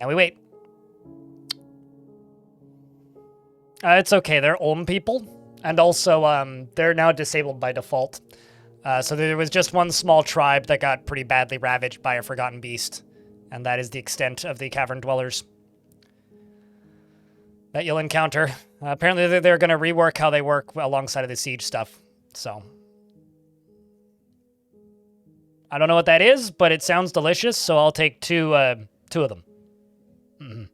Now we wait. It's okay. They're Ulm people. And also, they're now disabled by default. So there was just one small tribe that got pretty badly ravaged by a forgotten beast. And that is the extent of the cavern dwellers that you'll encounter. Apparently, they're going to rework how they work alongside of the siege stuff. So... I don't know what that is, but it sounds delicious, so I'll take two of them. Mm-hmm.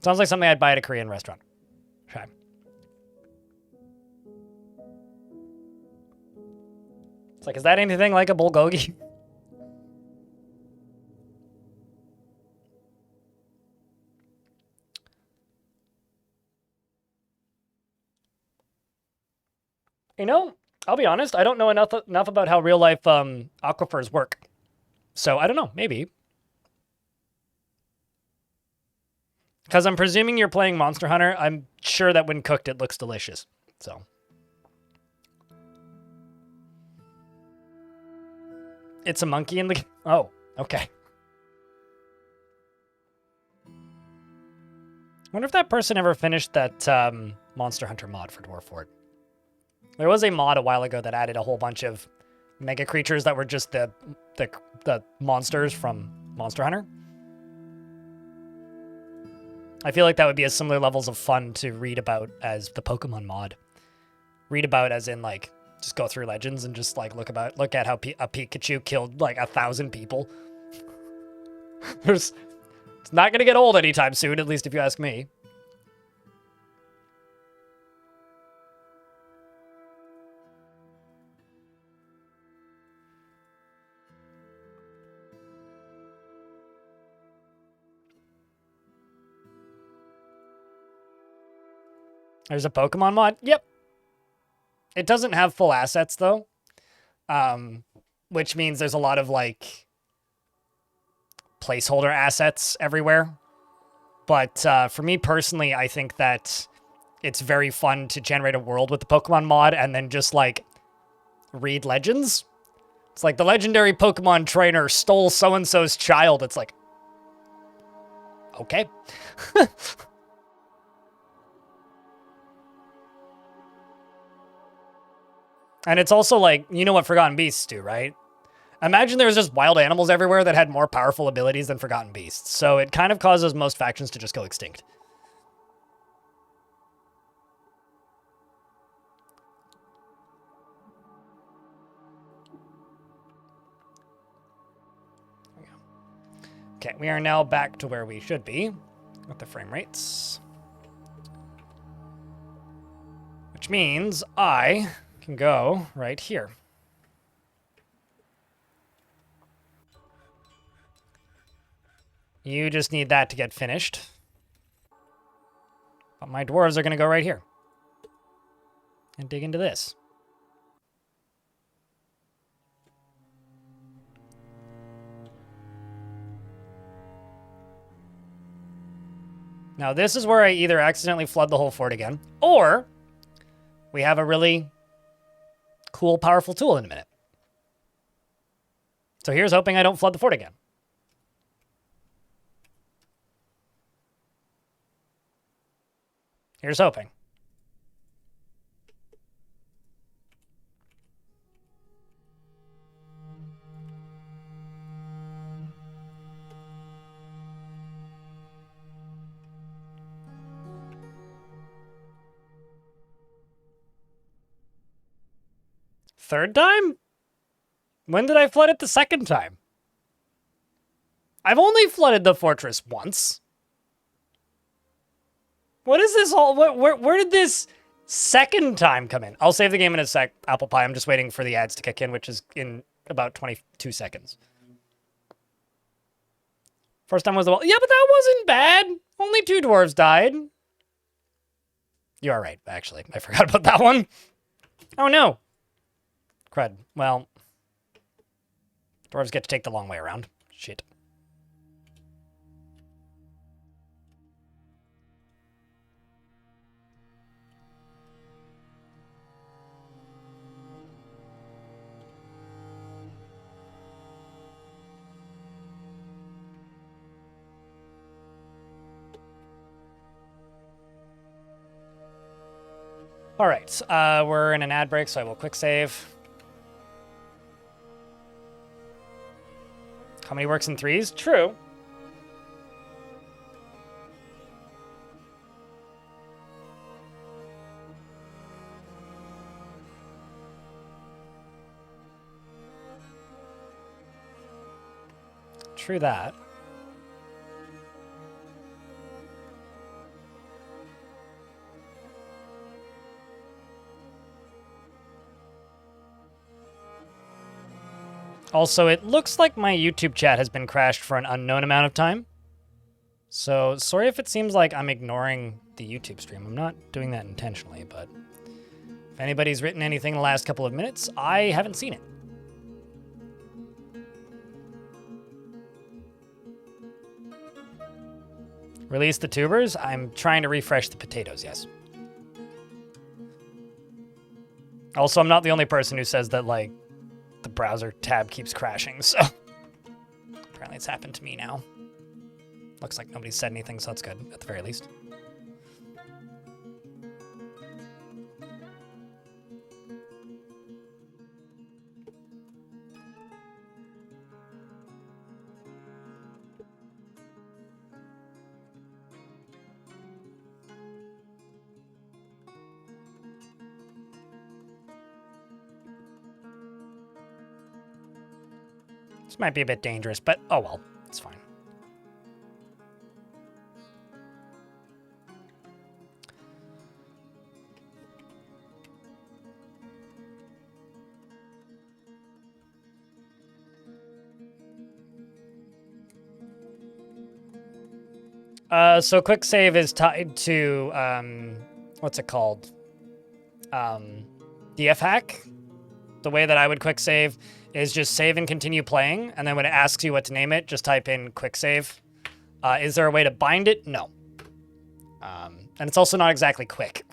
Sounds like something I'd buy at a Korean restaurant. Okay. It's like, is that anything like a bulgogi? You know, I'll be honest, I don't know enough about how real life aquifers work. So I don't know, maybe. Because I'm presuming you're playing Monster Hunter, I'm sure that when cooked it looks delicious. So. It's a monkey in the... Oh, okay. I wonder if that person ever finished that Monster Hunter mod for Dwarf Fort. There was a mod a while ago that added a whole bunch of mega creatures that were just the monsters from Monster Hunter. I feel like that would be a similar levels of fun to read about as the Pokemon mod. Read about as in, like, just go through legends and just, like, look at how a Pikachu killed, like, 1,000 people. It's not going to get old anytime soon, at least if you ask me. There's a Pokemon mod? Yep. It doesn't have full assets, though. Which means there's a lot of, like, placeholder assets everywhere. But for me personally, I think that it's very fun to generate a world with the Pokemon mod and then just, like, read legends. It's like, the legendary Pokemon trainer stole so-and-so's child. It's like, okay. And it's also like, you know what Forgotten Beasts do, right? Imagine there was just wild animals everywhere that had more powerful abilities than Forgotten Beasts. So it kind of causes most factions to just go extinct. Okay, we are now back to where we should be with the frame rates. Which means I can go right here. You just need that to get finished. But my dwarves are going to go right here. And dig into this. Now this is where I either accidentally flood the whole fort again, or we have a really cool, powerful tool in a minute. So here's hoping I don't flood the fort again. Here's hoping. Third time? When did I flood it the second time? I've only flooded the fortress once. What is this all? Where did this second time come in? I'll save the game in a sec, Apple Pie. I'm just waiting for the ads to kick in, which is in about 22 seconds. First time was the wall. Yeah, but that wasn't bad. Only 2 dwarves died. You are right, actually. I forgot about that one. Oh, no. Crud. Well, dwarves get to take the long way around. Shit. All right, we're in an ad break, so I will quick save. How many works in 3s? True. True that. Also, it looks like my YouTube chat has been crashed for an unknown amount of time. So, sorry if it seems like I'm ignoring the YouTube stream. I'm not doing that intentionally, but if anybody's written anything in the last couple of minutes, I haven't seen it. Release the tubers? I'm trying to refresh the potatoes, yes. Also, I'm not the only person who says that, like, the browser tab keeps crashing, so apparently it's happened to me now. Looks like nobody's said anything, so that's good, at the very least. This might be a bit dangerous, but oh well, it's fine. So quick save is tied to, what's it called? DF hack. The way that I would quick save is just save and continue playing, and then when it asks you what to name it, just type in quick save. Is there a way to bind it? No. And it's also not exactly quick.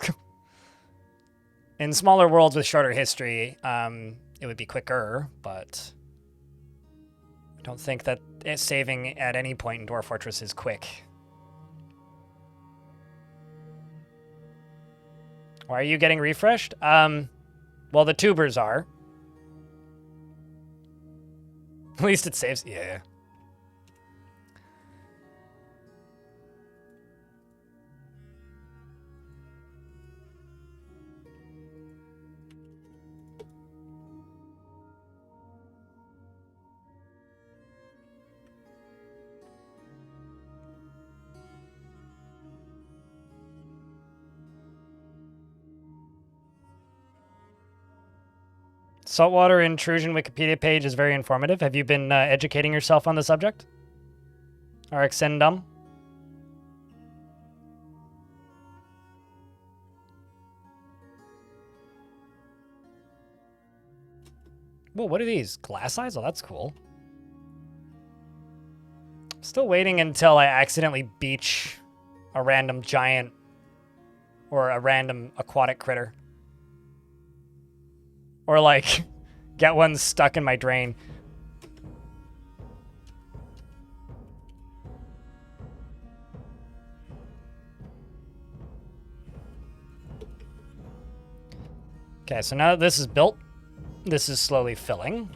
In smaller worlds with shorter history, it would be quicker, but I don't think that saving at any point in Dwarf Fortress is quick. Why are you getting refreshed? Well, the tubers are. At least it saves. Yeah. Saltwater intrusion Wikipedia page is very informative. Have you been educating yourself on the subject? Arxendum? Whoa, what are these? Glass eyes? Oh, that's cool. Still waiting until I accidentally beach a random giant or a random aquatic critter. Or, like, get one stuck in my drain. Okay, so now that this is built, this is slowly filling.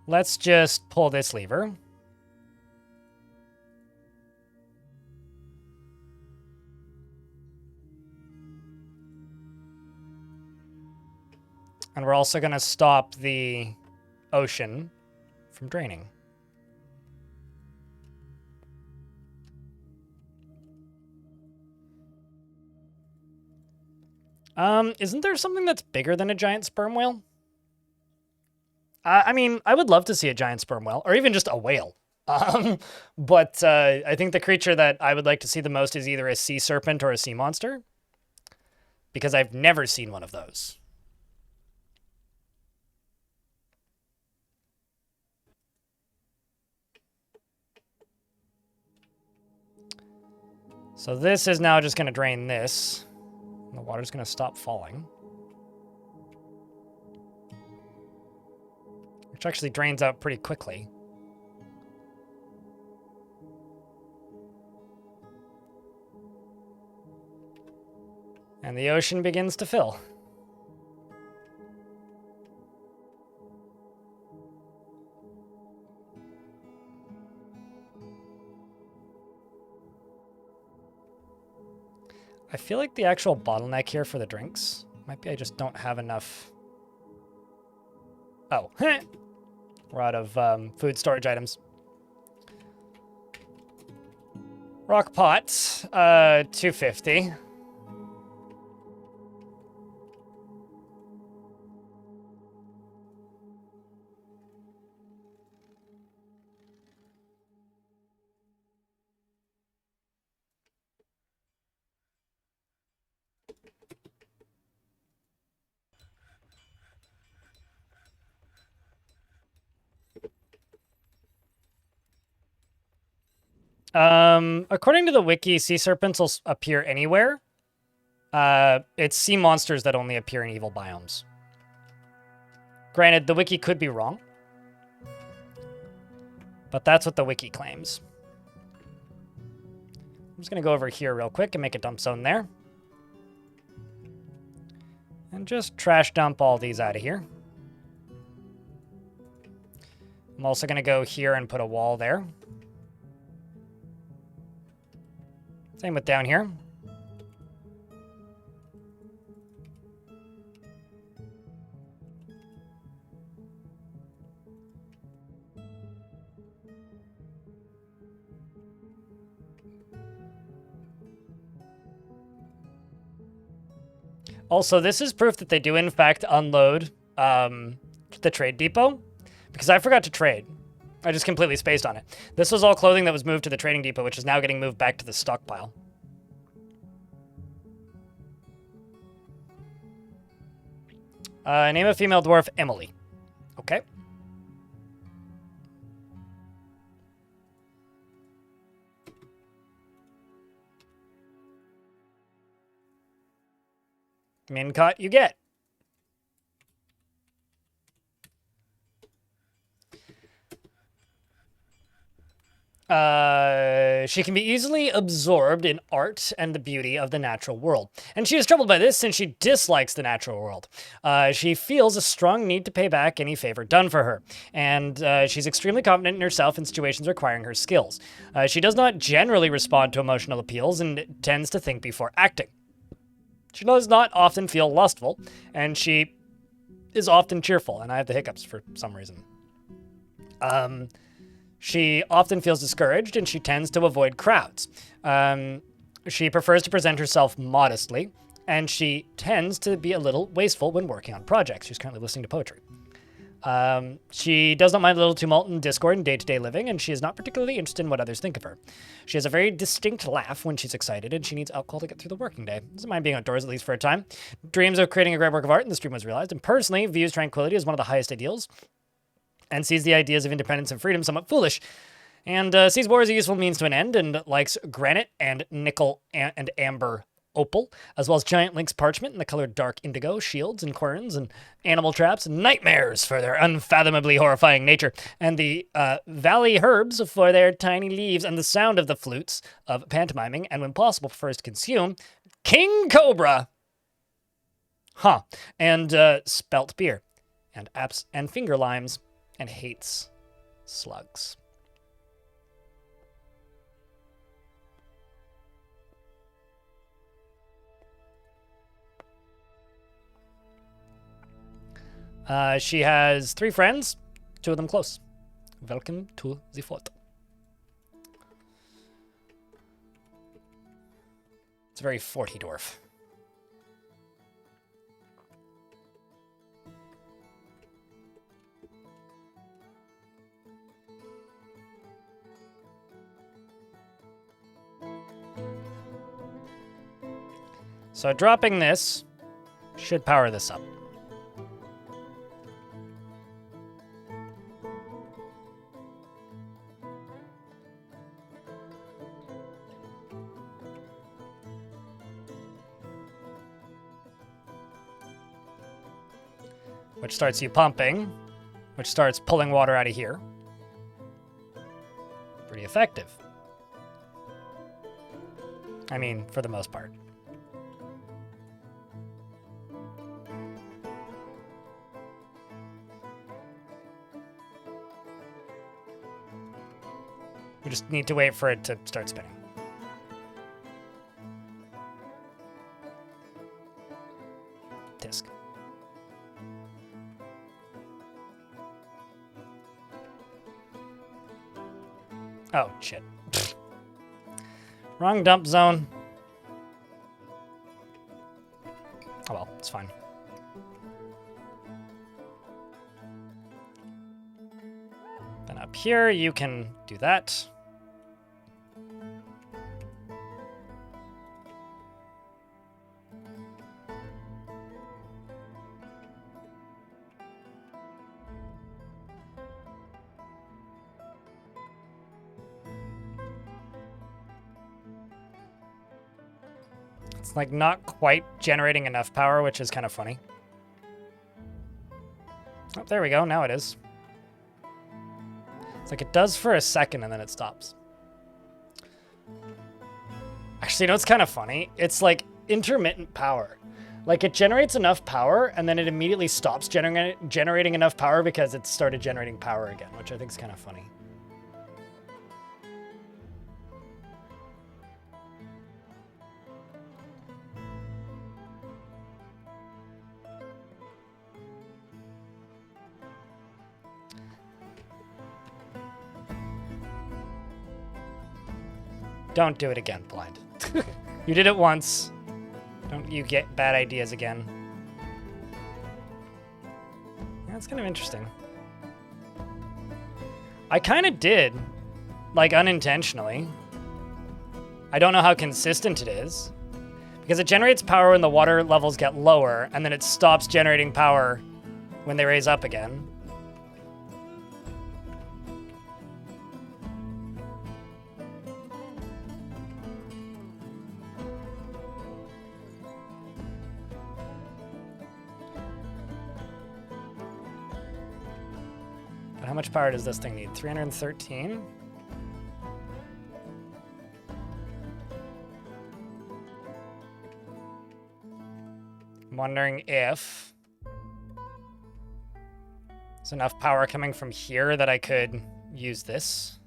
Let's just pull this lever. And we're also going to stop the ocean from draining. Isn't there something that's bigger than a giant sperm whale? I mean, I would love to see a giant sperm whale, or even just a whale. But I think the creature that I would like to see the most is either a sea serpent or a sea monster, because I've never seen one of those. So this is now just going to drain this. And the water's going to stop falling. Which actually drains out pretty quickly. And the ocean begins to fill. I feel like the actual bottleneck here for the drinks might be I just don't have enough. Oh, we're out of food storage items. Rock pot, 250. According to the wiki, sea serpents will appear anywhere. It's sea monsters that only appear in evil biomes. Granted, the wiki could be wrong, but that's what the wiki claims. I'm just gonna go over here real quick and make a dump zone there. And just trash dump all these out of here. I'm also gonna go here and put a wall there. Same with down here. Also, this is proof that they do in fact unload the trade depot, because I forgot to trade. I just completely spaced on it. This was all clothing that was moved to the trading depot, which is now getting moved back to the stockpile. Name a female dwarf, Emily. Okay. Mincot you get. She can be easily absorbed in art and the beauty of the natural world. And she is troubled by this since she dislikes the natural world. She feels a strong need to pay back any favor done for her. And she's extremely confident in herself in situations requiring her skills. She does not generally respond to emotional appeals and tends to think before acting. She does not often feel lustful, and she is often cheerful, and I have the hiccups for some reason. She often feels discouraged, and she tends to avoid crowds. She prefers to present herself modestly, and she tends to be a little wasteful when working on projects. She's currently listening to poetry. She does not mind a little tumult and discord in day-to-day living, and she is not particularly interested in what others think of her. She has a very distinct laugh when she's excited, and she needs alcohol to get through the working day. Doesn't mind being outdoors, at least for a time. Dreams of creating a great work of art, and this dream was realized, and personally views tranquility as one of the highest ideals, and sees the ideas of independence and freedom somewhat foolish, and sees war as a useful means to an end, and likes granite and nickel and amber opal, as well as giant lynx parchment in the color dark indigo, shields and querns, and animal traps, and nightmares for their unfathomably horrifying nature, and the valley herbs for their tiny leaves, and the sound of the flutes of pantomiming, and when possible prefers to consume king cobra, and spelt beer, and apps and finger limes, and hates slugs. She has 3 friends, 2 of them close. Welcome to the fort. It's a very forty dwarf. So dropping this should power this up. Which starts you pumping, which starts pulling water out of here. Pretty effective. I mean, for the most part. We just need to wait for it to start spinning. Tisk. Oh, shit. Wrong dump zone. Oh well, it's fine. Then up here, you can do that. It's like not quite generating enough power, which is kind of funny. Oh, there we go. Now it is. It's like it does for a second and then it stops. Actually, you know what's kind of funny? It's like intermittent power. Like it generates enough power and then it immediately stops generating enough power because it started generating power again, which I think is kind of funny. Don't do it again, Blind. You did it once. Don't you get bad ideas again. That's kind of interesting. I kind of did, like unintentionally. I don't know how consistent it is. Because it generates power when the water levels get lower, and then it stops generating power when they raise up again. How much power does this thing need? 313? I'm wondering if there's enough power coming from here that I could use this.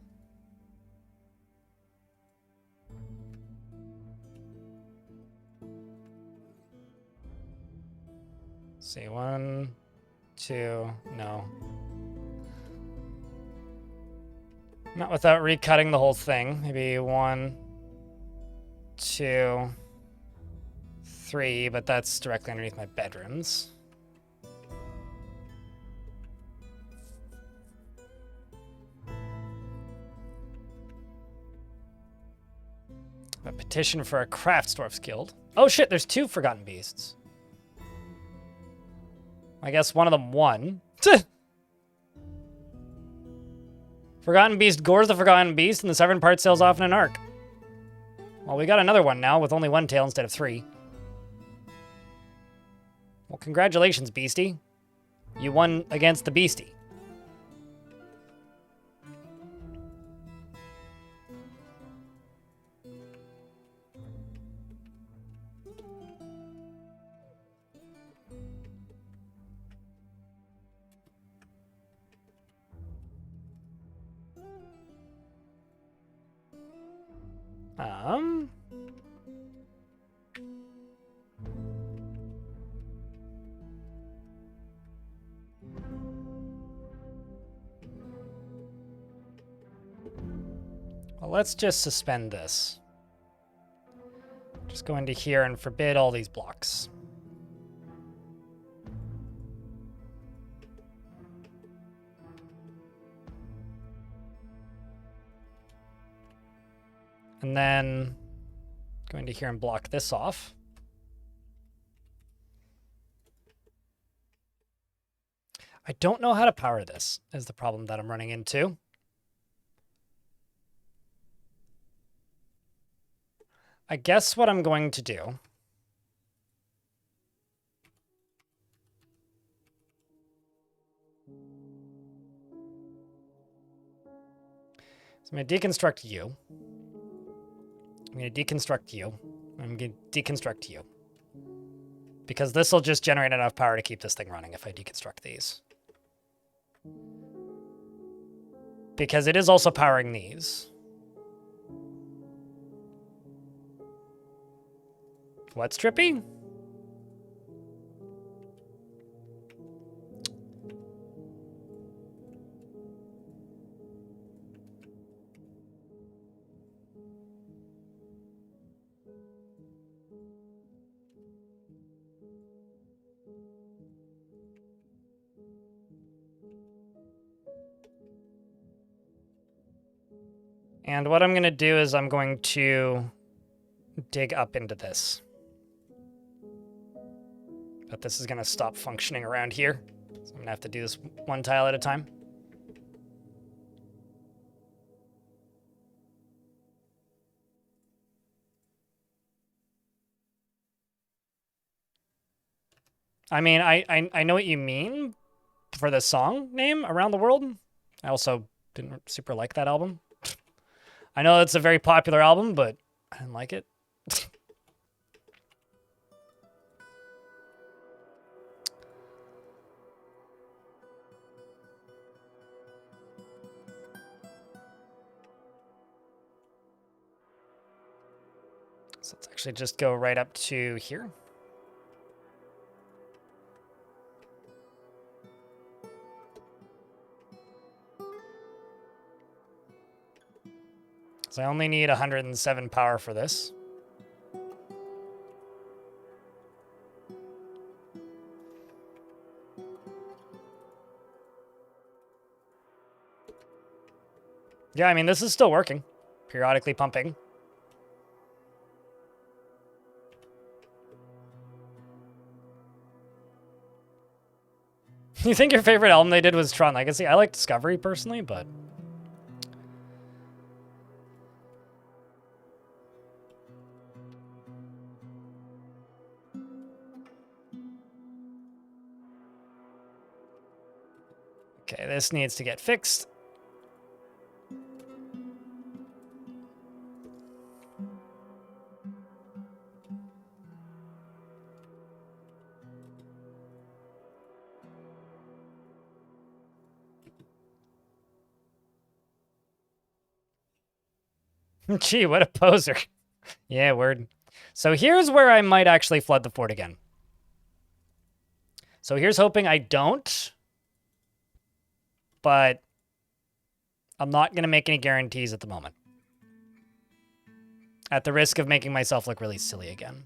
Let's see, 1, 2, no. Not without recutting the whole thing. Maybe 1, 2, 3, but that's directly underneath my bedrooms. A petition for a Craftsdwarf's Guild. Oh shit, there's 2 Forgotten Beasts. I guess one of them won. Forgotten Beast gores the Forgotten Beast, and the severed part sails off in an arc. Well, we got another one now with only 1 tail instead of 3. Well, congratulations, Beastie. You won against the Beastie. Well, let's just suspend this. Just go into here and forbid all these blocks. And then go into here and block this off. I don't know how to power this, is the problem that I'm running into. I guess what I'm going to do is I'm going to deconstruct you. I'm going to deconstruct you. I'm going to deconstruct you. Because this will just generate enough power to keep this thing running if I deconstruct these. Because it is also powering these. What's trippy? And what I'm going to do is I'm going to dig up into this. But this is going to stop functioning around here. So I'm going to have to do this one tile at a time. I mean, I know what you mean for the song name, Around the World. I also didn't super like that album. I know it's a very popular album, but I didn't like it. So let's actually just go right up to here. So I only need 107 power for this. Yeah, I mean, this is still working. Periodically pumping. You think your favorite album they did was Tron Legacy? I like Discovery personally, but... Okay, this needs to get fixed. Gee, what a poser. Yeah, word. So here's where I might actually flood the fort again. So here's hoping I don't. But I'm not going to make any guarantees at the moment. At the risk of making myself look really silly again.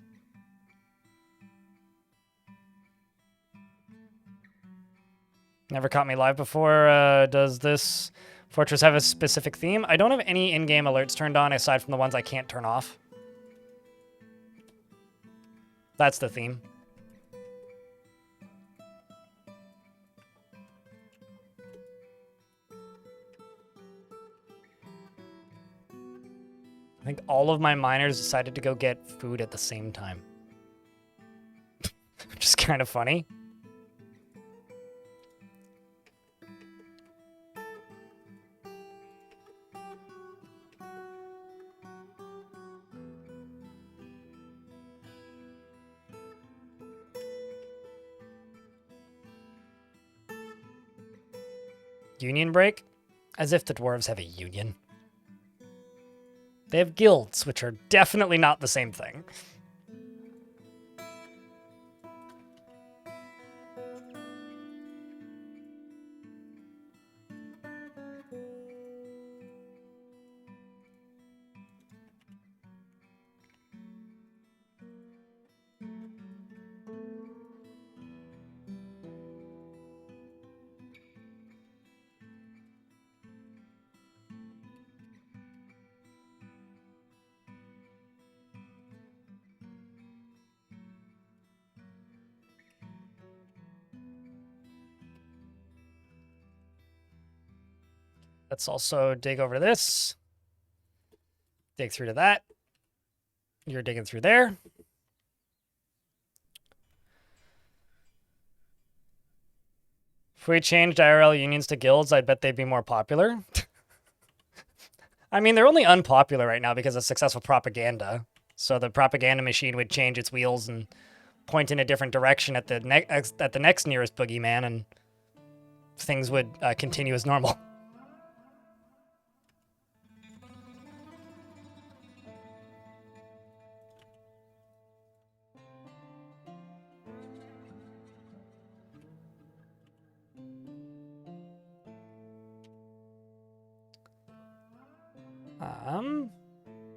Never caught me live before. Does this fortress have a specific theme? I don't have any in-game alerts turned on aside from the ones I can't turn off. That's the theme. I think all of my miners decided to go get food at the same time. Which is kind of funny. Union break? As if the dwarves have a union. They have guilds, which are definitely not the same thing. Let's also dig over this. Dig through to that. You're digging through there. If we changed IRL unions to guilds, I bet they'd be more popular. I mean, they're only unpopular right now because of successful propaganda. So the propaganda machine would change its wheels and point in a different direction at the next nearest boogeyman, and things would continue as normal.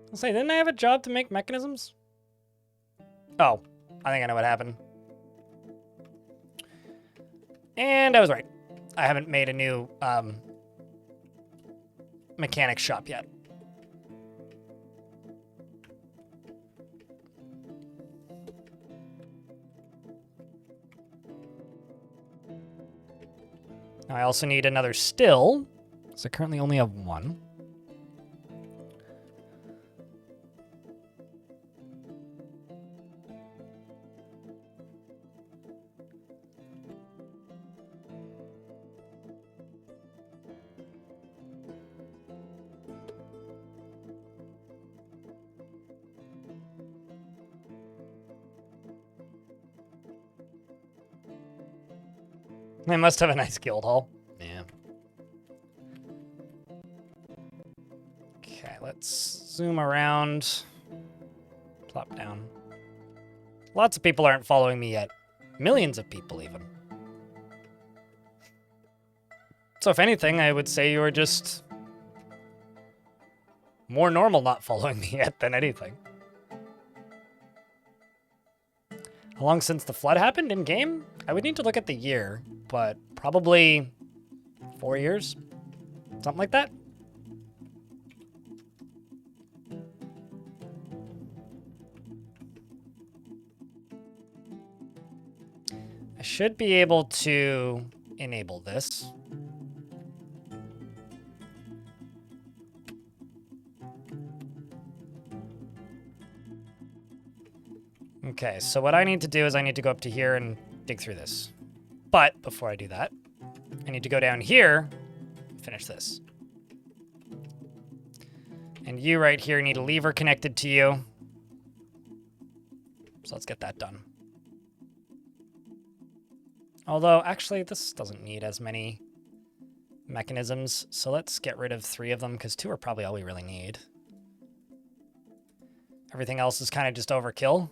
I'll say, didn't I have a job to make mechanisms? Oh, I think I know what happened. And I was right. I haven't made a new mechanic shop yet. Now I also need another still, so I currently only have one. They must have a nice guild hall. Yeah. Okay, let's zoom around. Plop down. Lots of people aren't following me yet. Millions of people, even. So if anything, I would say you're just more normal not following me yet than anything. How long since the flood happened in-game? I would need to look at the year, but probably 4 years? Something like that? I should be able to enable this. Okay, so what I need to do is I need to go up to here and dig through this. But before I do that, I need to go down here and finish this. And you right here need a lever connected to you. So let's get that done. Although, actually, this doesn't need as many mechanisms. So let's get rid of 3 of them, because 2 are probably all we really need. Everything else is kind of just overkill.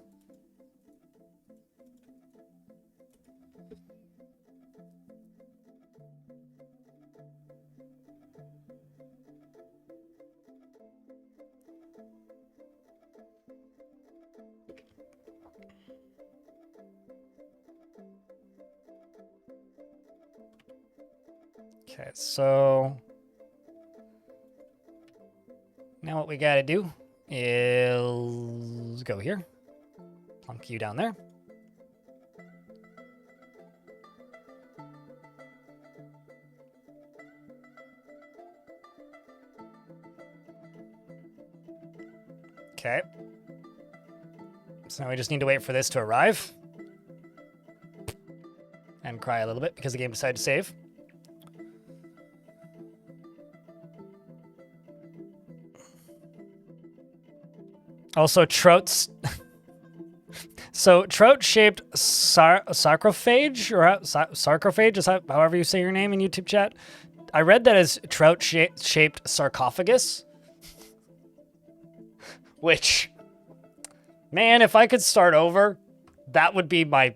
Okay, so now what we gotta do is go here, plunk you down there. Okay. So now we just need to wait for this to arrive. And cry a little bit because the game decided to save. Also, Trout's... So, Trout-shaped sarcophage, or sarcophage, is that however you say your name in YouTube chat? I read that as Trout-shaped sarcophagus. Which, man, if I could start over, that would be my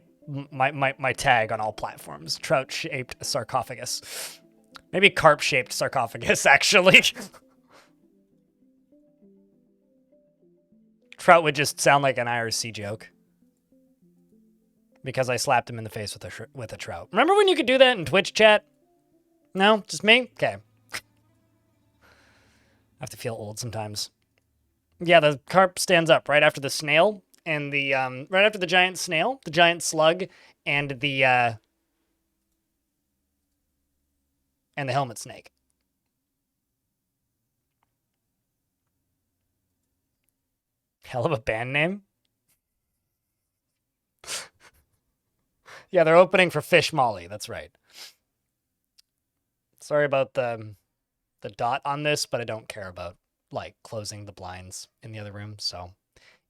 tag on all platforms. Trout-shaped sarcophagus. Maybe carp-shaped sarcophagus, actually. Trout would just sound like an IRC joke. Because I slapped him in the face with a trout. Remember when you could do that in Twitch chat? No? Just me? Okay. I have to feel old sometimes. Yeah, the carp stands up right after the snail, and the right after the giant snail, the giant slug, and the helmet snake. Hell of a band name. Yeah, they're opening for Fish Molly. That's right. Sorry about the dot on this, but I don't care about, like, closing the blinds in the other room, so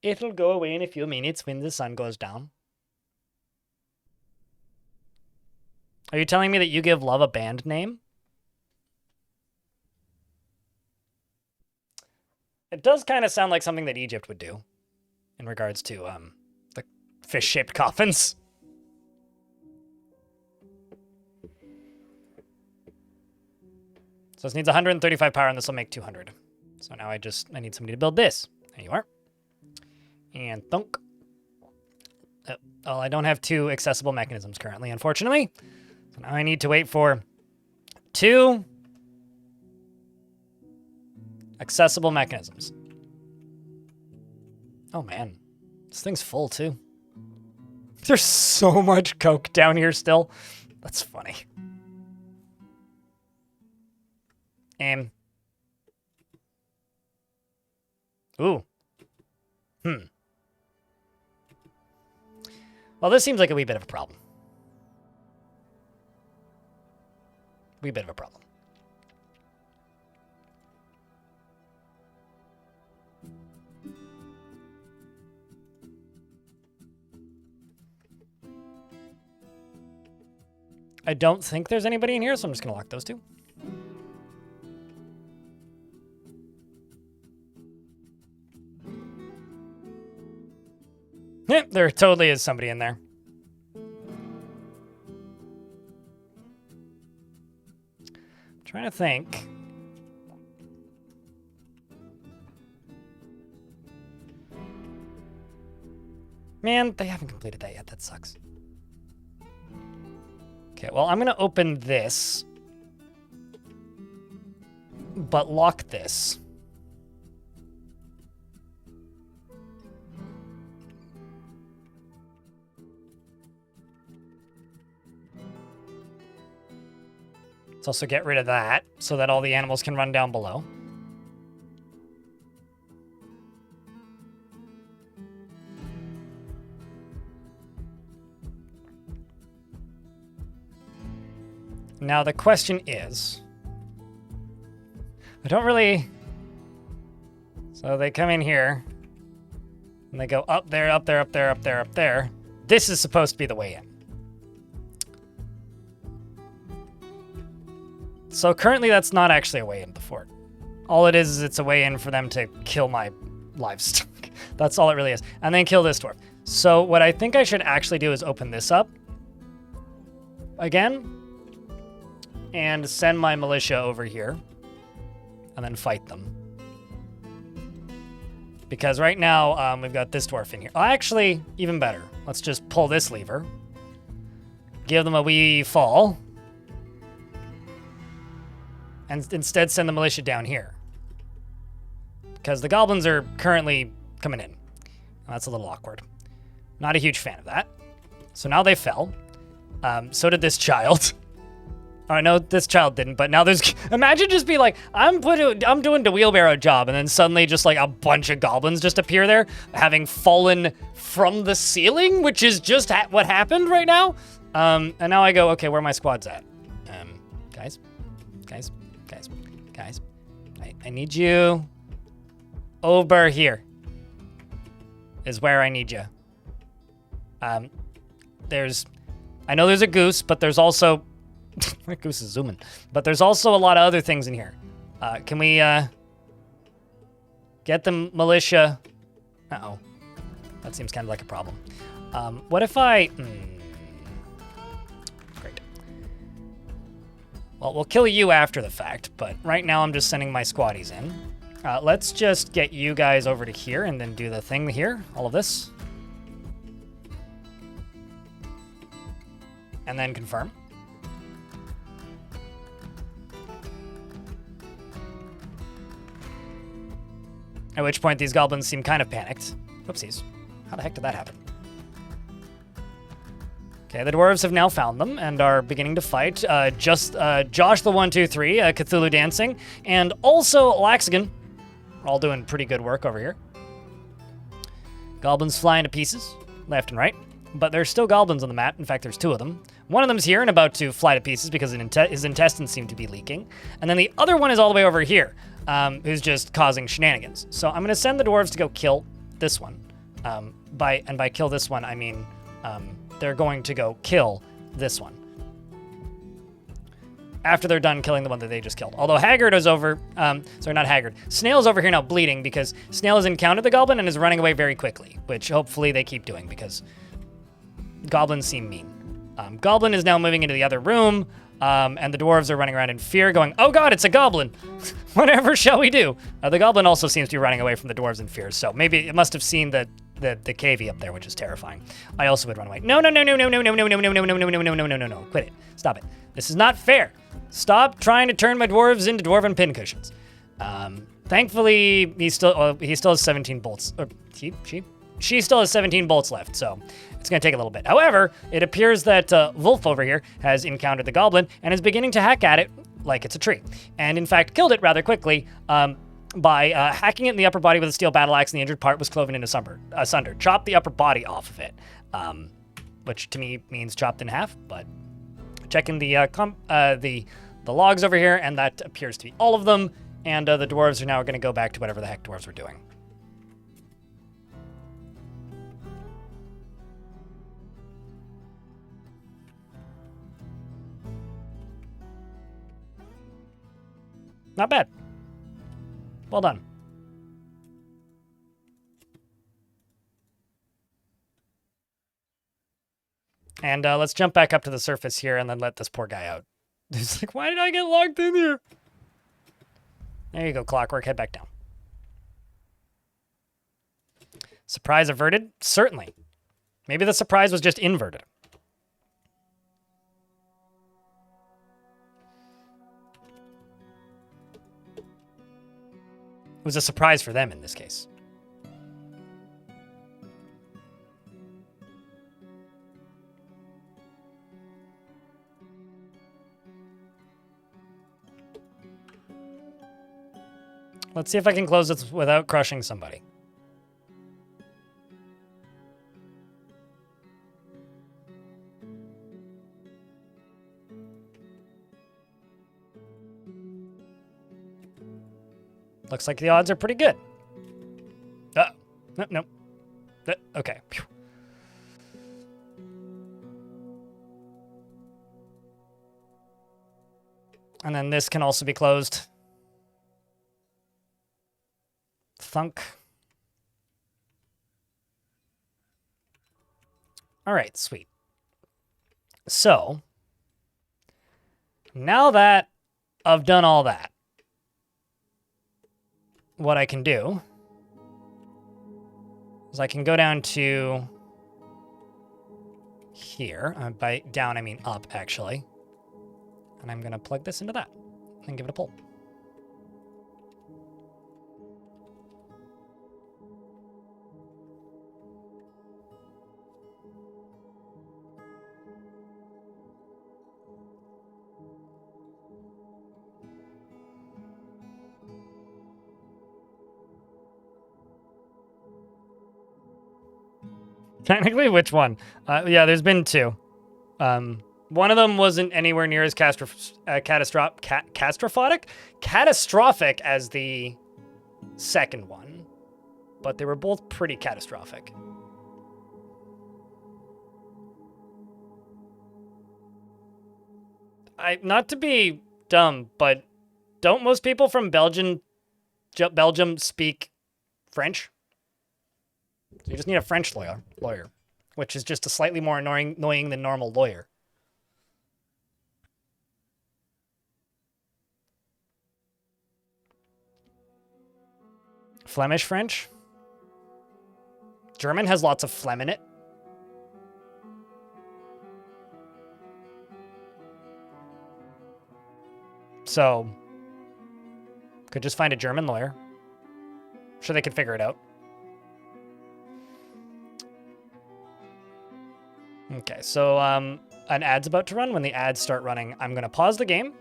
it'll go away in a few minutes when the sun goes down. Are you telling me that you give love a band name? It does kind of sound like something that Egypt would do in regards to the fish-shaped coffins. So this needs 135 power, and this will make 200. So now I need somebody to build this. There you are. And thunk. Well, I don't have 2 accessible mechanisms currently, unfortunately. So now I need to wait for 2 accessible mechanisms. Oh, man. This thing's full, too. There's so much coke down here still. That's funny. Aim. Ooh. Well, this seems like a wee bit of a problem. Wee bit of a problem. I don't think there's anybody in here, so I'm just going to lock those two. Yeah, there totally is somebody in there. Trying to think. Man, they haven't completed that yet. That sucks. Okay, well, I'm going to open this, but lock this. Let's also get rid of that so that all the animals can run down below. Now the question is, I don't really, so they come in here and they go up there, up there, up there, up there, up there. This is supposed to be the way in. So currently that's not actually a way in the fort. All it is it's a way in for them to kill my livestock. That's all it really is. And then kill this dwarf. So what I think I should actually do is open this up again and send my militia over here and then fight them. Because right now we've got this dwarf in here. Oh, actually, even better. Let's just pull this lever. Give them a wee fall. And instead send the militia down here. Because the goblins are currently coming in. That's a little awkward. Not a huge fan of that. So now they fell. So did this child. Oh, no, this child didn't, but now there's... Imagine just be like, I'm doing the wheelbarrow job, and then suddenly just like a bunch of goblins just appear there, having fallen from the ceiling, which is just what happened right now. And now I go, okay, where are my squads at? Guys. I need you over here is where I need you. I know there's a goose, but there's also, my goose is zooming, but there's also a lot of other things in here. Can we, get the militia? Uh-oh, that seems kind of like a problem. What if I, great. Well, we'll kill you after the fact, but right now I'm just sending my squaddies in. Let's just get you guys over to here and then do the thing here, all of this. And then confirm. At which point these goblins seem kind of panicked. Whoopsies. How the heck did that happen? Okay, the dwarves have now found them and are beginning to fight. Josh the 123, Cthulhu Dancing, and also Laxagon. We're all doing pretty good work over here. Goblins flying to pieces, left and right. But there's still goblins on the map. In fact, there's two of them. One of them's here and about to fly to pieces because his intestines seem to be leaking. And then the other one is all the way over here, who's just causing shenanigans. So I'm going to send the dwarves to go kill this one. By kill this one, I mean they're going to go kill this one. After they're done killing the one that they just killed. Although Haggard is over, sorry, not Haggard. Snail's over here now bleeding because Snail has encountered the goblin and is running away very quickly, which hopefully they keep doing because goblins seem mean. Goblin is now moving into the other room, and the dwarves are running around in fear going, oh god, it's a goblin! Whatever shall we do? The goblin also seems to be running away from the dwarves in fear, so maybe it must have seen the cavey up there, which is terrifying. I also would run away. No, quit it. Stop it. This is not fair. Stop trying to turn my dwarves into dwarven pincushions. Thankfully, he still has 17 bolts. Or she still has 17 bolts left, so it's going to take a little bit. However, it appears that Wolf over here has encountered the goblin and is beginning to hack at it like it's a tree. And in fact, killed it rather quickly by hacking it in the upper body with a steel battle axe, and the injured part was cloven into asunder. Chopped the upper body off of it, which to me means chopped in half, but checking the logs over here, and that appears to be all of them, and the dwarves are now going to go back to whatever the heck dwarves were doing. Not bad. Well done. And let's jump back up to the surface here and then let this poor guy out. He's like, why did I get locked in here? There you go, Clockwork. Head back down. Surprise averted? Certainly. Maybe the surprise was just inverted. It was a surprise for them in this case. Let's see if I can close this without crushing somebody. Looks like the odds are pretty good. No. Okay. Phew. And then this can also be closed. Thunk. All right, sweet. So, now that I've done all that, what I can do is I can go down to here. By down, I mean up, actually. And I'm going to plug this into that and give it a pull. Technically, which one? Yeah, there's been two. One of them wasn't anywhere near as catastrophic as the second one, but they were both pretty catastrophic. Not to be dumb, but don't most people from Belgium speak French? So you just need a French lawyer, which is just a slightly more annoying than normal lawyer. Flemish French? German has lots of phlegm in it. So, could just find a German lawyer. Sure, they could figure it out. Okay, so an ad's about to run. When the ads start running, I'm going to pause the game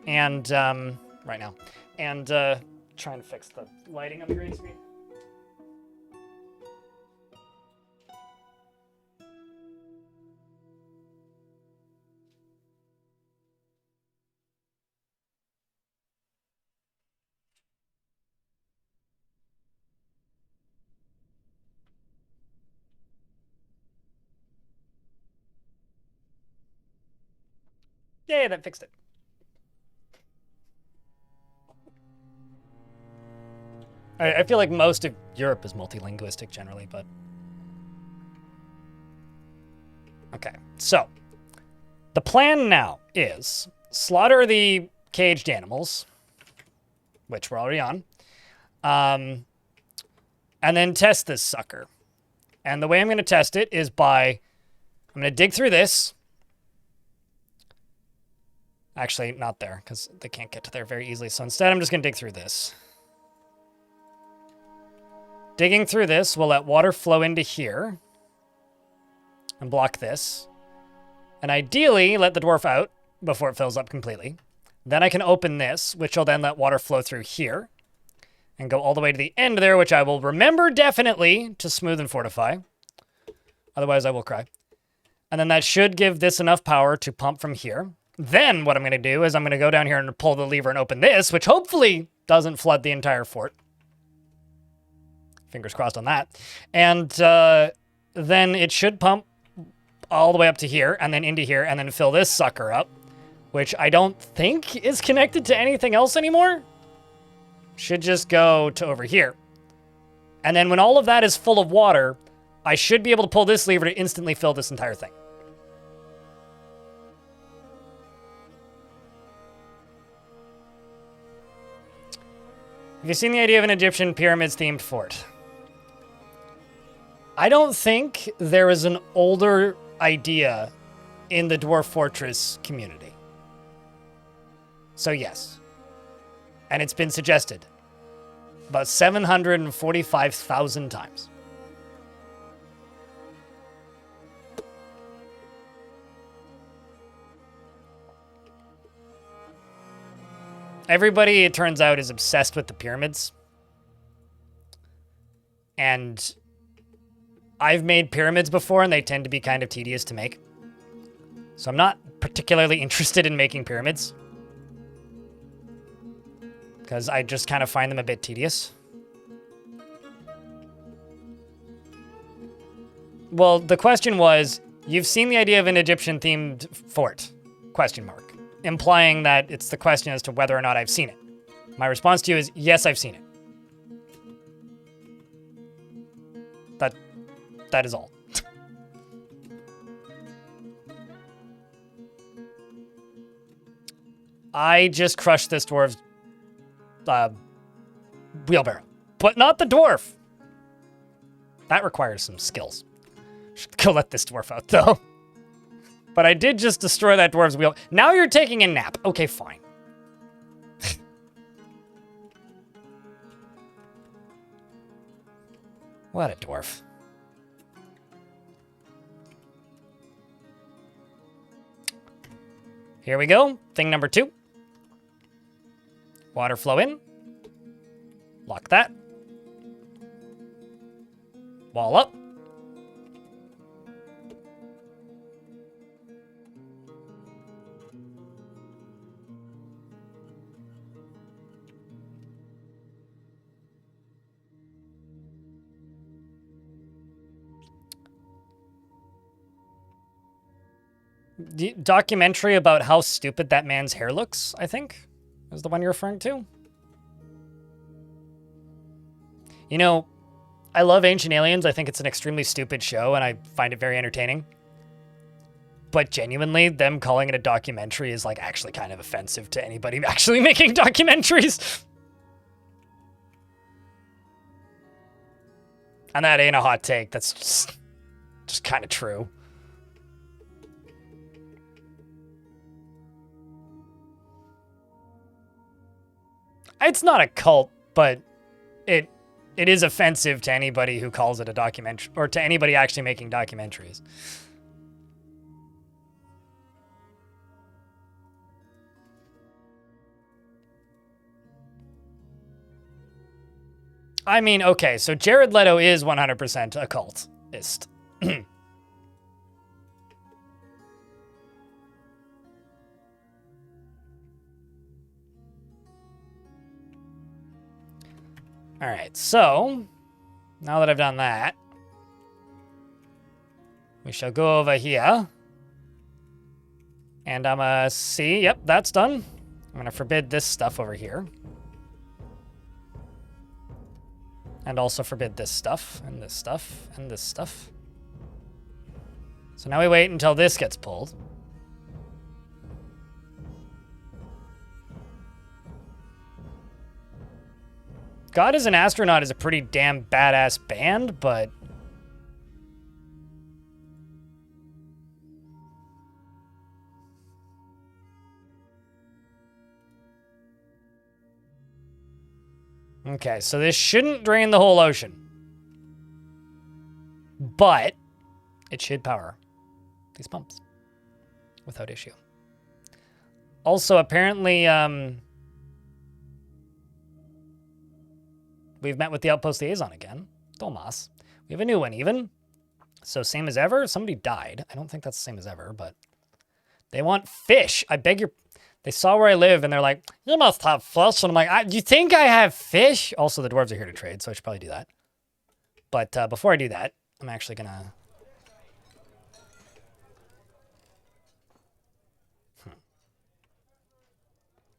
and right now and try and fix the lighting on the green screen. Yeah, that fixed it. I feel like most of Europe is multilinguistic generally, but... Okay, so the plan now is slaughter the caged animals, which we're already on, and then test this sucker. And the way I'm going to test it is by... I'm going to dig through this. Actually, not there, because they can't get to there very easily. So instead, I'm just going to dig through this. Digging through this will let water flow into here and block this. And ideally, let the dwarf out before it fills up completely. Then I can open this, which will then let water flow through here and go all the way to the end there, which I will remember definitely to smooth and fortify. Otherwise, I will cry. And then that should give this enough power to pump from here. Then what I'm going to do is I'm going to go down here and pull the lever and open this, which hopefully doesn't flood the entire fort. Fingers crossed on that. And then it should pump all the way up to here and then into here and then fill this sucker up, which I don't think is connected to anything else anymore. Should just go to over here. And then when all of that is full of water, I should be able to pull this lever to instantly fill this entire thing. Have you seen the idea of an Egyptian pyramids-themed fort? I don't think there is an older idea in the Dwarf Fortress community. So yes. And it's been suggested about 745,000 times. Everybody, it turns out, is obsessed with the pyramids. And I've made pyramids before, and they tend to be kind of tedious to make. So I'm not particularly interested in making pyramids, because I just kind of find them a bit tedious. Well, the question was, you've seen the idea of an Egyptian-themed fort? Question mark. Implying that it's the question as to whether or not I've seen it. My response to you is, yes, I've seen it. That is all. I just crushed this dwarf's wheelbarrow, but not the dwarf. That requires some skills. Should go let this dwarf out, though. But I did just destroy that dwarf's wheel. Now you're taking a nap. Okay, fine. What a dwarf. Here we go. Thing number 2. Water flow in. Lock that. Wall up. Documentary about how stupid that man's hair looks, I think, is the one you're referring to. You know, I love Ancient Aliens. I think it's an extremely stupid show, and I find it very entertaining. But genuinely, them calling it a documentary is, like, actually kind of offensive to anybody actually making documentaries. And that ain't a hot take. That's just kind of true. It's not a cult, but it is offensive to anybody who calls it a documentary, or to anybody actually making documentaries. I mean, okay, so Jared Leto is 100% a cultist. All right, so now that I've done that, we shall go over here. And I'm gonna see, yep, that's done. I'm gonna forbid this stuff over here. And also forbid this stuff, and this stuff, and this stuff. So now we wait until this gets pulled. God is an Astronaut is a pretty damn badass band, but... Okay, so this shouldn't drain the whole ocean. But it should power these pumps without issue. Also, apparently, we've met with the Outpost Liaison again. Tomas. We have a new one, even. So, same as ever? Somebody died. I don't think that's the same as ever, but... They want fish. I beg your... They saw where I live, and they're like, you must have fish. And I'm like, do you think I have fish? Also, the dwarves are here to trade, so I should probably do that. But before I do that, I'm actually gonna...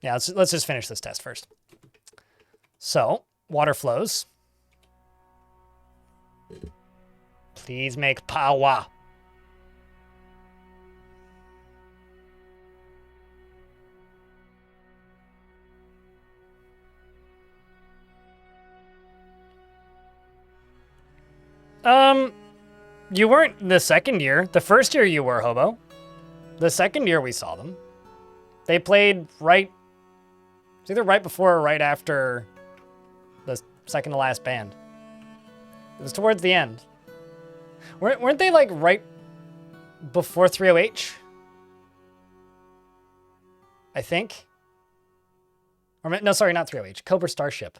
Yeah, let's just finish this test first. So, water flows. Please make power. You weren't the second year. The first year you were, Hobo. The second year we saw them. They played right... It's either right before or right after the second to last band. It was towards the end. Weren't they like right before 30H? I think. Or no, sorry, not 30H. Cobra Starship.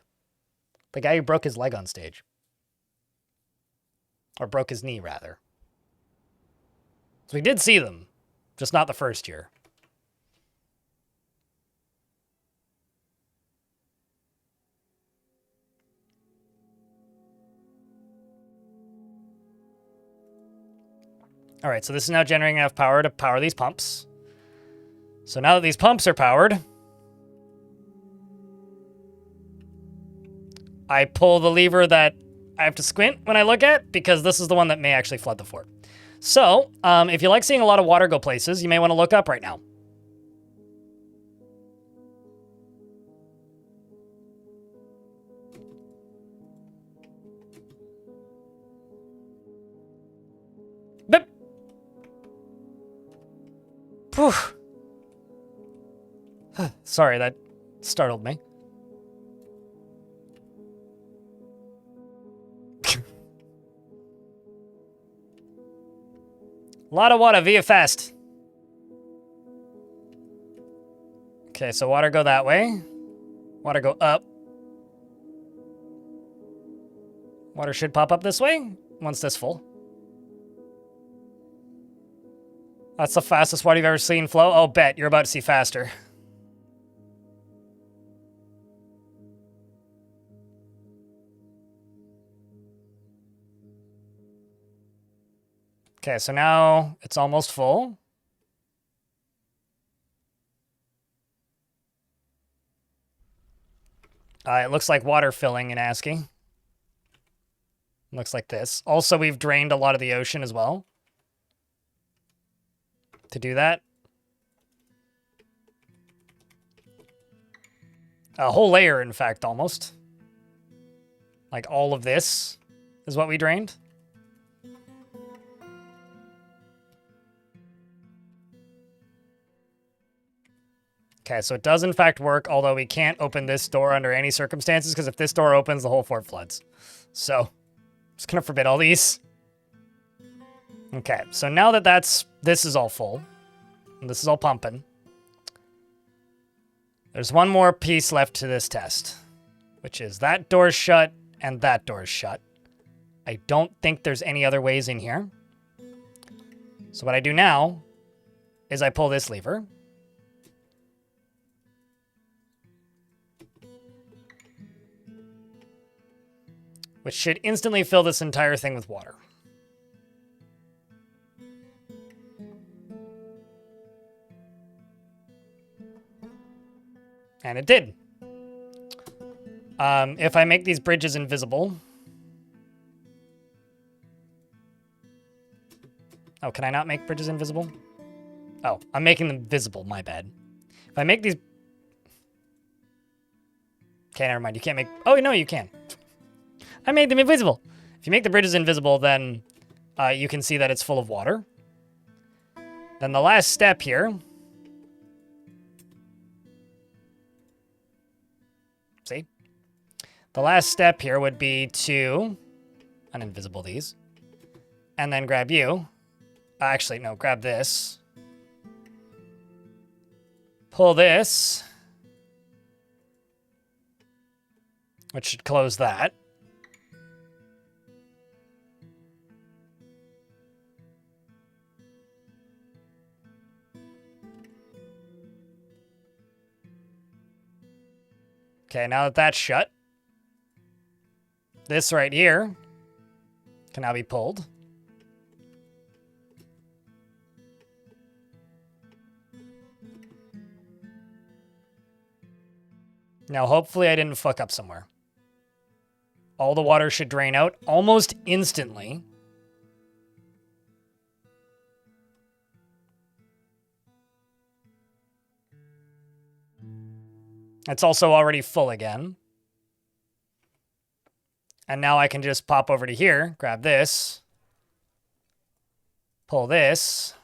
The guy who broke his leg on stage. Or broke his knee, rather. So we did see them, just not the first year. All right, so this is now generating enough power to power these pumps. So now that these pumps are powered, I pull the lever that I have to squint when I look at, because this is the one that may actually flood the fort. So, if you like seeing a lot of water go places, you may want to look up right now. Bip. Poof. Sorry, that startled me. A lot of water via fast. Okay, so water go that way. Water go up. Water should pop up this way once this full. That's the fastest water you've ever seen flow. Oh, bet. You're about to see faster. Okay, so now it's almost full. It looks like water filling in ASCII. Looks like this. Also, we've drained a lot of the ocean as well. To do that. A whole layer, in fact, almost. Like all of this is what we drained. Okay, so it does in fact work, although we can't open this door under any circumstances, because if this door opens, the whole fort floods. So, just gonna forbid all these. Okay, so now that this is all full, and this is all pumping, there's one more piece left to this test, which is that door's shut and that door's shut. I don't think there's any other ways in here. So what I do now is I pull this lever. Which should instantly fill this entire thing with water. And it did. If I make these bridges invisible... Oh, can I not make bridges invisible? Oh, I'm making them visible, my bad. If I make these... Okay, never mind, you can't make... Oh, no, you can. I made them invisible. If you make the bridges invisible, then you can see that it's full of water. Then the last step here... See? The last step here would be to uninvisible these. And then grab you. Actually, no, grab this. Pull this, which should close that. Okay, now that that's shut, this right here can now be pulled. Now, hopefully I didn't fuck up somewhere. All the water should drain out almost instantly. It's also already full again. And now I can just pop over to here, grab this, pull this,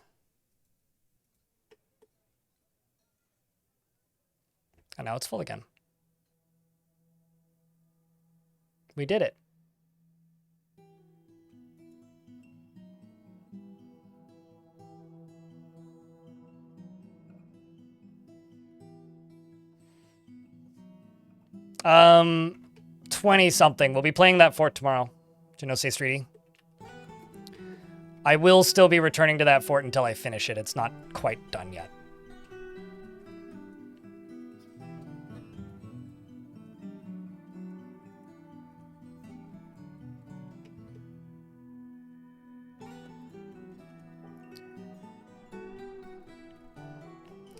and now it's full again. We did it. Um, 20 something. We'll be playing that fort tomorrow. Genosea 3D. I will still be returning to that fort until I finish it. It's not quite done yet.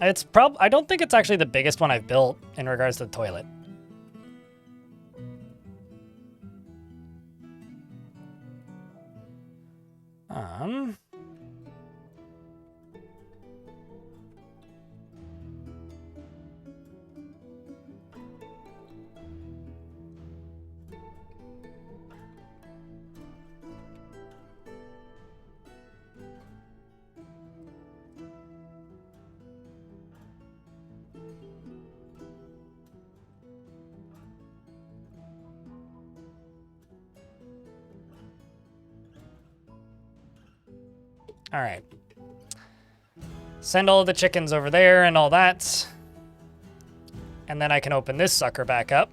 It's I don't think it's actually the biggest one I've built in regards to the toilet. All right. Send all of the chickens over there and all that. And then I can open this sucker back up.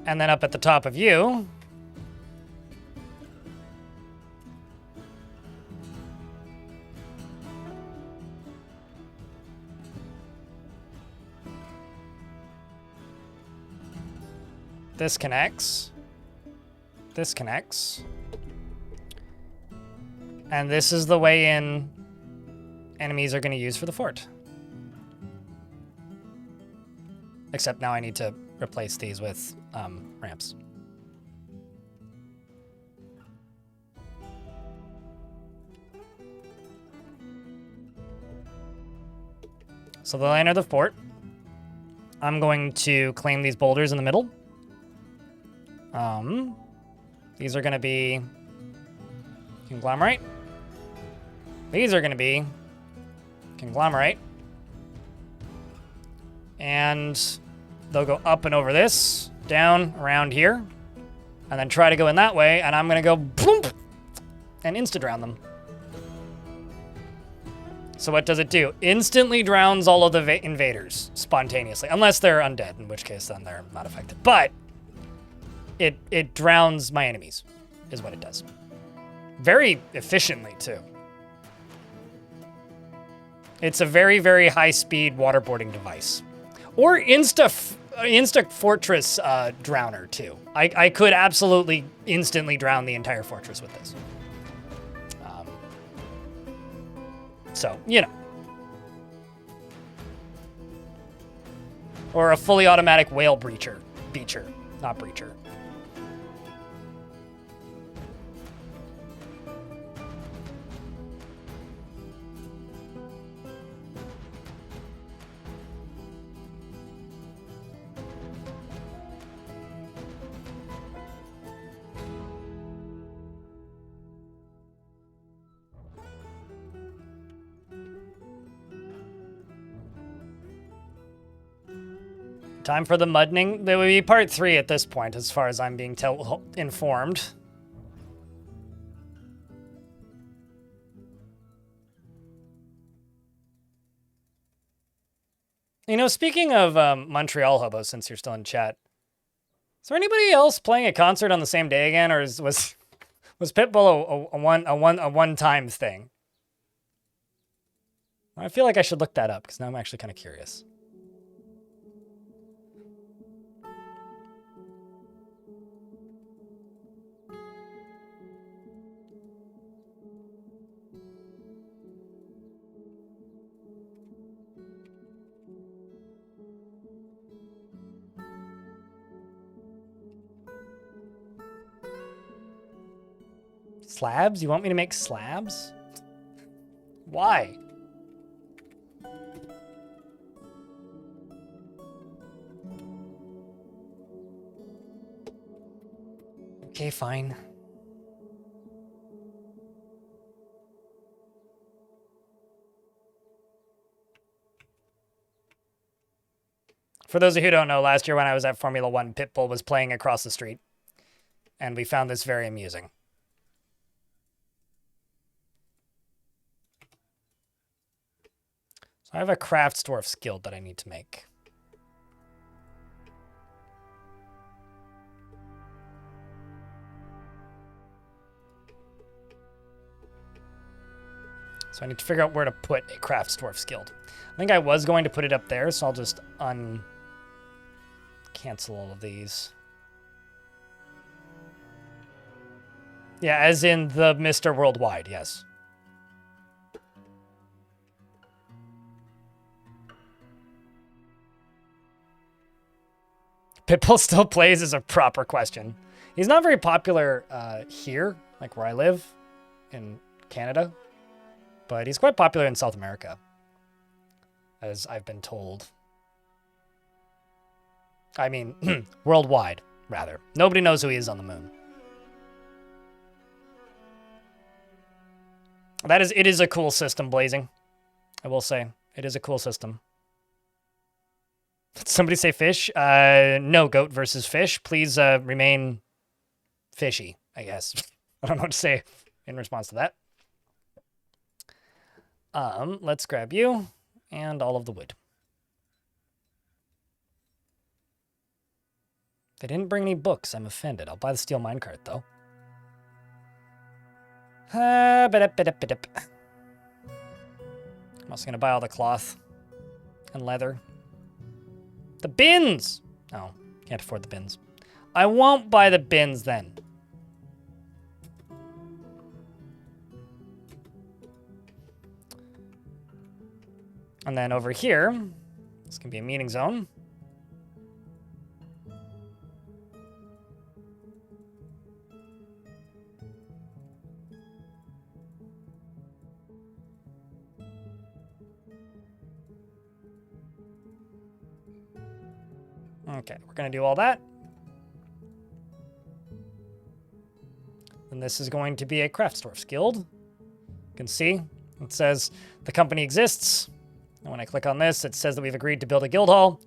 And then up at the top of you, this connects. This connects. And this is the way in enemies are going to use for the fort. Except now I need to replace these with ramps. So the line of the fort, I'm going to claim these boulders in the middle. These are going to be conglomerate. These are going to be conglomerate. And they'll go up and over this, down, around here, and then try to go in that way, and I'm going to go boom and insta-drown them. So what does it do? Instantly drowns all of the invaders spontaneously, unless they're undead, in which case then they're not affected. But it drowns my enemies, is what it does. Very efficiently, too. It's a very, very high-speed waterboarding device. Or Insta Fortress drowner, too. I could absolutely instantly drown the entire fortress with this. So, you know. Or a fully automatic whale breacher. Beacher, not breacher. Time for the muddening. There would be part 3 at this point, as far as I'm being informed. You know, speaking of Montreal hobos, since you're still in chat, is there anybody else playing a concert on the same day again, or was Pitbull a one-time thing? I feel like I should look that up because now I'm actually kind of curious. Slabs? You want me to make slabs? Why? Okay, fine. For those of you who don't know, last year when I was at Formula One, Pitbull was playing across the street. And we found this very amusing. So I have a crafts dwarf guild that I need to make. So I need to figure out where to put a crafts dwarf guild. I think I was going to put it up there, so I'll just cancel all of these. Yeah, as in the Mr. Worldwide, yes. Pitbull still plays is a proper question. He's not very popular here, like where I live in Canada, but he's quite popular in South America, as I've been told. I mean, worldwide, rather. Nobody knows who he is on the moon. It is a cool system, Blazing. I will say, it is a cool system. Did somebody say fish? No, goat versus fish. Please remain fishy, I guess. I don't know what to say in response to that. Let's grab you and all of the wood. They didn't bring any books. I'm offended. I'll buy the steel minecart, though. I'm also going to buy all the cloth and leather. The bins! Oh, can't afford the bins. I won't buy the bins then. And then over here, this can be a meeting zone. Okay, we're going to do all that. And this is going to be a Craftsdwarf's Guild. You can see it says the company exists. And when I click on this, it says that we've agreed to build a guild hall.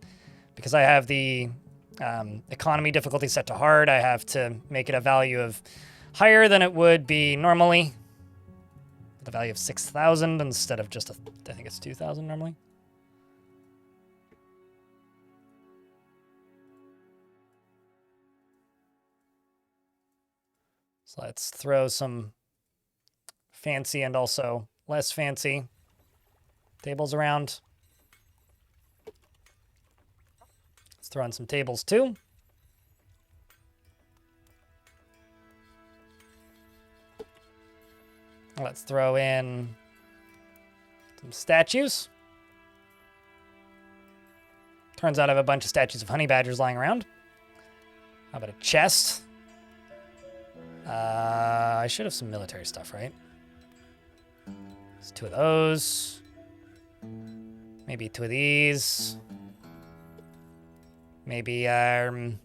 Because I have the economy difficulty set to hard, I have to make it a value of higher than it would be normally. The value of 6,000 instead of just, I think it's 2,000 normally. So let's throw some fancy and also less fancy tables around. Let's throw in some tables too. Let's throw in some statues. Turns out I have a bunch of statues of honey badgers lying around. How about a chest? I should have some military stuff, right? There's 2 of those. Maybe 2 of these. Maybe some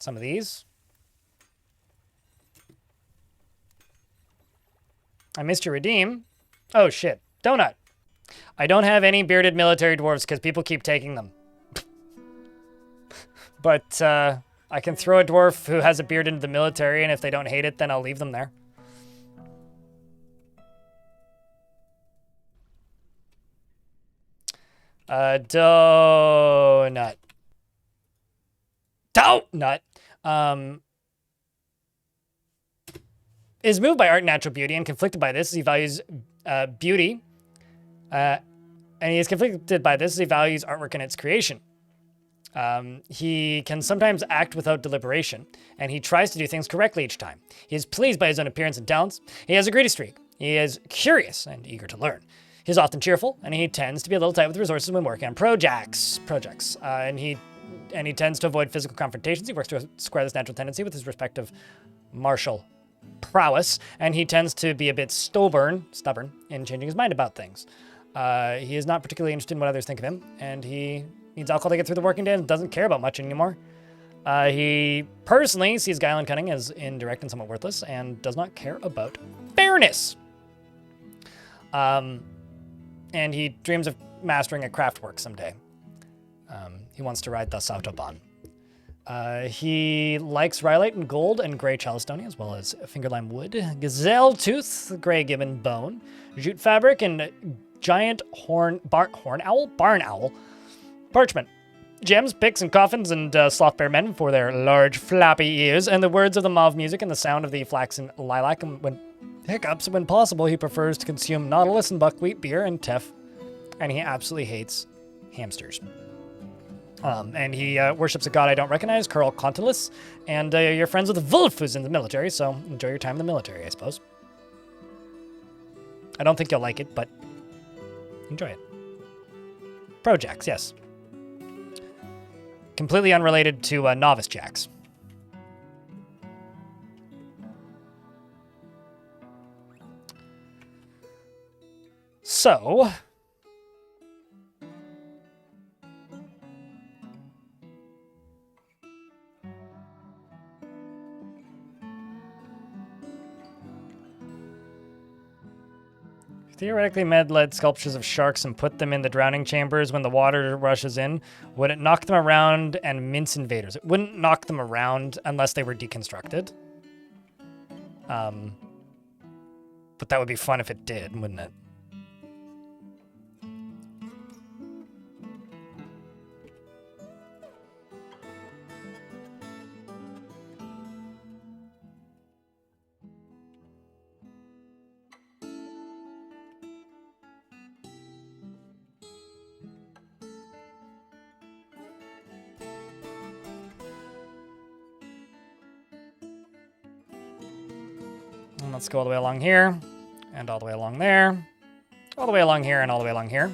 of these. I missed your redeem. Oh, shit. Donut. I don't have any bearded military dwarves because people keep taking them. But, I can throw a dwarf who has a beard into the military, and if they don't hate it, then I'll leave them there. Donut. Donut. Is moved by art and natural beauty and conflicted by this as he values beauty. And he is conflicted by this as he values artwork and its creation. He can sometimes act without deliberation, and he tries to do things correctly each time. He is pleased by his own appearance and talents. He has a greedy streak. He is curious and eager to learn. He is often cheerful, and he tends to be a little tight with resources when working on projects. And he tends to avoid physical confrontations. He works to square this natural tendency with his respective martial prowess, and he tends to be a bit stubborn in changing his mind about things. He is not particularly interested in what others think of him, and he needs alcohol to get through the working day and doesn't care about much anymore. He personally sees guile and cunning as indirect and somewhat worthless, and does not care about fairness. And he dreams of mastering a craft work someday. He wants to ride the Autobahn. He likes rhyolite and gold and gray chalcedony, as well as fingerlime wood, gazelle tooth, gray gibbon bone, jute fabric, and giant barn owl, parchment, gems, picks, and coffins, and sloth bear men for their large flappy ears, and the words of the mauve music and the sound of the flaxen lilac. And when hiccups, when possible, he prefers to consume nautilus and buckwheat beer and teff, and he absolutely hates hamsters. And he worships a god I don't recognize, Curl Contilus, and you're friends with Wolf, who's in the military, so enjoy your time in the military, I suppose. I don't think you'll like it, but enjoy it. Projects, yes. Completely unrelated to Novice Jacks. So... theoretically med-led sculptures of sharks and put them in the drowning chambers when the water rushes in, would it knock them around and mince invaders? It wouldn't knock them around unless they were deconstructed. But that would be fun if it did, wouldn't it? And let's go all the way along here, and all the way along there, all the way along here, and all the way along here,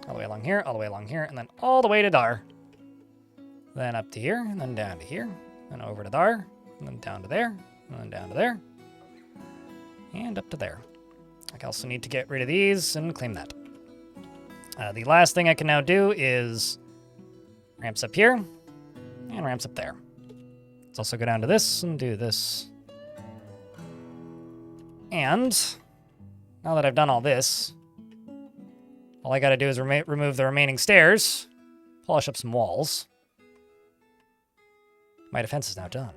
all the way along here, all the way along here, and then all the way to Dar. Then up to here, and then down to here, and over to Dar, and then down to there, and then down to there, and up to there. I also need to get rid of these and claim that. The last thing I can now do is ramps up here, and ramps up there. Let's also go down to this and do this. And now that I've done all this, all I gotta do is remove the remaining stairs, polish up some walls. My defense is now done.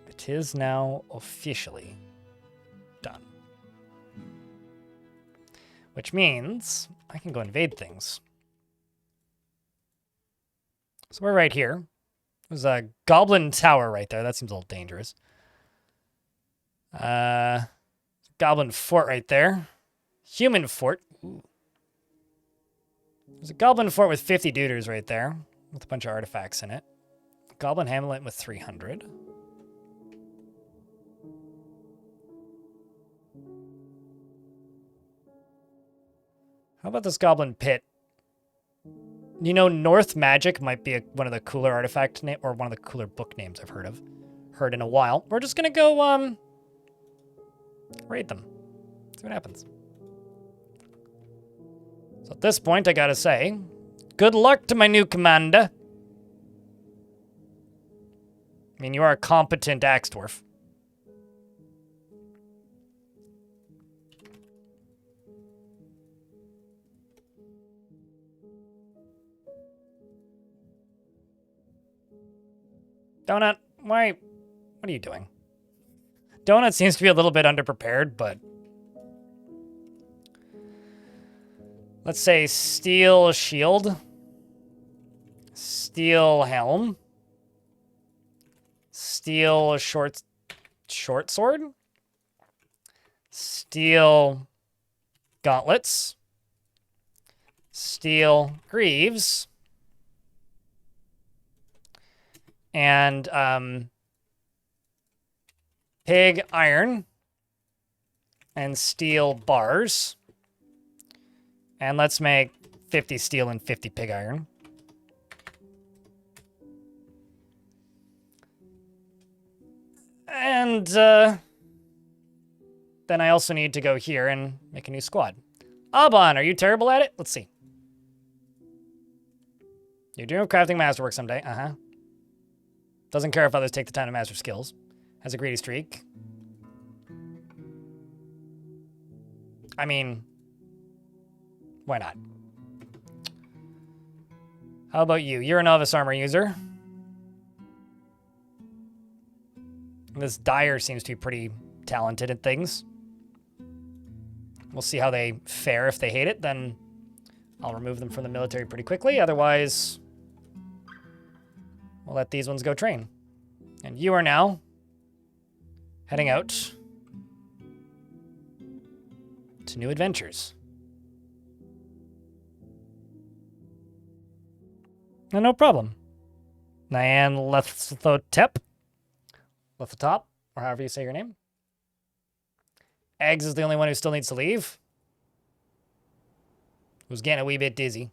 It is now officially done. Which means I can go invade things. So we're right here. There's a goblin tower right there. That seems a little dangerous. Goblin fort right there. Human fort. Ooh. There's a goblin fort with 50 duders right there, with a bunch of artifacts in it. Goblin hamlet with 300. How about this goblin pit? You know, North Magic might be one of the cooler artifact name or one of the cooler book names I've heard in a while. We're just gonna go raid them. See what happens. So at this point, I gotta say, good luck to my new commander. I mean, you are a competent axe dwarf. Donut. Why? What are you doing? Donut seems to be a little bit underprepared, but... Let's say steel shield. Steel helm. Steel short sword. Steel gauntlets. Steel greaves. And pig iron. And steel bars. And let's make 50 steel and 50 pig iron. And then I also need to go here and make a new squad. Aban, are you terrible at it? Let's see. You're doing crafting masterwork someday. Uh-huh. Doesn't care if others take the time to master skills. Has a greedy streak. I mean, why not? How about you? You're a novice armor user. This Dyer seems to be pretty talented at things. We'll see how they fare. If they hate it, then I'll remove them from the military pretty quickly. Otherwise, we'll let these ones go train. And you are now heading out to new adventures. No problem. Nyan Lethotep. Lethotop, or however you say your name. Eggs is the only one who still needs to leave. Who's getting a wee bit dizzy.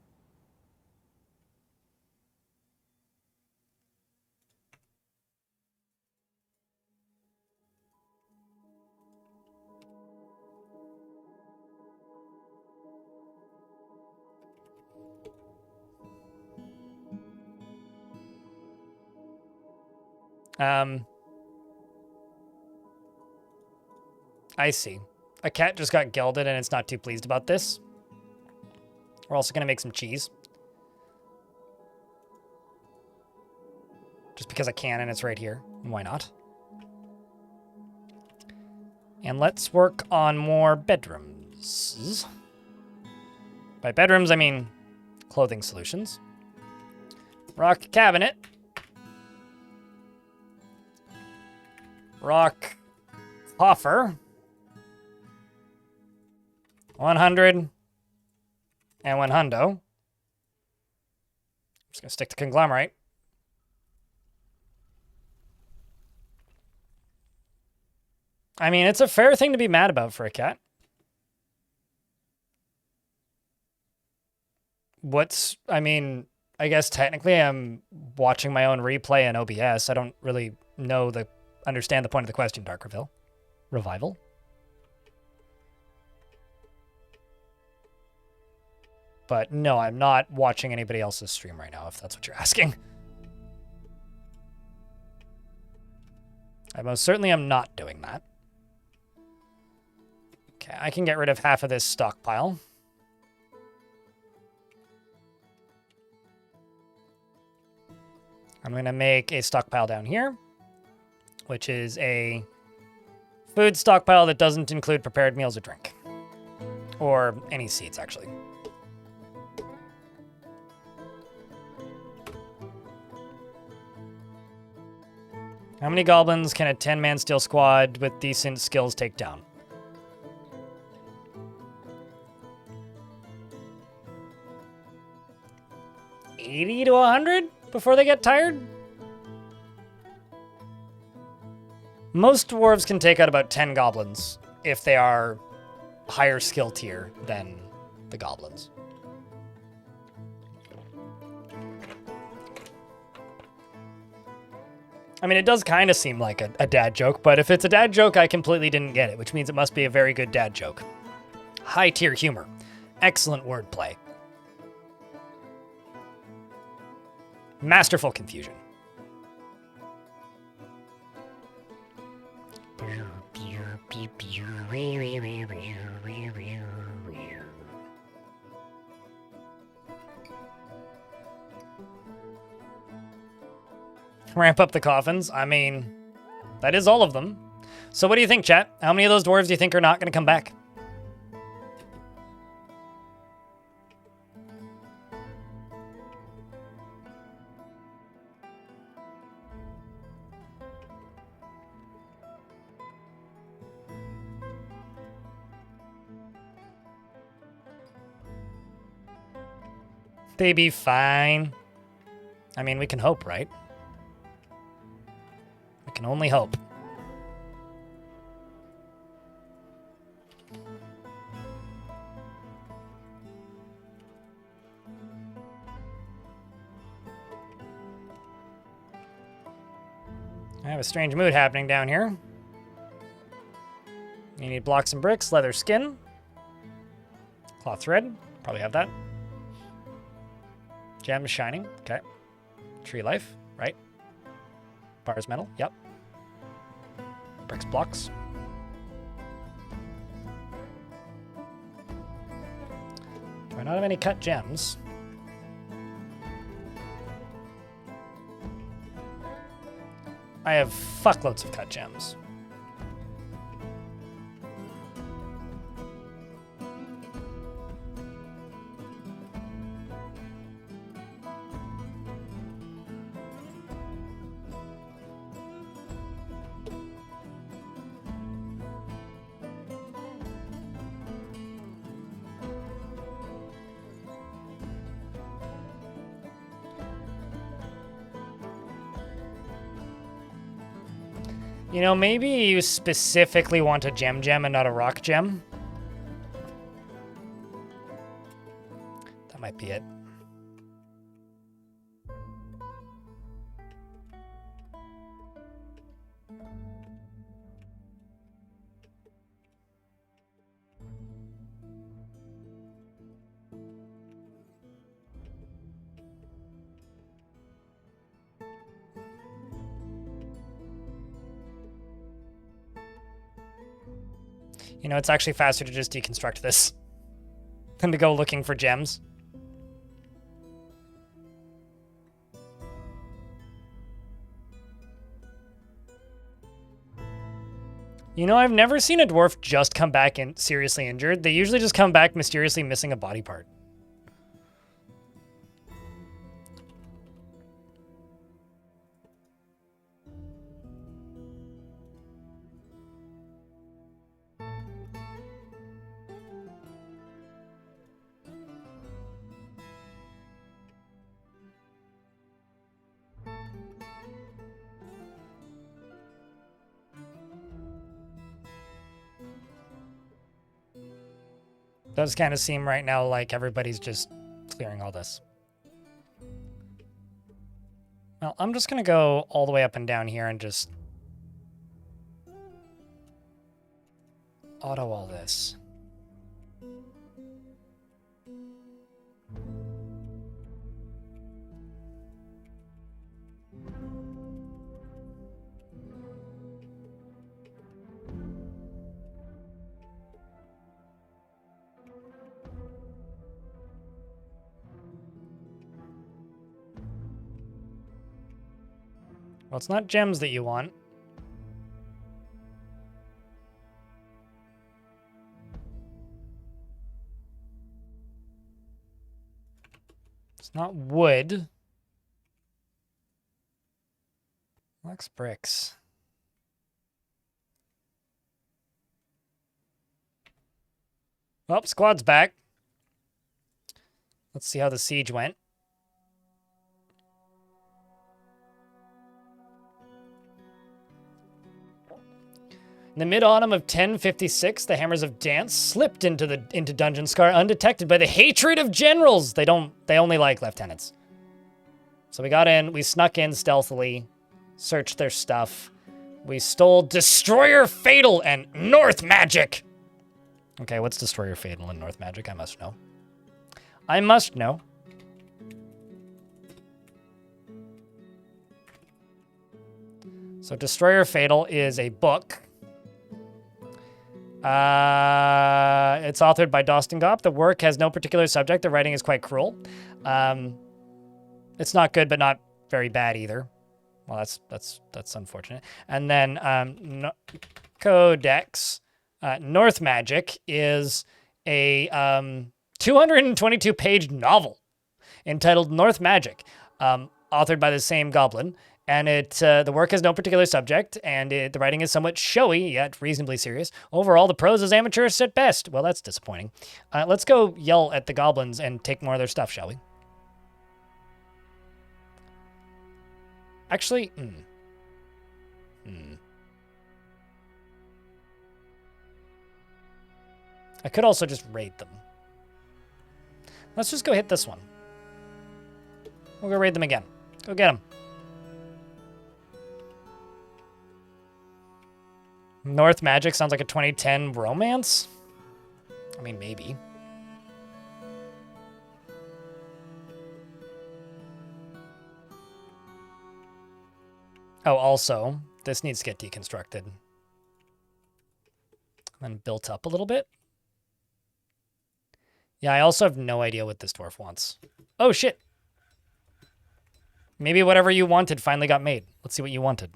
I see. A cat just got gelded and it's not too pleased about this. We're also going to make some cheese. Just because I can and it's right here. Why not? And let's work on more bedrooms. By bedrooms, I mean clothing solutions. Rock cabinet. Rock coffer. 100 and 100. I'm just going to stick to conglomerate. I mean, it's a fair thing to be mad about for a cat. I mean, I guess technically I'm watching my own replay in OBS. I don't really understand the point of the question, Dark Revival. But no, I'm not watching anybody else's stream right now, if that's what you're asking. I most certainly am not doing that. Okay, I can get rid of half of this stockpile. I'm going to make a stockpile down here, which is a food stockpile that doesn't include prepared meals or drink. Or any seeds, actually. How many goblins can a 10-man steel squad with decent skills take down? $80 to $100 before they get tired? Most dwarves can take out about 10 goblins if they are higher skill tier than the goblins. I mean, it does kind of seem like a dad joke, but if it's a dad joke, I completely didn't get it, which means it must be a very good dad joke. High tier humor. Excellent wordplay. Masterful confusion. Ramp up the coffins. I mean, that is all of them. So what do you think, chat? How many of those dwarves do you think are not going to come back? They be fine. I mean, we can hope, right? We can only hope. I have a strange mood happening down here. You need blocks and bricks, leather skin, cloth thread, probably have that. Gems shining, okay. Tree life, right? Bars metal, yep. Bricks blocks. Do I not have any cut gems? I have fuckloads of cut gems. You know, maybe you specifically want a gem and not a rock gem. That might be it. You know, it's actually faster to just deconstruct this than to go looking for gems. You know, I've never seen a dwarf just come back in seriously injured. They usually just come back mysteriously missing a body part. Does kind of seem right now like everybody's just clearing all this. Well, I'm just going to go all the way up and down here and just auto all this. Well, it's not gems that you want. It's not wood. Lux bricks. Well, squad's back. Let's see how the siege went. In the mid-autumn of 1056, the Hammers of Dance slipped into Dungeon Scar undetected by the hatred of generals. They only like lieutenants. So we got in, we snuck in stealthily, searched their stuff. We stole Destroyer Fatal and North Magic. Okay, what's Destroyer Fatal and North Magic? I must know. I must know. So Destroyer Fatal is a book. It's authored by Dostengop. The work has no particular subject. The writing is quite cruel. It's not good, but not very bad either. Well, that's unfortunate. And then Codex North Magic is a 222-page novel entitled North Magic, authored by the same goblin. And the work has no particular subject, and the writing is somewhat showy, yet reasonably serious. Overall, the prose is amateurish at best. Well, that's disappointing. Let's go yell at the goblins and take more of their stuff, shall we? Actually, I could also just raid them. Let's just go hit this one. We'll go raid them again. Go get them. North Magic sounds like a 2010 romance? I mean, maybe. Oh, also, this needs to get deconstructed. And built up a little bit. Yeah, I also have no idea what this dwarf wants. Oh, shit. Maybe whatever you wanted finally got made. Let's see what you wanted.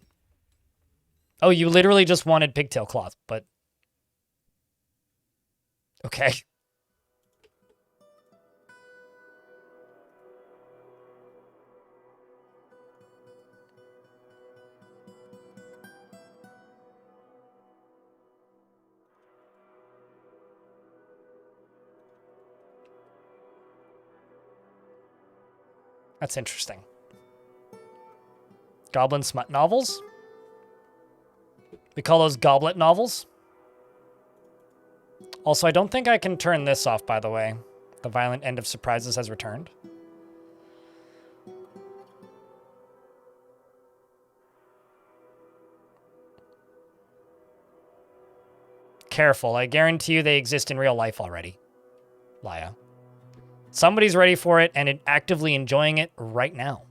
Oh, you literally just wanted pigtail cloth, but... Okay. That's interesting. Goblin smut novels? We call those goblet novels. Also, I don't think I can turn this off, by the way. The violent end of surprises has returned. Careful, I guarantee you they exist in real life already. Laya. Somebody's ready for it and actively enjoying it right now.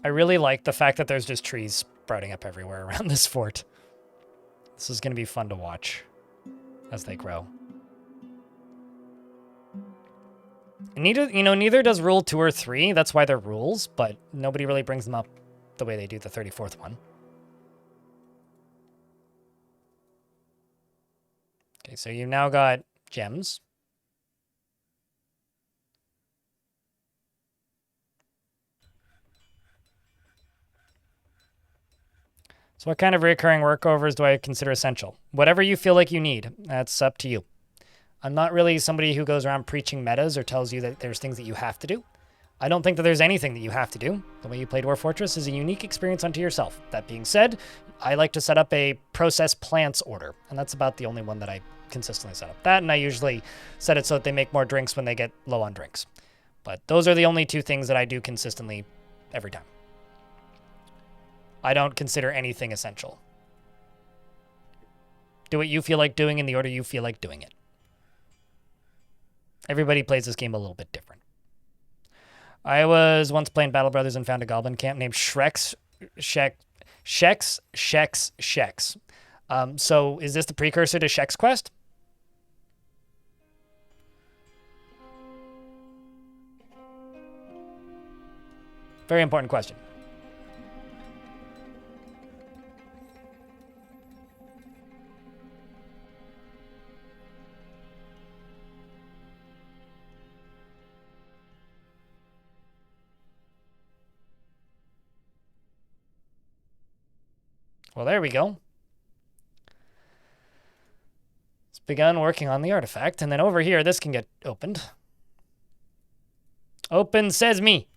I really like the fact that there's just trees sprouting up everywhere around this fort. This is going to be fun to watch as they grow. Neither does Rule 2 or 3. That's why they're rules, but nobody really brings them up the way they do the 34th one. Okay, so you've now got gems. So what kind of recurring workovers do I consider essential? Whatever you feel like you need. That's up to you. I'm not really somebody who goes around preaching metas or tells you that there's things that you have to do. I don't think that there's anything that you have to do. The way you play Dwarf Fortress is a unique experience unto yourself. That being said, I like to set up a process plants order, and that's about the only one that I consistently set up. That, and I usually set it so that they make more drinks when they get low on drinks. But those are the only two things that I do consistently every time. I don't consider anything essential. Do what you feel like doing in the order you feel like doing it. Everybody plays this game a little bit different. I was once playing Battle Brothers and found a goblin camp named Sheks. So is this the precursor to Shek's Quest? Very important question. Well, there we go. It's begun working on the artifact, and then over here, this can get opened. Open says me.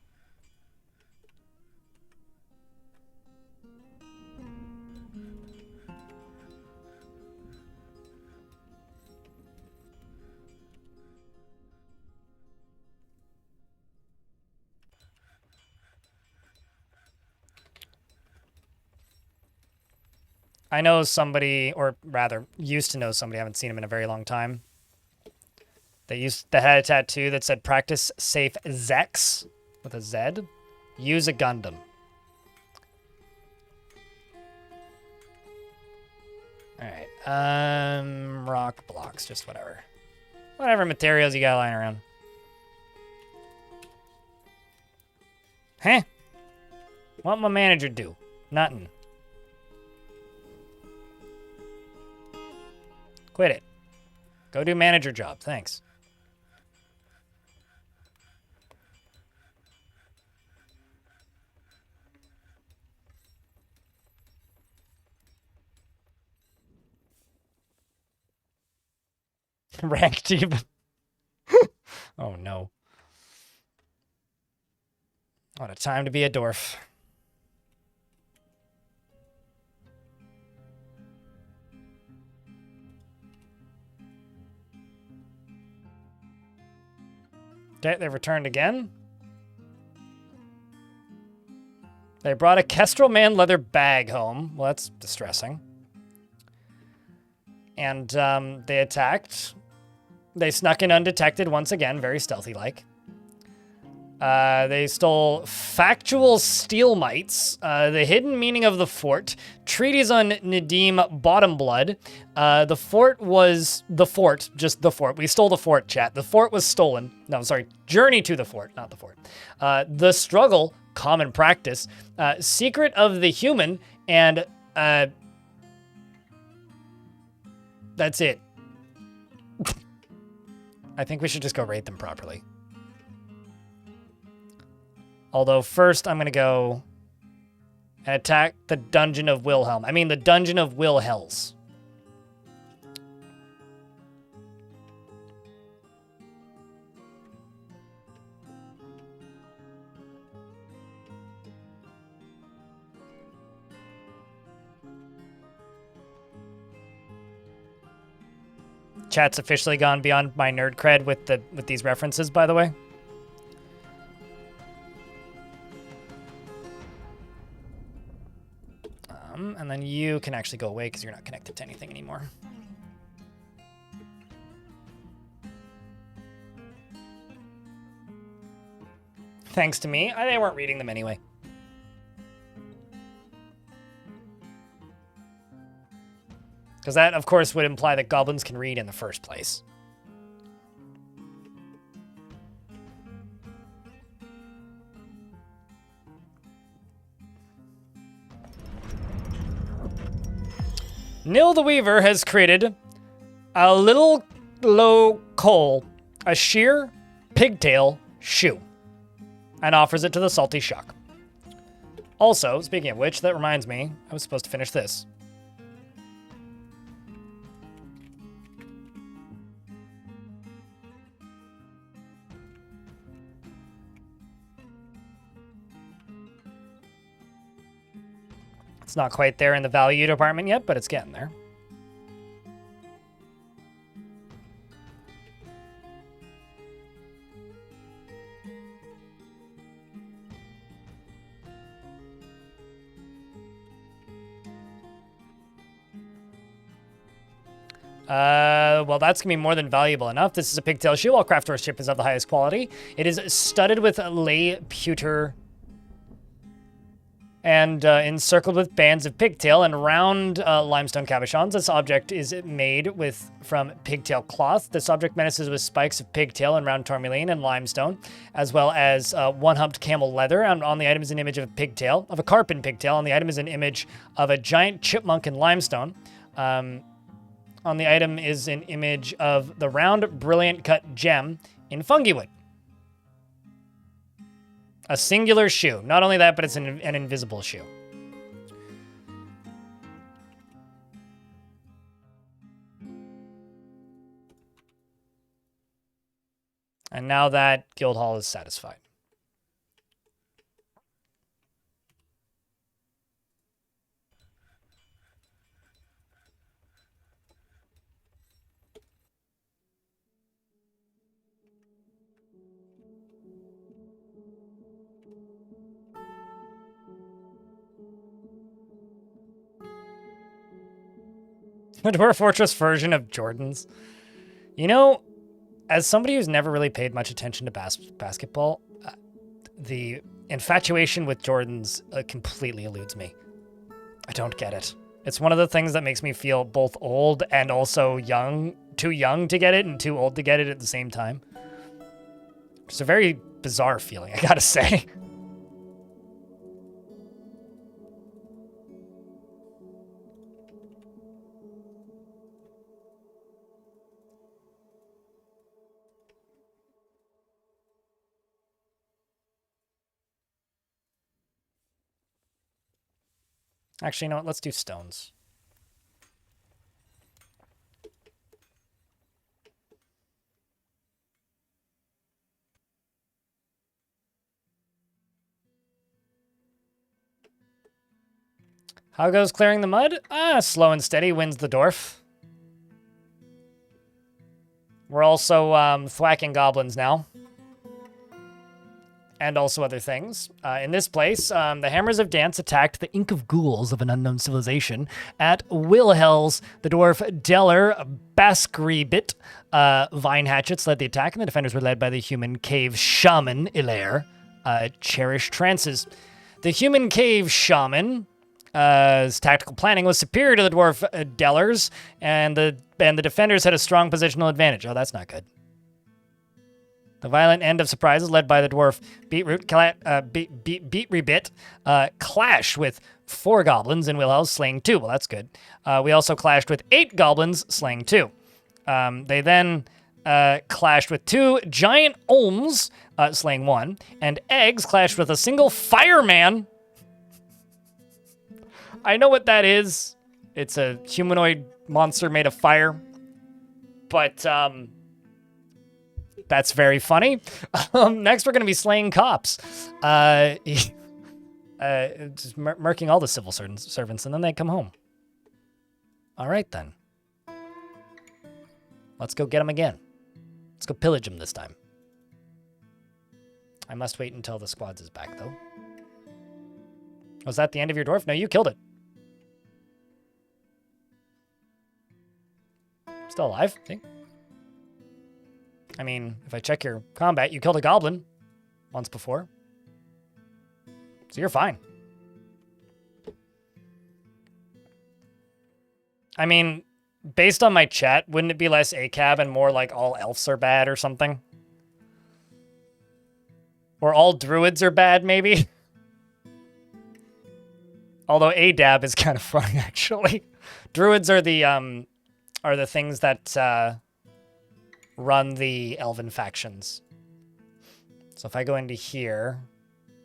I know somebody, or rather, used to know somebody, I haven't seen him in a very long time. They had a tattoo that said, practice safe Zex, with a Z. Use a Gundam. Alright. Rock blocks, just whatever. Whatever materials you got lying around. Huh? What my manager do? Nothing. Quit it. Go do manager job, thanks. Ranked even. Oh no. What a time to be a dwarf. Okay, they returned again. They brought a Kestrel Man leather bag home. Well, that's distressing. And they attacked. They snuck in undetected once again, very stealthy-like. They stole factual steel mites, the hidden meaning of the fort, treaties on Nadim Bottom Blood. The fort was the fort, just the fort. We stole the fort, chat. The fort was stolen. No, sorry, journey to the fort, not the fort. The struggle, common practice, secret of the human, and that's it. I think we should just go rate them properly. Although first I'm going to go and attack the Dungeon of Wilhelm. I mean the Dungeon of Wilhells. Chat's officially gone beyond my nerd cred with these references, by the way. And then you can actually go away because you're not connected to anything anymore. Thanks to me. They weren't reading them anyway. Because that, of course, would imply that goblins can read in the first place. Nil the Weaver has created a little low coal, a sheer pigtail shoe, and offers it to the Salty Shuck. Also, speaking of which, that reminds me, I was supposed to finish this. It's not quite there in the value department yet, but it's getting there. Well, that's gonna be more than valuable enough. This is a pigtail shoe. All craft ship is of the highest quality. It is studded with lay pewter and encircled with bands of pigtail and round limestone cabochons. This object is made from pigtail cloth. This object menaces with spikes of pigtail and round tourmaline and limestone, as well as one-humped camel leather. And on the item is an image of a pigtail, of a carpin pigtail. On the item is an image of a giant chipmunk in limestone. On the item is an image of the round, brilliant cut gem in fungi wood. A singular shoe. Not only that, but it's an invisible shoe. And now that Guildhall is satisfied. The Dwarf Fortress version of Jordan's. You know, as somebody who's never really paid much attention to basketball, the infatuation with Jordans completely eludes me. I don't get it. It's one of the things that makes me feel both old and also young. Too young to get it and too old to get it at the same time. It's a very bizarre feeling, I gotta say. Actually, you know what? Let's do stones. How goes clearing the mud? Slow and steady wins the Dwarf. We're also thwacking goblins now. And also other things. In this place, the Hammers of Dance attacked the Ink of Ghouls of an unknown civilization at Wilhel's. The dwarf Deller Baskribit Vine Hatchets led the attack, and the defenders were led by the human cave shaman Ilair Cherish Trances. The human cave shaman his tactical planning was superior to the dwarf Dellers, and the defenders had a strong positional advantage. Oh, that's not good. The violent end of surprises, led by the dwarf Beatribit, clashed with 4 goblins in Wilhel's, slaying 2. Well, that's good. We also clashed with 8 goblins, slaying 2. They then clashed with 2 giant olms, slaying 1. And eggs clashed with a single fireman. I know what that is. It's a humanoid monster made of fire. But, that's very funny. Next, we're going to be slaying cops. Just murking all the civil servants, and then they come home. All right, then. Let's go get them again. Let's go pillage them this time. I must wait until the squads is back, though. Was that the end of your dwarf? No, you killed it. Still alive, see? I mean, if I check your combat, you killed a goblin once before. So you're fine. I mean, based on my chat, wouldn't it be less ACAB and more like all elves are bad or something? Or all druids are bad, maybe? Although ADAB is kind of funny, actually. Druids are the things that run the elven factions. So if I go into here,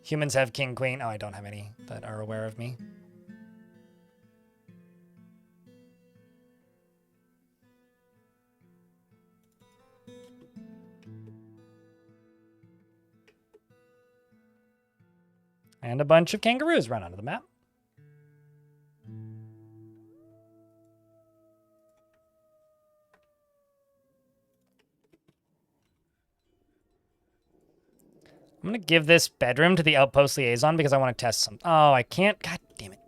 humans have king, queen. Oh, I don't have any that are aware of me. And a bunch of kangaroos run onto the map. I'm going to give this bedroom to the outpost liaison because I want to test some. Oh, I can't. God damn it.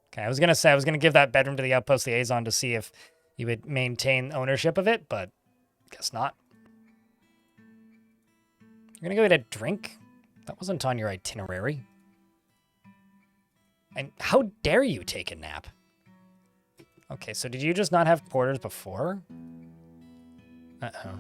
Okay, I was going to say I was going to give that bedroom to the outpost liaison to see if you would maintain ownership of it, but guess not. You're going to go get a drink? That wasn't on your itinerary. And how dare you take a nap? Okay, so did you just not have quarters before? Uh-oh.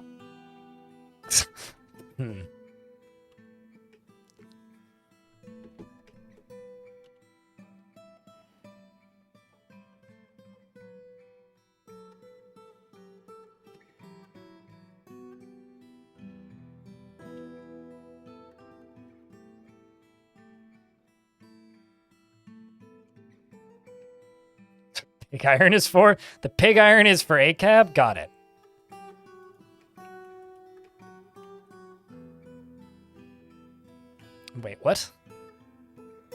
Pig iron is for? The pig iron is for ACAB? Got it. Wait, what?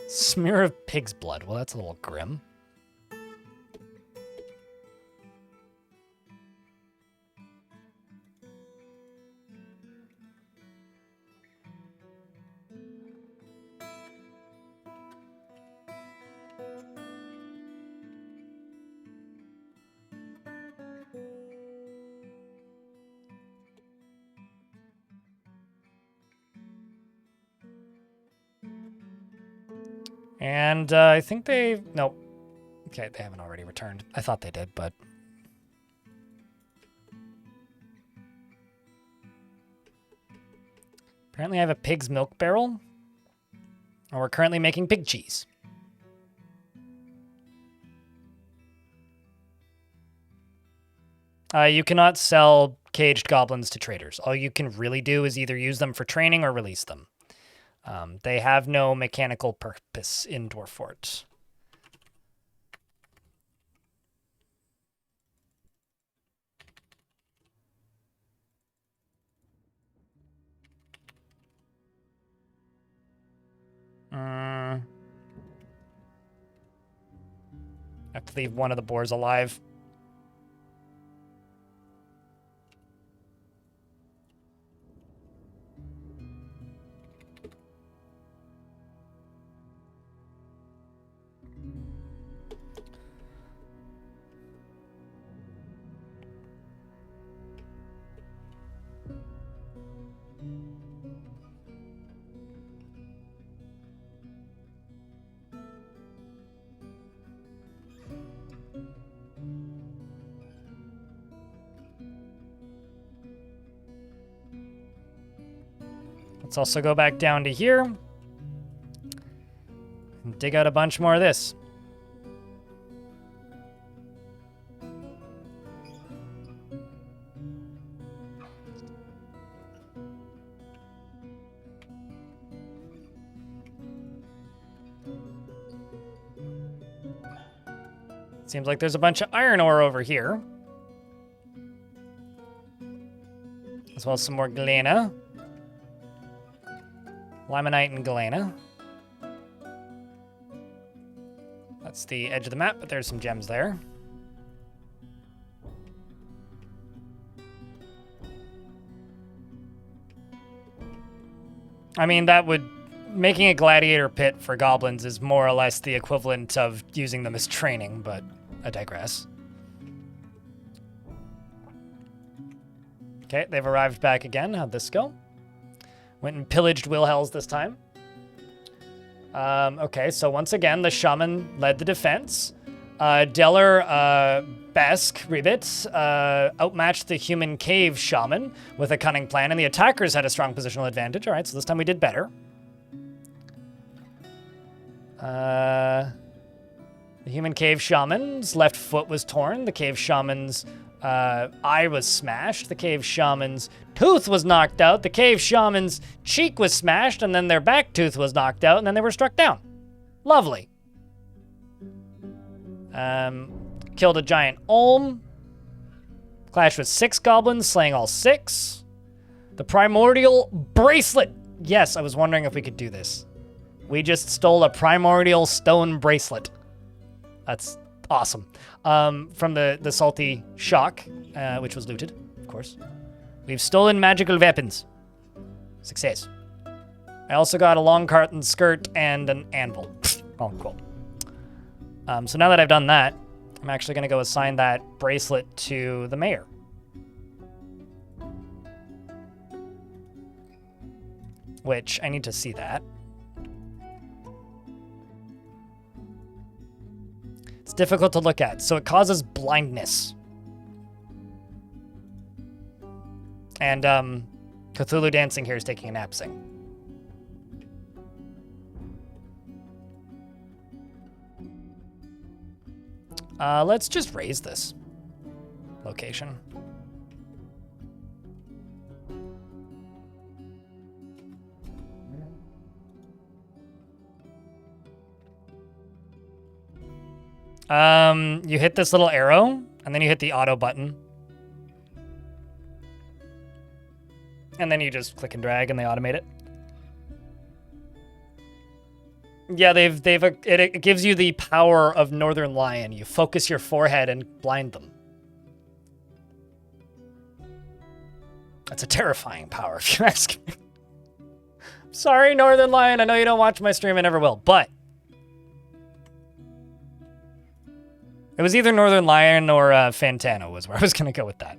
Smear of pig's blood. Well, that's a little grim. And I think they... Nope. Okay, they haven't already returned. I thought they did, but... Apparently I have a pig's milk barrel. And we're currently making pig cheese. You cannot sell caged goblins to traders. All you can really do is either use them for training or release them. They have no mechanical purpose in Dwarf Fort. I have to leave one of the boars alive. Let's also go back down to here and dig out a bunch more of this. Seems like there's a bunch of iron ore over here. As well as some more galena. Limonite and galena. That's the edge of the map, but there's some gems there. I mean, that would... Making a gladiator pit for goblins is more or less the equivalent of using them as training, but I digress. Okay, they've arrived back again. How'd this go? Went and pillaged Wilhel's this time. Okay, so once again, the shaman led the defense. Deller Besk Ribbit outmatched the human cave shaman with a cunning plan, and the attackers had a strong positional advantage. All right, so this time we did better. The human cave shaman's left foot was torn. The cave shaman's eye was smashed. The cave shaman's tooth was knocked out. The cave shaman's cheek was smashed, and then their back tooth was knocked out, and then they were struck down. Lovely. Killed a giant Olm. Clashed with 6 goblins, slaying all 6. The primordial bracelet. Yes, I was wondering if we could do this. We just stole a primordial stone bracelet. That's awesome. From the salty shock, which was looted, of course. We've stolen magical weapons. Success. I also got a long carton skirt and an anvil. Oh, cool. So now that I've done that, I'm actually going to go assign that bracelet to the mayor. Which, I need to see that. It's difficult to look at, so it causes blindness. And Cthulhu Dancing here is taking a nap sing. Let's just raise this location. You hit this little arrow, and then you hit the auto button. And then you just click and drag, and they automate it. Yeah, it gives you the power of Northern Lion. You focus your forehead and blind them. That's a terrifying power, if you ask me. Sorry, Northern Lion, I know you don't watch my stream, I never will, but it was either Northern Lion or Fantano was where I was going to go with that.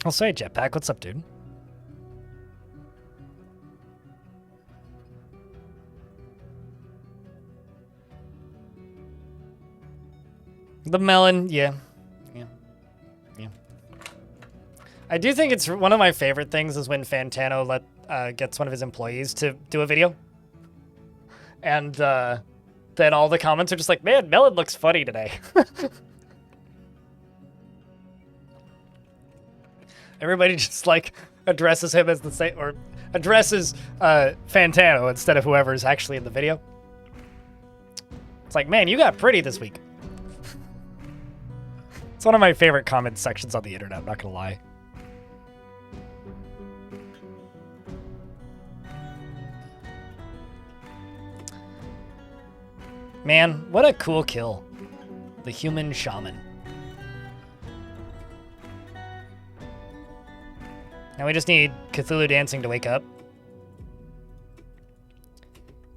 I'll say, Jetpack, what's up, dude? The melon, yeah. I do think it's one of my favorite things is when Fantano gets one of his employees to do a video. And then all the comments are just like, man, Melon looks funny today. Everybody just like addresses him as the same, or addresses Fantano instead of whoever's actually in the video. It's like, man, you got pretty this week. It's one of my favorite comment sections on the internet, I'm not gonna lie. Man, what a cool kill. The human shaman. Now we just need Cthulhu dancing to wake up.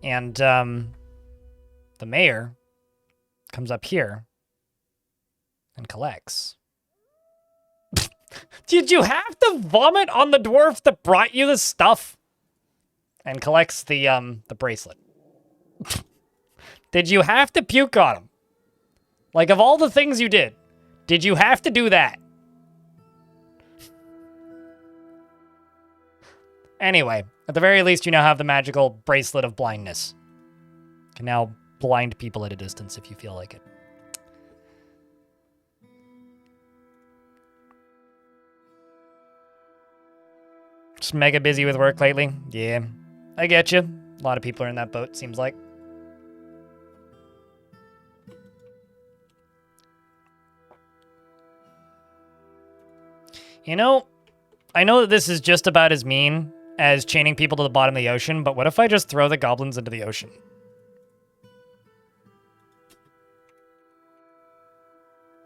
And the mayor comes up here and collects. Did you have to vomit on the dwarf that brought you the stuff? And collects the bracelet. Did you have to puke on him? Like, of all the things you did you have to do that? Anyway, at the very least, you now have the magical bracelet of blindness. You can now blind people at a distance if you feel like it. Just mega busy with work lately. Yeah, I get you. A lot of people are in that boat, seems like. You know, I know that this is just about as mean as chaining people to the bottom of the ocean, but what if I just throw the goblins into the ocean?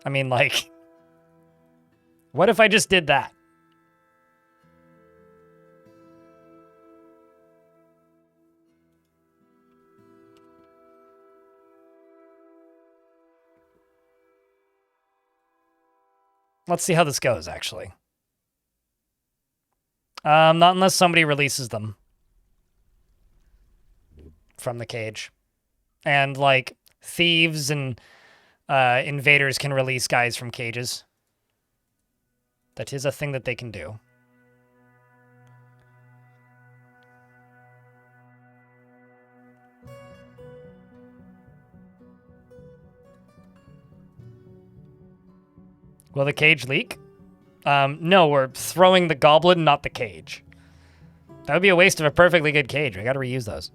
I mean, like, what if I just did that? Let's see how this goes, actually. Not unless somebody releases them from the cage. And, like, thieves and invaders can release guys from cages. That is a thing that they can do. Will the cage leak? No, we're throwing the goblin, not the cage. That would be a waste of a perfectly good cage. We gotta reuse those.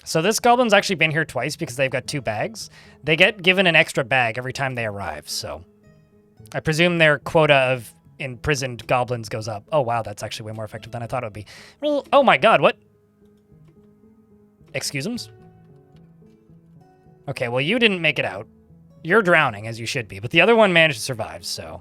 So this goblin's actually been here twice because they've got 2 bags. They get given an extra bag every time they arrive, so I presume their quota of imprisoned goblins goes up. Oh, wow, that's actually way more effective than I thought it would be. Well, oh my god, what? Excuse-ums? Okay, well, you didn't make it out. You're drowning, as you should be, but the other one managed to survive, so...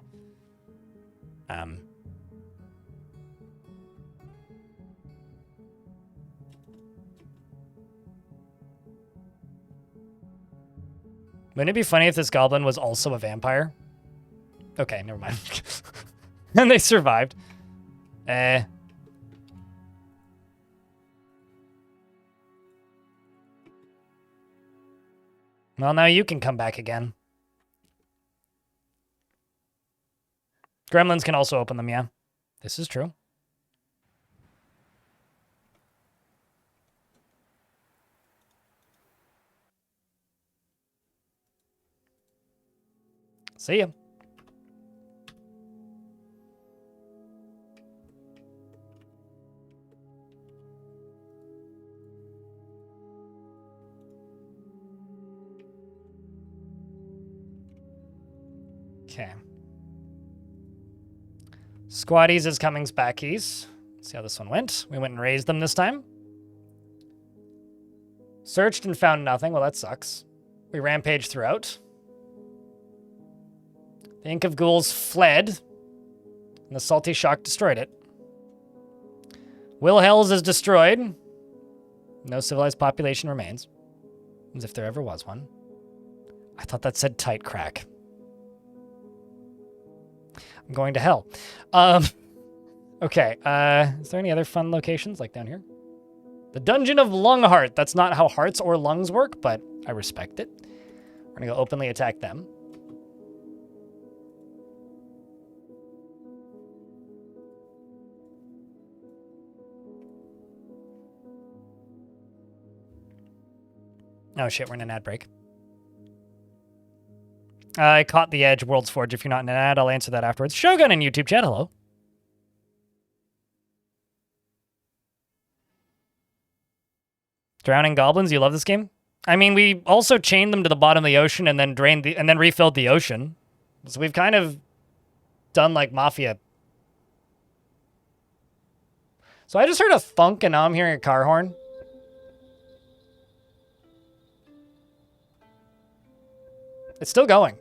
Wouldn't it be funny if this goblin was also a vampire? Okay, never mind. And they survived. Well, now you can come back again. Gremlins can also open them, yeah. This is true. See ya. Okay. Squatties is Cummings backies. See how this one went. We went and raised them this time. Searched and found nothing. Well, that sucks. We rampaged throughout. The Ink of Ghouls fled, and the Salty Shock destroyed it. Will Hells is destroyed. No civilized population remains, as if there ever was one. I thought that said tight crack. I'm going to hell. Okay, is there any other fun locations like down here? The Dungeon of Lungheart. That's not how hearts or lungs work, but I respect it. We're gonna go openly attack them. Oh shit, we're in an ad break. I caught the edge, World's Forge. If you're not in an ad, I'll answer that afterwards. Shogun in YouTube chat, hello. Drowning Goblins, you love this game? I mean, we also chained them to the bottom of the ocean and then refilled the ocean. So we've kind of done like Mafia. So I just heard a thunk and now I'm hearing a car horn. It's still going.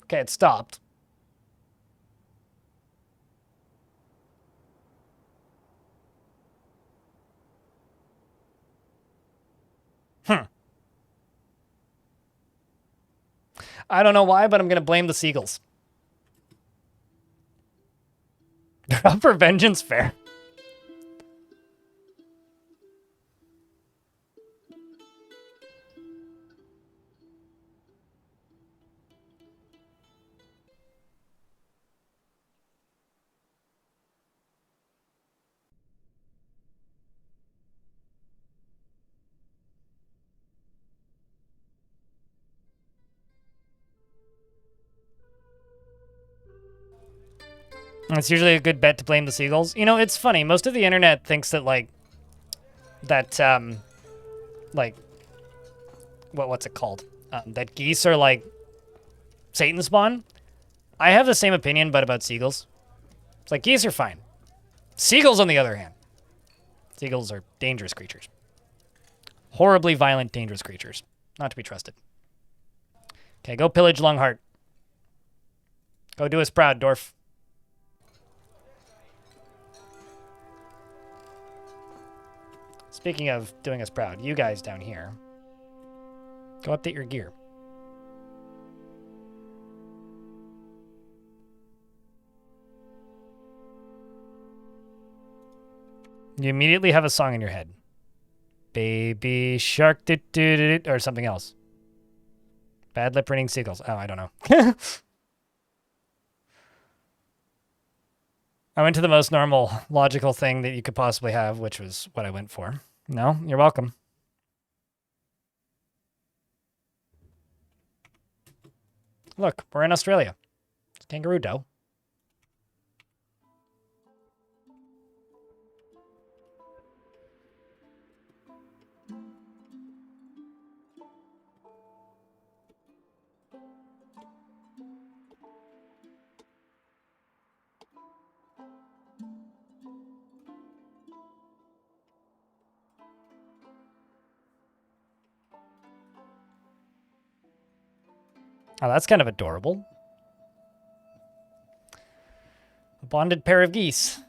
Okay, it stopped. I don't know why, but I'm going to blame the seagulls. They're up for vengeance, fair. It's usually a good bet to blame the seagulls. You know, it's funny. Most of the internet thinks that, what's it called? That geese are, like, Satan spawn. I have the same opinion, but about seagulls. It's like, geese are fine. Seagulls, on the other hand. Seagulls are dangerous creatures. Horribly violent, dangerous creatures. Not to be trusted. Okay, go pillage Lungheart. Go do us proud, Dwarf. Speaking of doing us proud, you guys down here, go update your gear. You immediately have a song in your head. Baby shark, or something else. Bad lip reading seagulls. Oh, I don't know. I went to the most normal, logical thing that you could possibly have, which was what I went for. No, you're welcome. Look, we're in Australia. It's kangaroo dough. Oh, that's kind of adorable. A bonded pair of geese.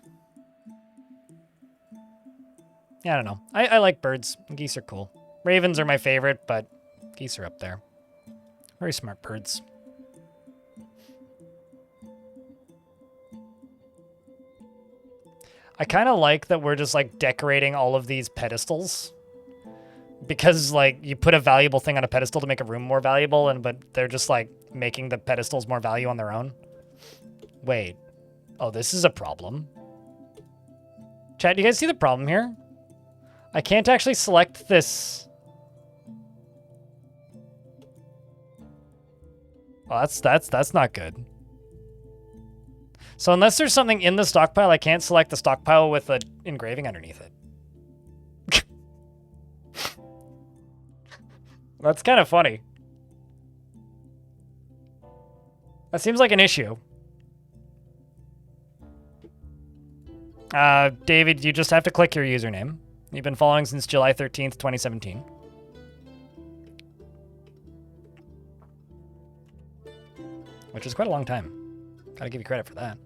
Yeah, I don't know. I like birds. Geese are cool. Ravens are my favorite, but geese are up there. Very smart birds. I kind of like that we're just, like, decorating all of these pedestals. Because, like, you put a valuable thing on a pedestal to make a room more valuable, but they're just, like, making the pedestals more value on their own. Wait. Oh, this is a problem. Chat, do you guys see the problem here? I can't actually select this. Oh, that's not good. So unless there's something in the stockpile, I can't select the stockpile with an engraving underneath it. That's kind of funny. That seems like an issue. David, you just have to click your username. You've been following since July 13th, 2017. Which is quite a long time. Gotta give you credit for that.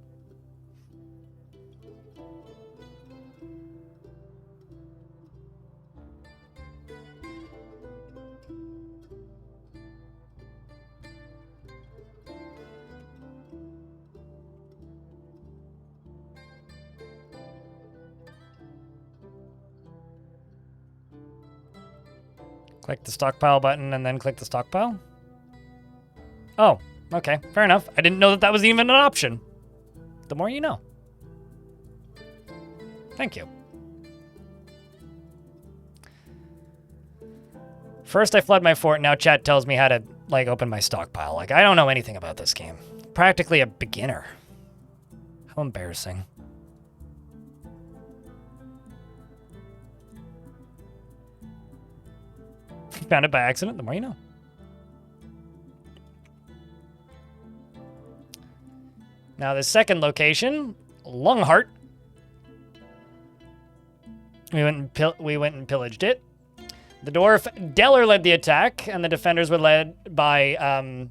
Click the stockpile button and then click the stockpile? Oh, okay, fair enough. I didn't know that that was even an option. The more you know. Thank you. First I flood my fort, now chat tells me how to, like, open my stockpile. Like, I don't know anything about this game. Practically a beginner. How embarrassing. Found it by accident, the more you know. Now the second location, Lungheart. We went and pillaged it. The dwarf Deller led the attack, and the defenders were led by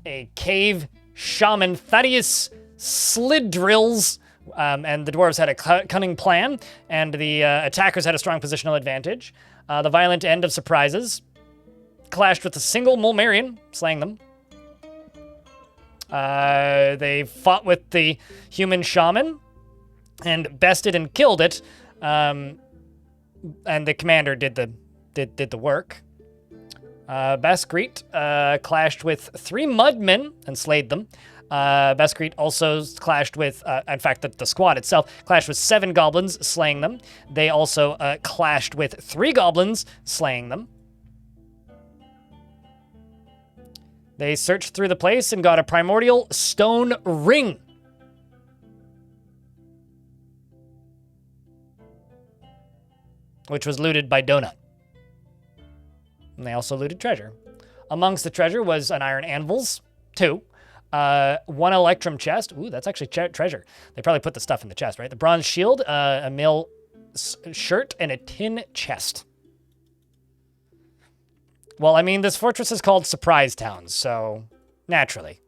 a cave shaman, Thaddeus Slidrills. And the dwarves had a cunning plan, and the attackers had a strong positional advantage. The violent end of surprises clashed with a single Mulmarian, slaying them. They fought with the human shaman and bested and killed it. And the commander did the work. Baskreet clashed with 3 mudmen and slayed them. Baskreet also clashed with, in fact, the squad itself clashed with 7 goblins, slaying them. They also clashed with 3 goblins, slaying them. They searched through the place and got a primordial stone ring. Which was looted by Donut. And they also looted treasure. Amongst the treasure was an iron anvils, 2. 1 electrum chest. Ooh, that's actually treasure. They probably put the stuff in the chest, right? The bronze shield, a mill shirt, and a tin chest. Well, I mean, this fortress is called Surprisetown, so naturally.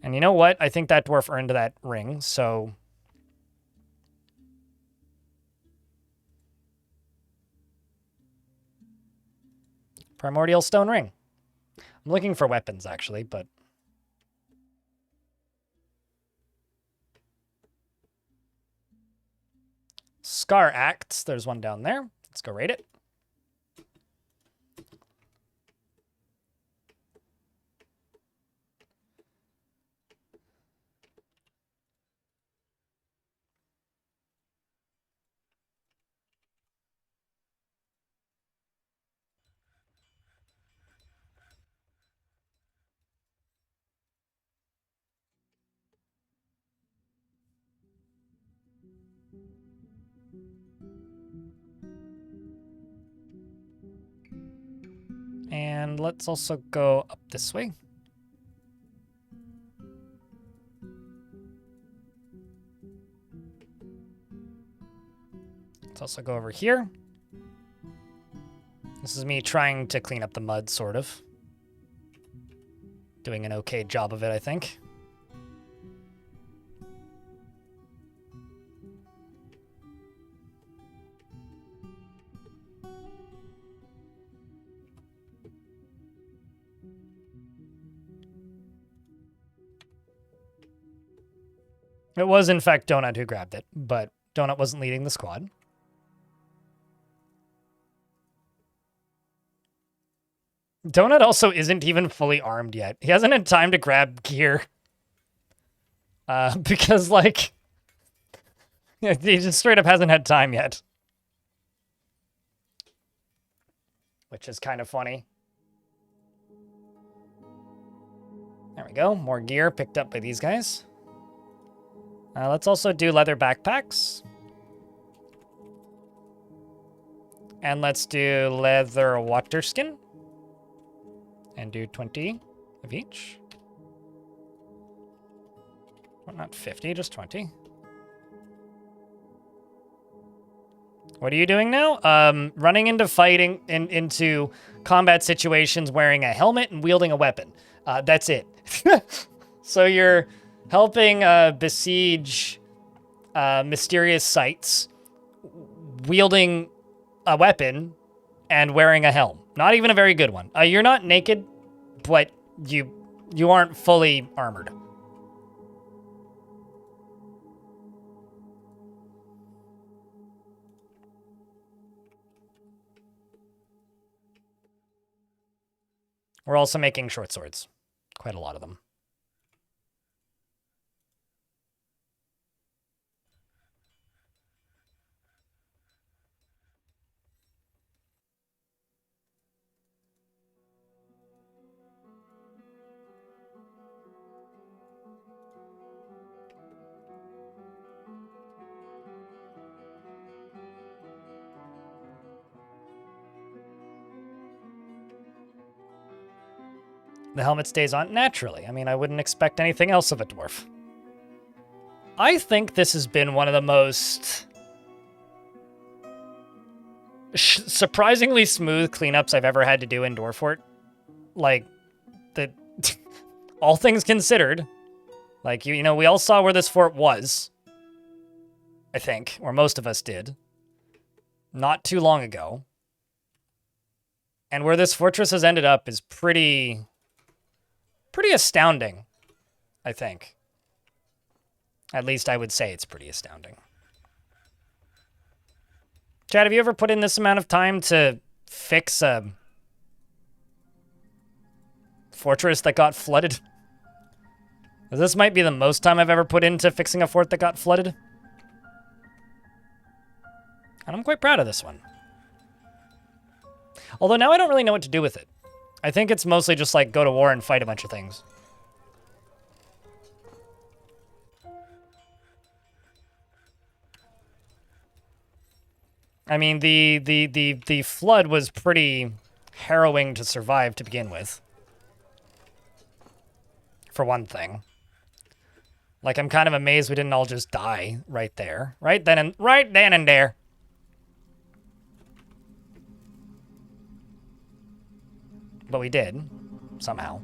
And you know what? I think that dwarf earned that ring, so... Primordial stone ring. I'm looking for weapons, actually, but... Scar Axe. There's one down there. Let's go raid it. And let's also go up this way. Let's also go over here. This is me trying to clean up the mud, sort of. Doing an okay job of it, I think. It was, in fact, Donut who grabbed it, but Donut wasn't leading the squad. Donut also isn't even fully armed yet. He hasn't had time to grab gear. Because, like, he just straight up hasn't had time yet. Which is kind of funny. There we go. More gear picked up by these guys. Let's also do leather backpacks. And let's do leather water skin. And do 20 of each. Well, not 50, just 20. What are you doing now? Running into fighting, into combat situations wearing a helmet and wielding a weapon. That's it. So you're helping besiege mysterious sites, wielding a weapon and wearing a helm. Not even a very good one. You're not naked, but you aren't fully armored. We're also making short swords. Quite a lot of them. The helmet stays on naturally. I mean, I wouldn't expect anything else of a dwarf. I think this has been one of the most surprisingly smooth cleanups I've ever had to do in Dwarfort. Like, all things considered, like, you know, we all saw where this fort was, I think, or most of us did, not too long ago. And where this fortress has ended up is pretty astounding, I think. At least I would say it's pretty astounding. Chad, have you ever put in this amount of time to fix a fortress that got flooded? This might be the most time I've ever put into fixing a fort that got flooded. And I'm quite proud of this one. Although now I don't really know what to do with it. I think it's mostly just like go to war and fight a bunch of things. I mean, the flood was pretty harrowing to survive to begin with. For one thing. Like, I'm kind of amazed we didn't all just die right there. Right then and there. But we did, somehow.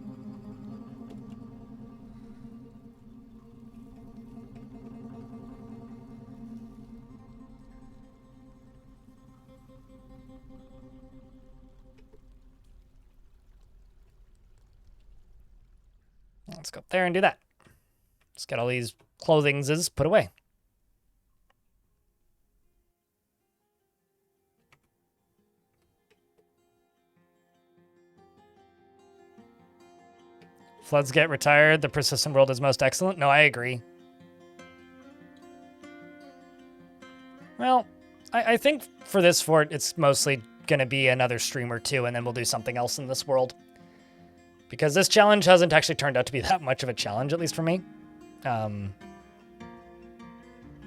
Let's go up there and do that. Let's get all these clothingses put away. Floods get retired. The persistent world is most excellent. No, I agree. Well, I think for this fort, it's mostly going to be another stream or two, and then we'll do something else in this world. Because this challenge hasn't actually turned out to be that much of a challenge, at least for me.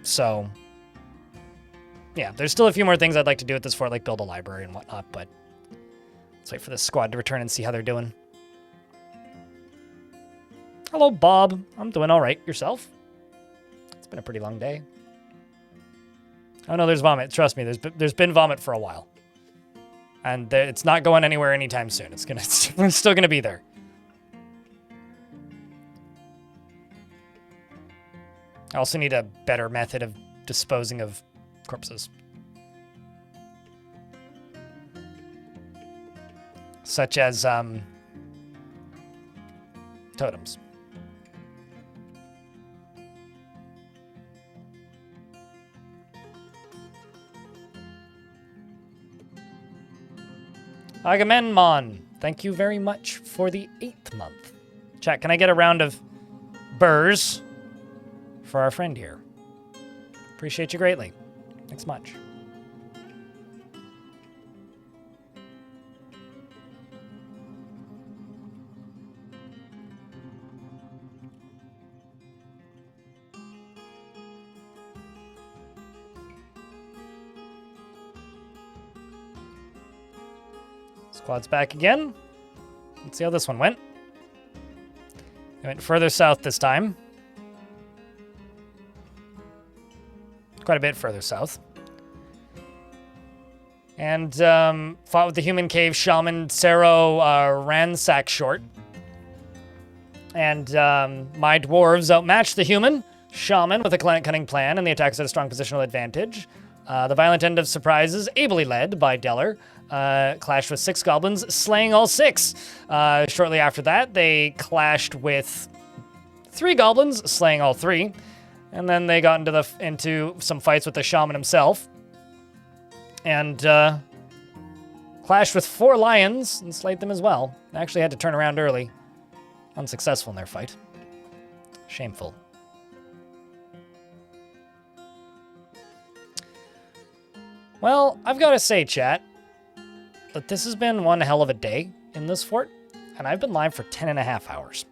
So, yeah, there's still a few more things I'd like to do with this fort, like build a library and whatnot, but let's wait for this squad to return and see how they're doing. Hello, Bob. I'm doing all right. Yourself? It's been a pretty long day. Oh, no, there's vomit. Trust me, there's been vomit for a while. And it's not going anywhere anytime soon. It's still gonna be there. I also need a better method of disposing of corpses. Such as, totems. Agamemnon, thank you very much for the 8th month. Chat, can I get a round of burrs for our friend here? Appreciate you greatly. Thanks much. Squad's back again. Let's see how this one went. It went further south this time. Quite a bit further south. And fought with the human cave shaman Sero Ransack Short. And my dwarves outmatched the human shaman with a cunning plan, and the attacks at a strong positional advantage. The violent end of surprises, ably led by Deller, clashed with 6 goblins, slaying all 6. Shortly after that, they clashed with 3 goblins, slaying all 3. And then they got into some fights with the shaman himself. And clashed with 4 lions and slayed them as well. They actually had to turn around early. Unsuccessful in their fight. Shameful. Well, I've got to say, chat, that this has been one hell of a day in this fort, and I've been live for 10.5 hours.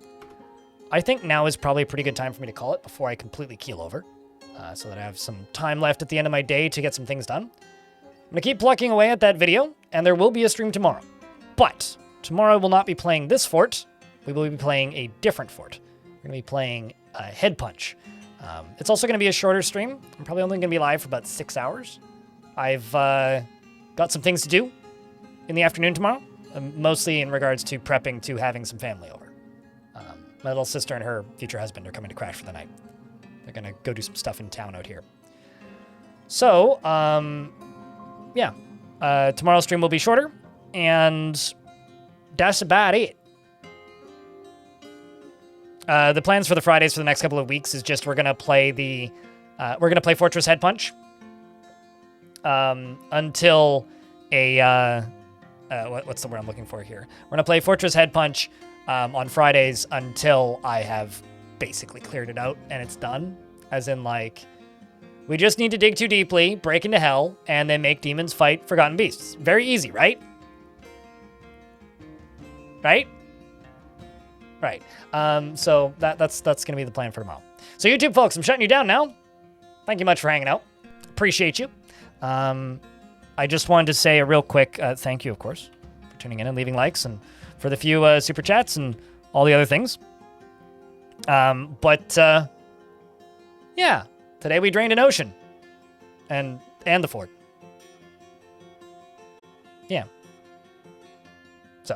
I think now is probably a pretty good time for me to call it before I completely keel over, so that I have some time left at the end of my day to get some things done. I'm going to keep plucking away at that video, and there will be a stream tomorrow. But tomorrow I will not be playing this fort. We will be playing a different fort. We're going to be playing Head Punch. It's also going to be a shorter stream. I'm probably only going to be live for about 6 hours. I've got some things to do in the afternoon tomorrow, mostly in regards to prepping to having some family over. My little sister and her future husband are coming to crash for the night. They're going to go do some stuff in town out here. So, yeah. Tomorrow's stream will be shorter, and that's about it. The plans for the Fridays for the next couple of weeks is just we're going to play Fortress Head Punch until what's the word I'm looking for here? We're going to play Fortress Head Punch on Fridays until I have basically cleared it out and it's done. As in, like, we just need to dig too deeply, break into hell, and then make demons fight forgotten beasts. Very easy, right? Right? Right. So that's going to be the plan for tomorrow. So YouTube folks, I'm shutting you down now. Thank you much for hanging out. Appreciate you. I just wanted to say a real quick thank you, of course, for tuning in and leaving likes, and for the few super chats and all the other things. Yeah, today we drained an ocean and the fort. Yeah.